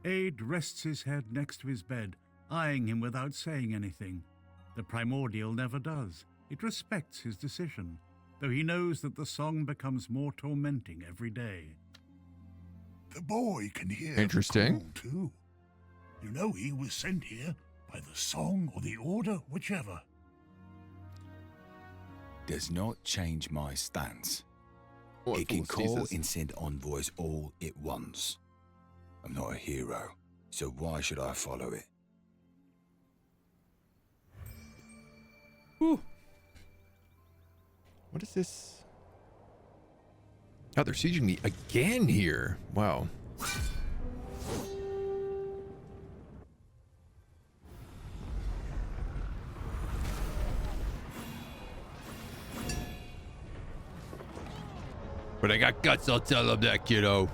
Aid rests his head next to his bed, eyeing him without saying anything. The primordial never does. It respects his decision, though he knows that the song becomes more tormenting every day. The boy can hear Interesting. the call too. You know he was sent here by the song or the order, whichever. Does not change my stance. What, It can full of call stasis? and send envoys all it wants. I'm not a hero, so why should I follow it? Ooh. What is this? Oh, they're sieging me again here. Wow. But I got guts, I'll tell them that, kiddo.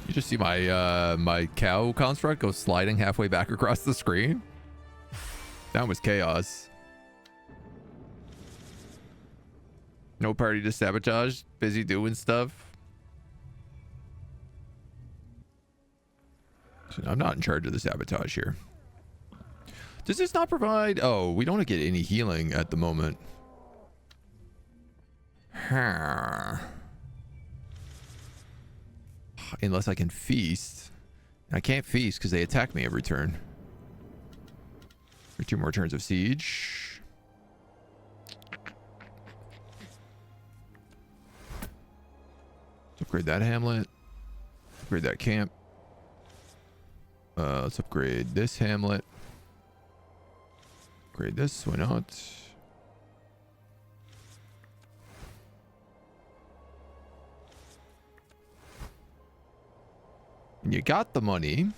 You just see my my cow construct go sliding halfway back across the screen? That was chaos. No party to sabotage, busy doing stuff. I'm not in charge of the sabotage here. Does this not provide... Oh, we don't get any healing at the moment. Unless I can feast. I can't feast because they attack me every turn. For 2 more turns of siege. Upgrade that hamlet. Upgrade that camp. Let's upgrade this hamlet. Upgrade this, why not? And you got the money.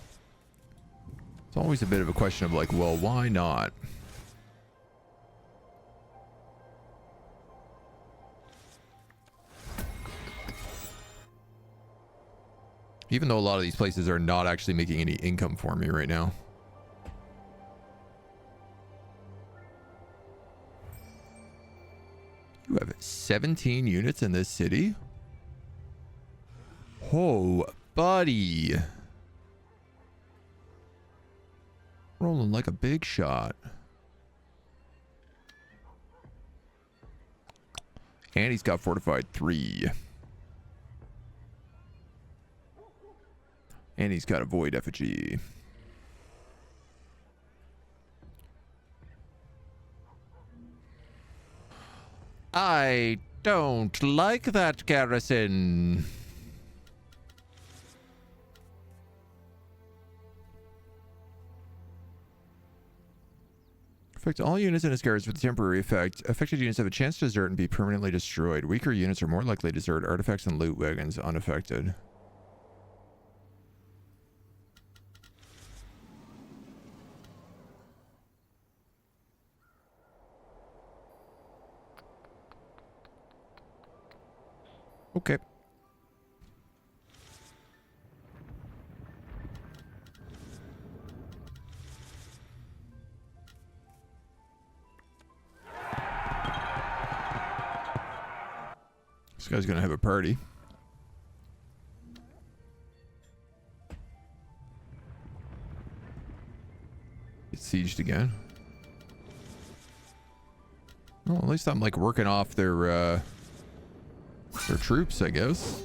It's always a bit of a question of like, well, why not? Even though a lot of these places are not actually making any income for me right now. You have 17 units in this city? Oh, buddy. Rolling like a big shot. And he's got fortified 3. And he's got a void effigy. I don't like that garrison. Affect all units in his garrison with a temporary effect. Affected units have a chance to desert and be permanently destroyed. Weaker units are more likely to desert. Artifacts and loot wagons unaffected. Okay. This guy's gonna have a party. Get sieged again. Well, at least I'm like working off their troops, I guess.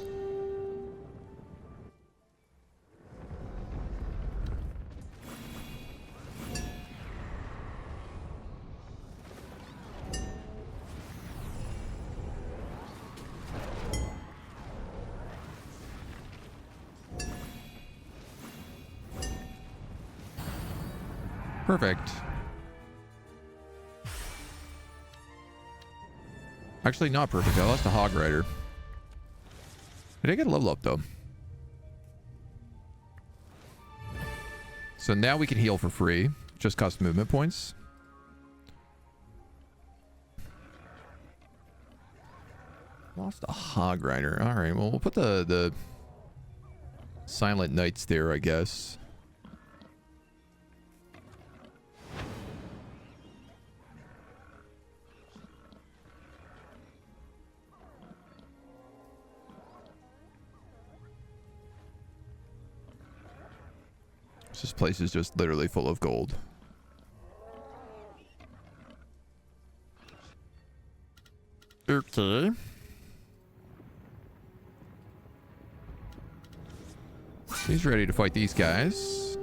Perfect. Actually, not perfect. I lost a hog rider. I did get a level up though. So now we can heal for free. Just cost movement points. Lost a hog rider. All right. Well, we'll put the silent knights there, I guess. This place is just literally full of gold. Okay. He's ready to fight these guys.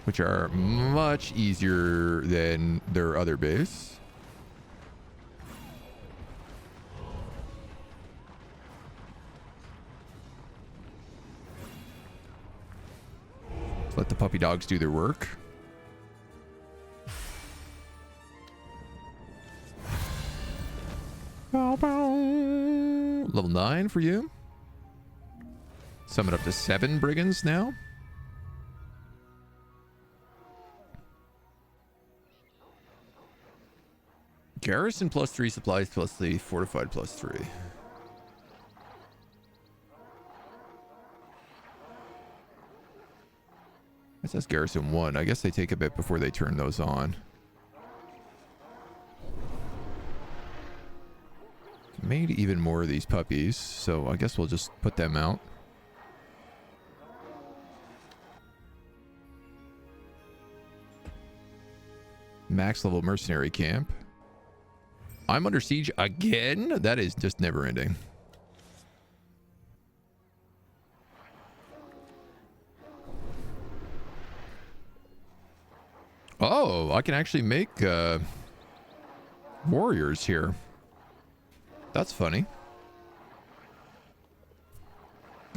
Which are much easier than their other base. Let the puppy dogs do their work. Bow, bow. Level 9 for you. Summon up to 7 brigands now. Garrison +3, supplies +3, fortified +3. It says garrison 1. I guess they take a bit before they turn those on. Made even more of these puppies, so I guess we'll just put them out. Max level mercenary camp. I'm under siege again? That is just never ending. Oh, I can actually make warriors here. That's funny.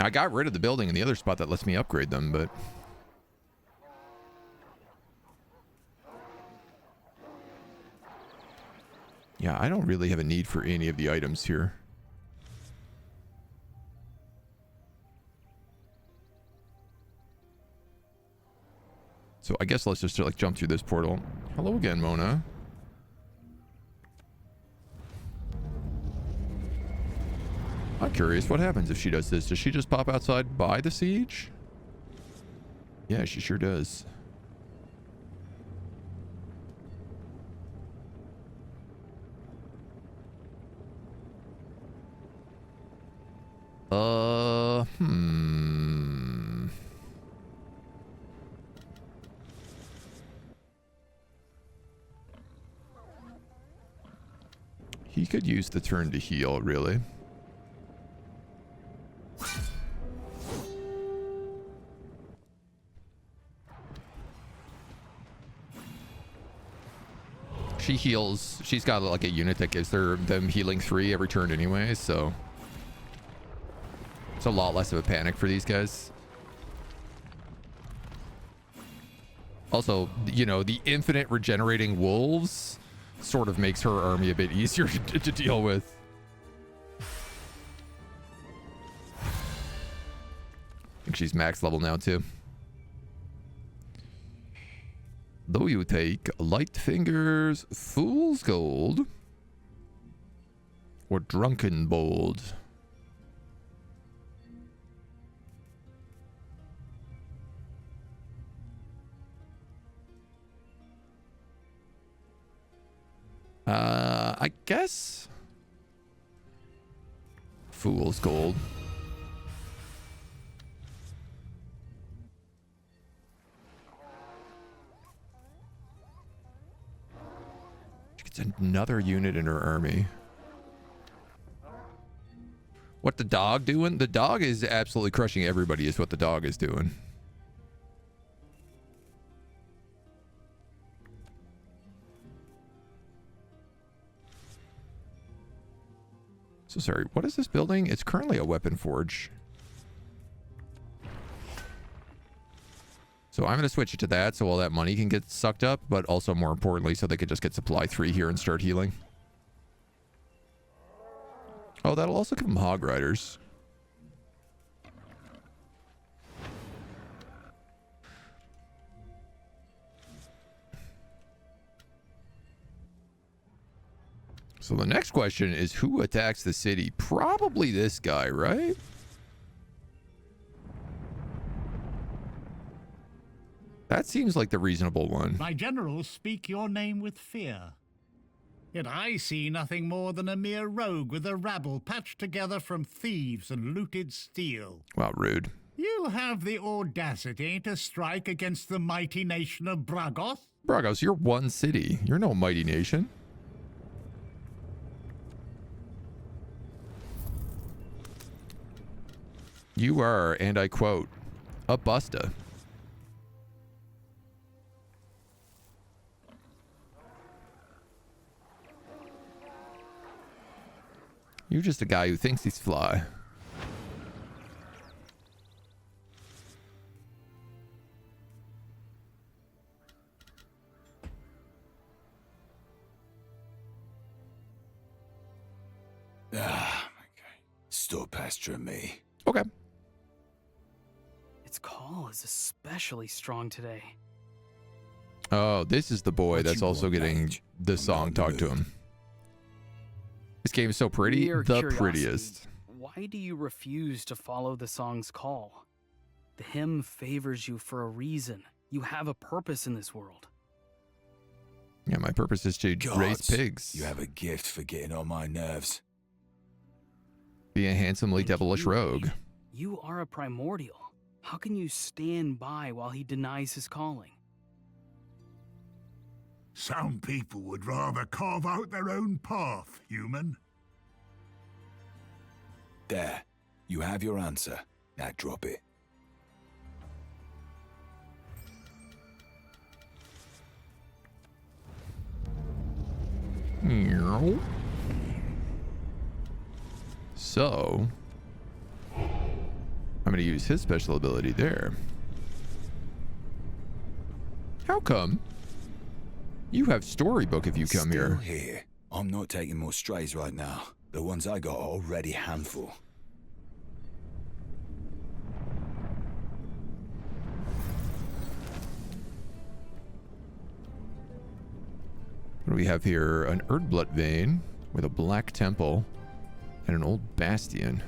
I got rid of the building in the other spot that lets me upgrade them, but... yeah, I don't really have a need for any of the items here. So I guess let's just like jump through this portal. Hello again, Mona. I'm curious what happens if she does this. Does she just pop outside by the siege? Yeah, she sure does. He could use the turn to heal, really. She heals. She's got like a unit that gives them healing 3 every turn anyway, so it's a lot less of a panic for these guys. Also, you know, the infinite regenerating wolves sort of makes her army a bit easier to deal with. I think she's max level now too. Though you take Light Fingers, Fool's Gold, or Drunken Bold. I guess Fool's Gold. She gets another unit in her army. What the dog doing? The dog is absolutely crushing everybody is what the dog is doing. So sorry, what is this building? It's currently a weapon forge. So I'm going to switch it to that so all that money can get sucked up, but also more importantly so they could just get supply 3 here and start healing. Oh, that'll also give them hog riders. So the next question is who attacks the city? Probably this guy, right? That seems like the reasonable one. My generals speak your name with fear. Yet I see nothing more than a mere rogue with a rabble patched together from thieves and looted steel. Wow, rude. You have the audacity to strike against the mighty nation of Bragos? Bragos, you're one city. You're no mighty nation. You are, and I quote, a busta. You're just a guy who thinks he's fly. Ah, okay. Still pestering me. Okay. Its call is especially strong today. Oh, this is the boy What that's you also want, getting mate? the I'm song not talk to moved. him. This game is so pretty. Mere The curiosity, prettiest. Why do you refuse to follow the song's call? The hymn favors you for a reason. You have a purpose in this world. Yeah, my purpose is to raise Gods, pigs. You have a gift for getting on my nerves. Be a handsomely And devilish you, rogue. You are a primordial. How can you stand by while he denies his calling? Some people would rather carve out their own path, human. There. You have your answer. Now drop it. Meow. I'm going to use his special ability there. How come? You have storybook if you come Still here. here. I'm not taking more strays right now. The ones I got are already a handful. What do we have here? An Erdblut vein with a black temple and an old bastion.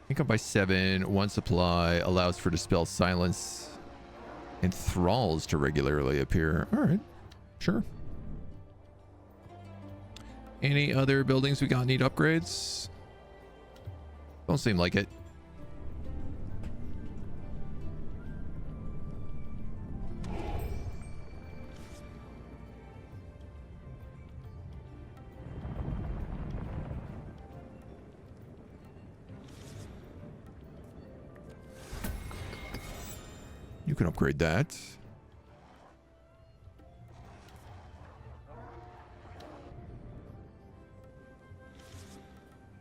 Income by 7, 1 supply, allows for dispel silence, and thralls to regularly appear. Alright, sure. Any other buildings we got need upgrades? Don't seem like it. You can upgrade that.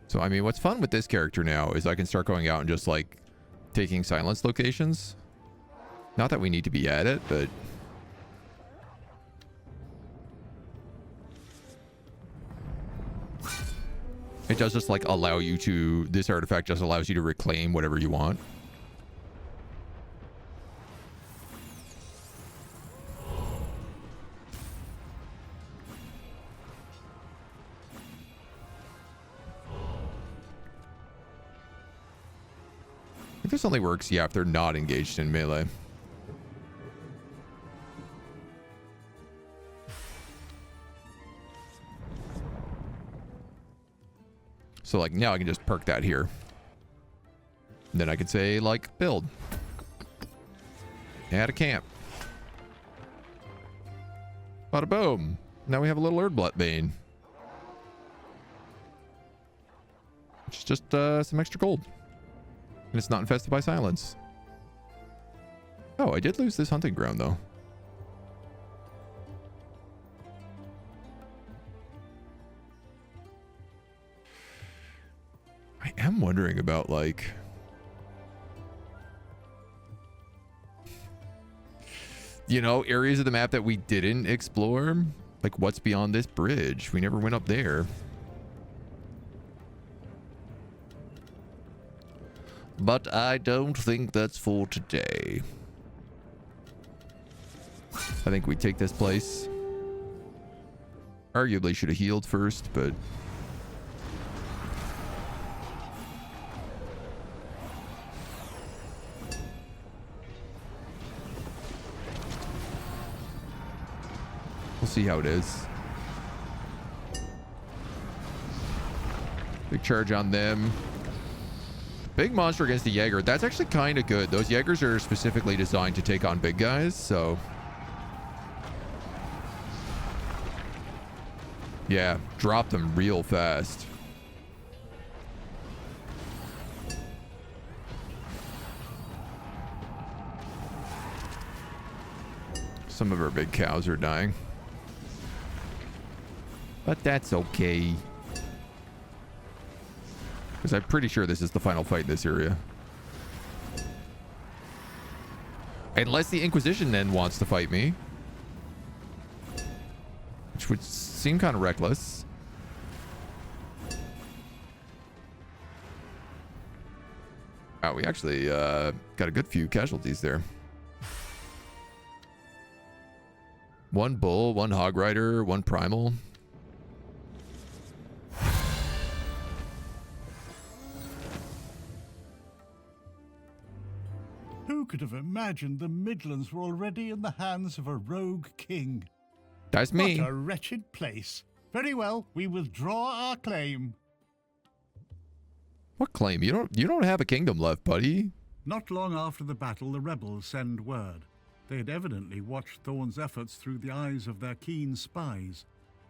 So, I mean, what's fun with this character now is I can start going out and just, like, taking silence locations. Not that we need to be at it, but... it does just, like, allow you to... this artifact just allows you to reclaim whatever you want. I think this only works, yeah, if they're not engaged in melee. So, like, now I can just perk that here. And then I can say, like, build. Add a camp. Bada boom. Now we have a little Erdblut vein. Which is just some extra gold. And it's not infested by silence. Oh, I did lose this hunting ground, though. I am wondering about, like... you know, areas of the map that we didn't explore. Like, what's beyond this bridge? We never went up there. But I don't think that's for today. I think we take this place. Arguably should have healed first, but... we'll see how it is. Big charge on them. Big monster against the Jaeger. That's actually kind of good. Those Jaegers are specifically designed to take on big guys, so... yeah, drop them real fast. Some of our big cows are dying. But that's okay. Because I'm pretty sure this is the final fight in this area. Unless the Inquisition then wants to fight me. Which would seem kind of reckless. Wow, we actually got a good few casualties there. One bull, one hog rider, one primal. Who could have imagined the Midlands were already in the hands of a rogue king? That's me. What a wretched place. Very well, we withdraw our claim. What claim? You don't have a kingdom left, buddy. Not long after the battle, the rebels send word. They had evidently watched Thorn's efforts through the eyes of their keen spies.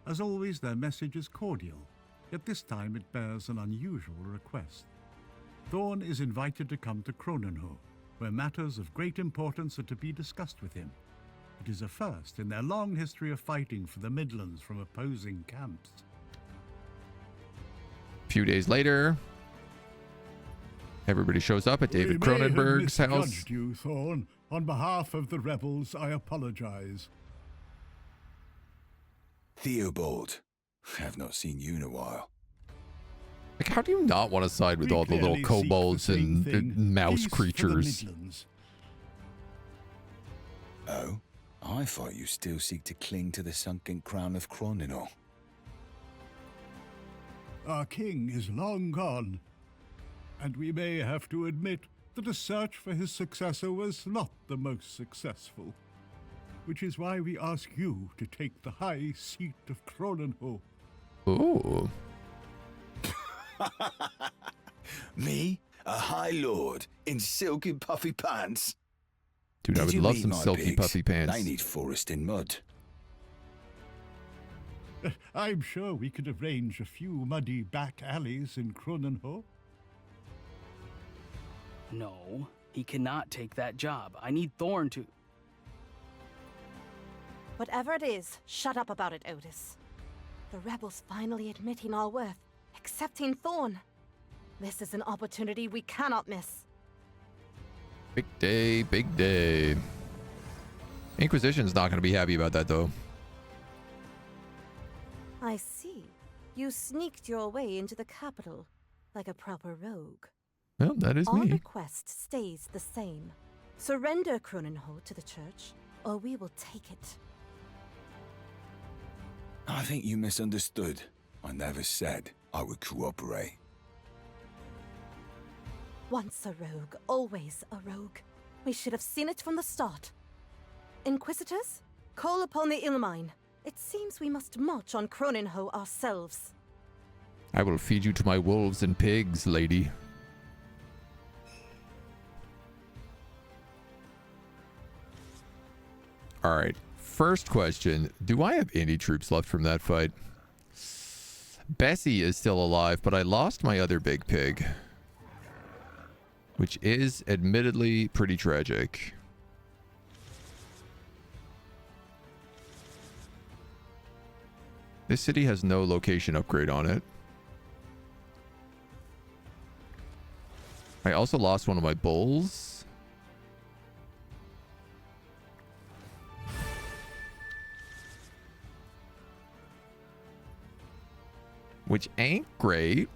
As always, their message is cordial, yet this time it bears an unusual request. Thorn is invited to come to Crownless, where matters of great importance are to be discussed with him. It is a first in their long history of fighting for the Midlands from opposing camps. A few days later, everybody shows up at David Cronenberg's house. We may have misjudged you, Thorn. On behalf of the rebels, I apologize. Theobald, I've not seen you in a while. Like, how do you not want to side with We all the little clearly seek the kobolds same and thing, mouse peace for the creatures? Midlands. Oh? I thought you still seek to cling to the sunken crown of Croninor. Our king is long gone, and we may have to admit that a search for his successor was not the most successful, which is why we ask you to take the high seat of Cronenho. Ooh. Me? A high lord in silky puffy pants? Dude, I would you love meet some my silky pigs? puffy pants. They need forest in mud. I'm sure we could arrange a few muddy back alleys in Cronenho. No, he cannot take that job. I need Thorn to... Whatever it is, shut up about it, Otis. The rebels finally admitting our worth, accepting Thorn. This is an opportunity we cannot miss. Big day, big day. Inquisition's not going to be happy about that, though. I see. You sneaked your way into the capital, like a proper rogue. Well, that is Our me. request stays the same. Surrender Cronenho to the church, or we will take it. I think you misunderstood. I never said I would cooperate. Once a rogue, always a rogue. We should have seen it from the start. Inquisitors, call upon the Ilmine. It seems we must march on Cronenho ourselves. I will feed you to my wolves and pigs, lady. All right. First question. Do I have any troops left from that fight? Bessie is still alive, but I lost my other big pig, which is admittedly pretty tragic. This city has no location upgrade on it. I also lost one of my bulls. Which ain't great.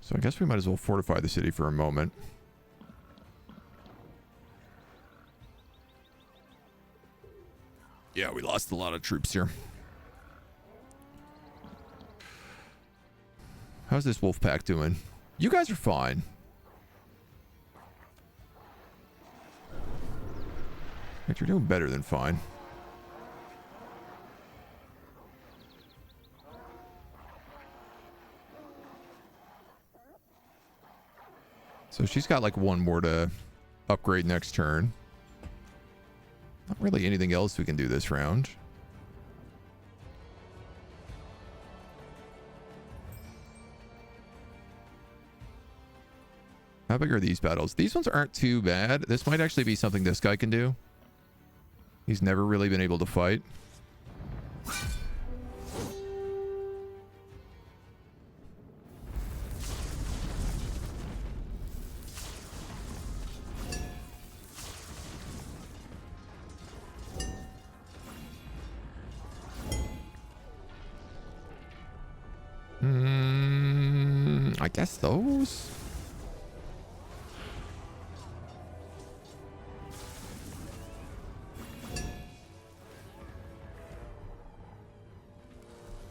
So I guess we might as well fortify the city for a moment. Yeah, we lost a lot of troops here. How's this wolf pack doing? You guys are fine. But you're doing better than fine. So she's got like one more to upgrade next turn. Not really anything else we can do this round. How big are these battles? These ones aren't too bad. This might actually be something this guy can do. He's never really been able to fight. I guess those.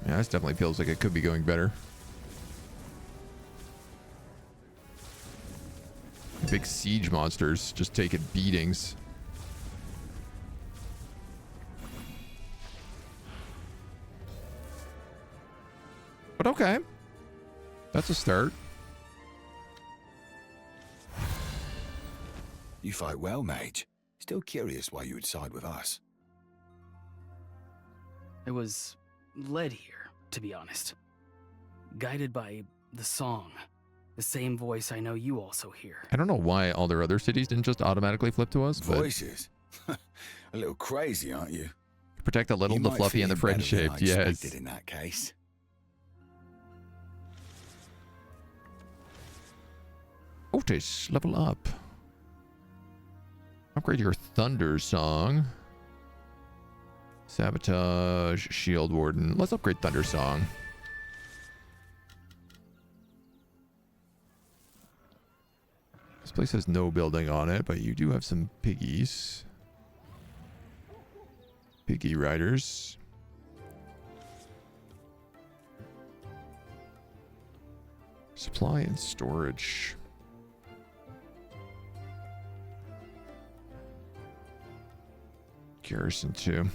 Yeah, this definitely feels like it could be going better. Big siege monsters just taking beatings. But okay. That's a start. You fight well, mage. Still curious why you would side with us. I was led here, to be honest. Guided by the song. The same voice I know you also hear. I don't know why all their other cities didn't just automatically flip to us, but Voices? A little crazy, aren't you? protect the little, You the might fluffy, fit and the in better than friend-shaped. I Yes. expected in that case. Otis, level up. Upgrade your Thunder Song. Sabotage, Shield Warden. Let's upgrade Thunder Song. This place has no building on it, but you do have some piggies. Piggy riders. Supply and storage. Garrison 2.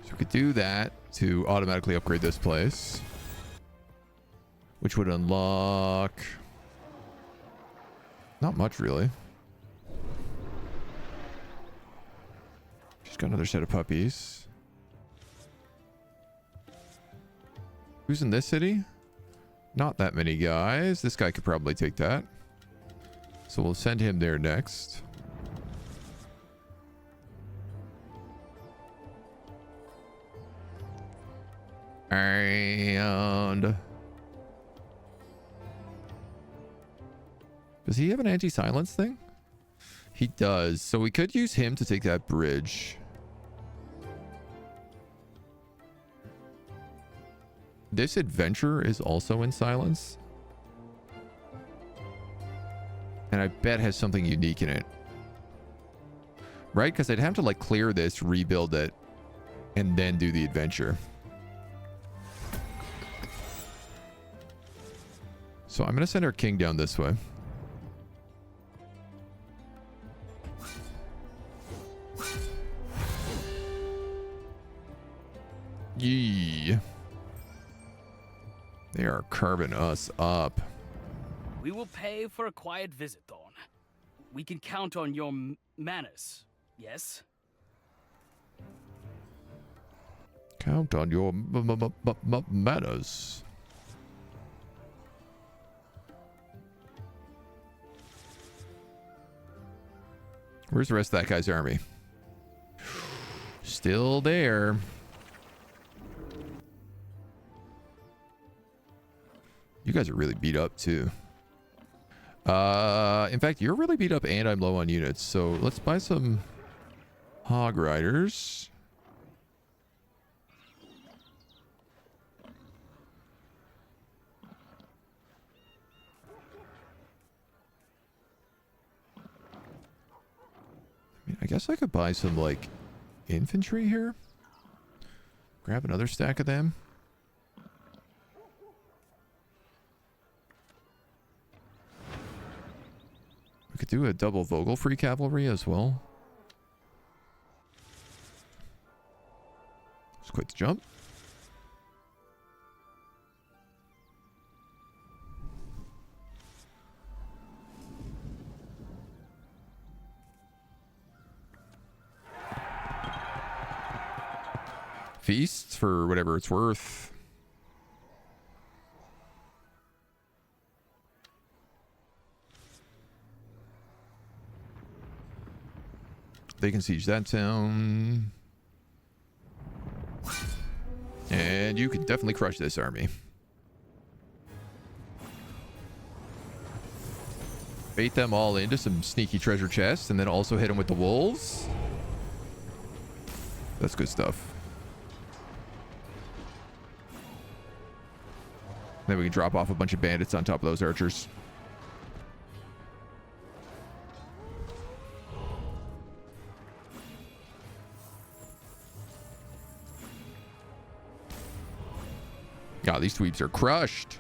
So we could do that to automatically upgrade this place, which would unlock not much, really. She's got another set of puppies. Who's in this city? Not that many guys. This guy could probably take that. So we'll send him there next. And does he have an anti-silence thing? He does. So we could use him to take that bridge. This adventure is also in silence. And I bet has something unique in it. Right? Because I'd have to like clear this, rebuild it, and then do the adventure. So I'm going to send our king down this way. Yee. They are carving us up. We will pay for a quiet visit, Thorn. We can count on your manners, yes? Count on your manners. Where's the rest of that guy's army? Still there. You guys are really beat up too. In fact, you're really beat up and I'm low on units. So let's buy some hog riders. I guess I could buy some, like, infantry here. Grab another stack of them. We could do a double Vogel free cavalry as well. Just quit the jump. Feasts for whatever it's worth. They can siege that town. And you can definitely crush this army. Bait them all into some sneaky treasure chests and then also hit them with the wolves. That's good stuff. Then we can drop off a bunch of bandits on top of those archers. God, these tweeps are crushed.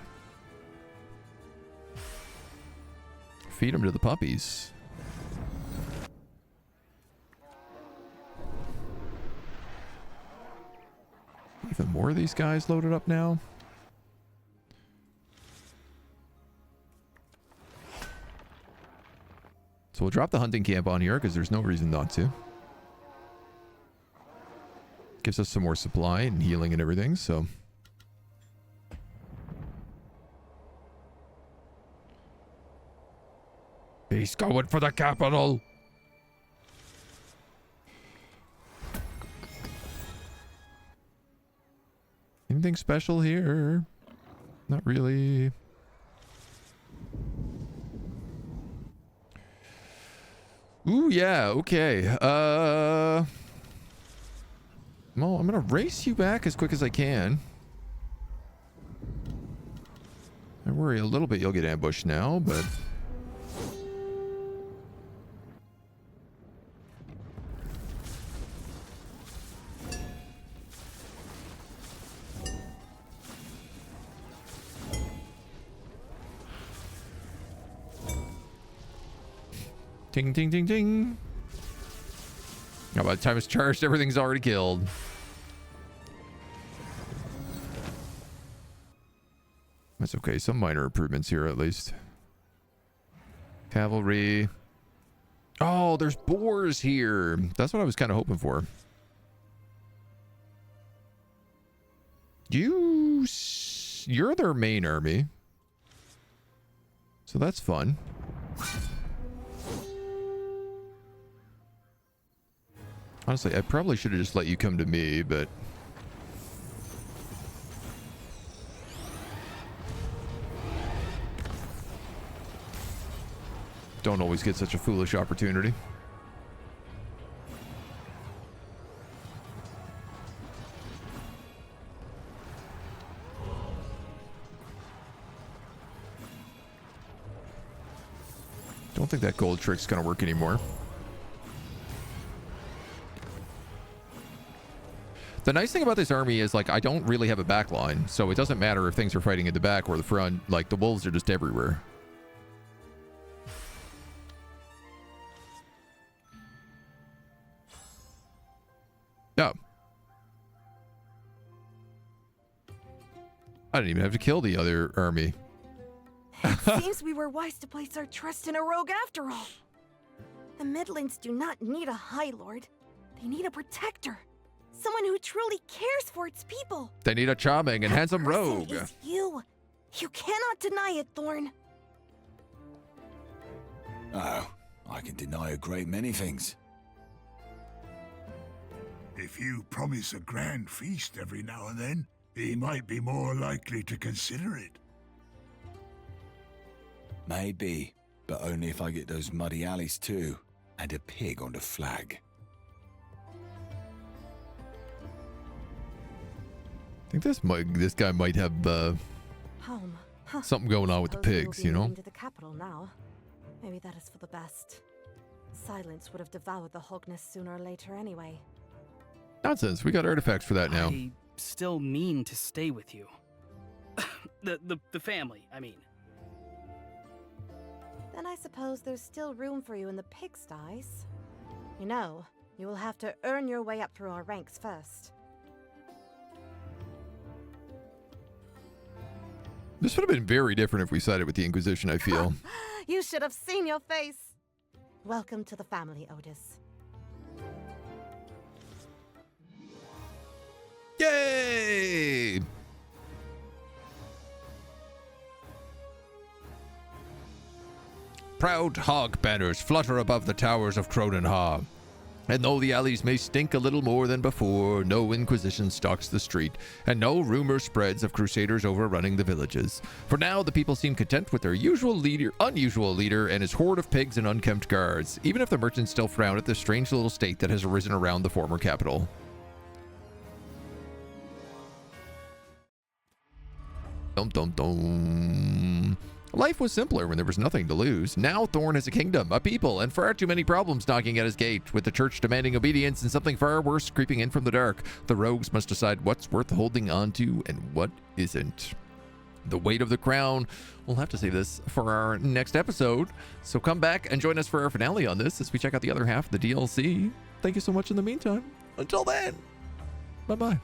Feed them to the puppies. Even more of these guys loaded up now. So we'll drop the hunting camp on here because there's no reason not to. Gives us some more supply and healing and everything, so. He's going for the capital. Anything special here? Not really. Ooh, yeah, okay. Well, I'm gonna race you back as quick as I can. I worry a little bit you'll get ambushed now, but... Ting, ting, ting, ting. Now, by the time it's charged, everything's already killed. That's okay. Some minor improvements here, at least. Cavalry. Oh, there's boars here. That's what I was kind of hoping for. You're their main army. So that's fun. Honestly, I probably should have just let you come to me, but... Don't always get such a foolish opportunity. Don't think that gold trick's gonna work anymore. The nice thing about this army is, like, I don't really have a back line, so it doesn't matter if things are fighting at the back or the front. Like, the wolves are just everywhere. Oh. I didn't even have to kill the other army. It seems we were wise to place our trust in a rogue after all. The Midlands do not need a High Lord. They need a protector. Someone who truly cares for its people. They need a charming and handsome That person rogue. is you. You cannot deny it, Thorn. Oh, I can deny a great many things. If you promise a grand feast every now and then, he might be more likely to consider it. Maybe, but only if I get those muddy alleys too, and a pig on the flag. I think this guy might have Home. Huh. something going on with the Suppose we will pigs, be you know? moving to the capital now. Maybe that is for the best. Silence would have devoured the Hogness sooner or later anyway. Nonsense. We got artifacts for that now. I still mean to stay with you. the family, I mean. Then I suppose there's still room for you in the pigsties. You know, you will have to earn your way up through our ranks first. This would have been very different if we sided with the Inquisition, I feel. You should have seen your face. Welcome to the family, Otis. Yay! Proud hog banners flutter above the towers of Cronenhaw. And though the alleys may stink a little more than before, no Inquisition stalks the street, and no rumor spreads of Crusaders overrunning the villages. For now, the people seem content with their unusual leader and his horde of pigs and unkempt guards, even if the merchants still frown at the strange little state that has arisen around the former capital. Dum dum dum. Life was simpler when there was nothing to lose. Now Thorn has a kingdom, a people, and far too many problems knocking at his gate, with the church demanding obedience and something far worse creeping in from the dark. The rogues must decide what's worth holding on to and what isn't. The Weight of the Crown. We'll have to save this for our next episode. So come back and join us for our finale on this as we check out the other half of the DLC. Thank you so much in the meantime. Until then, bye-bye.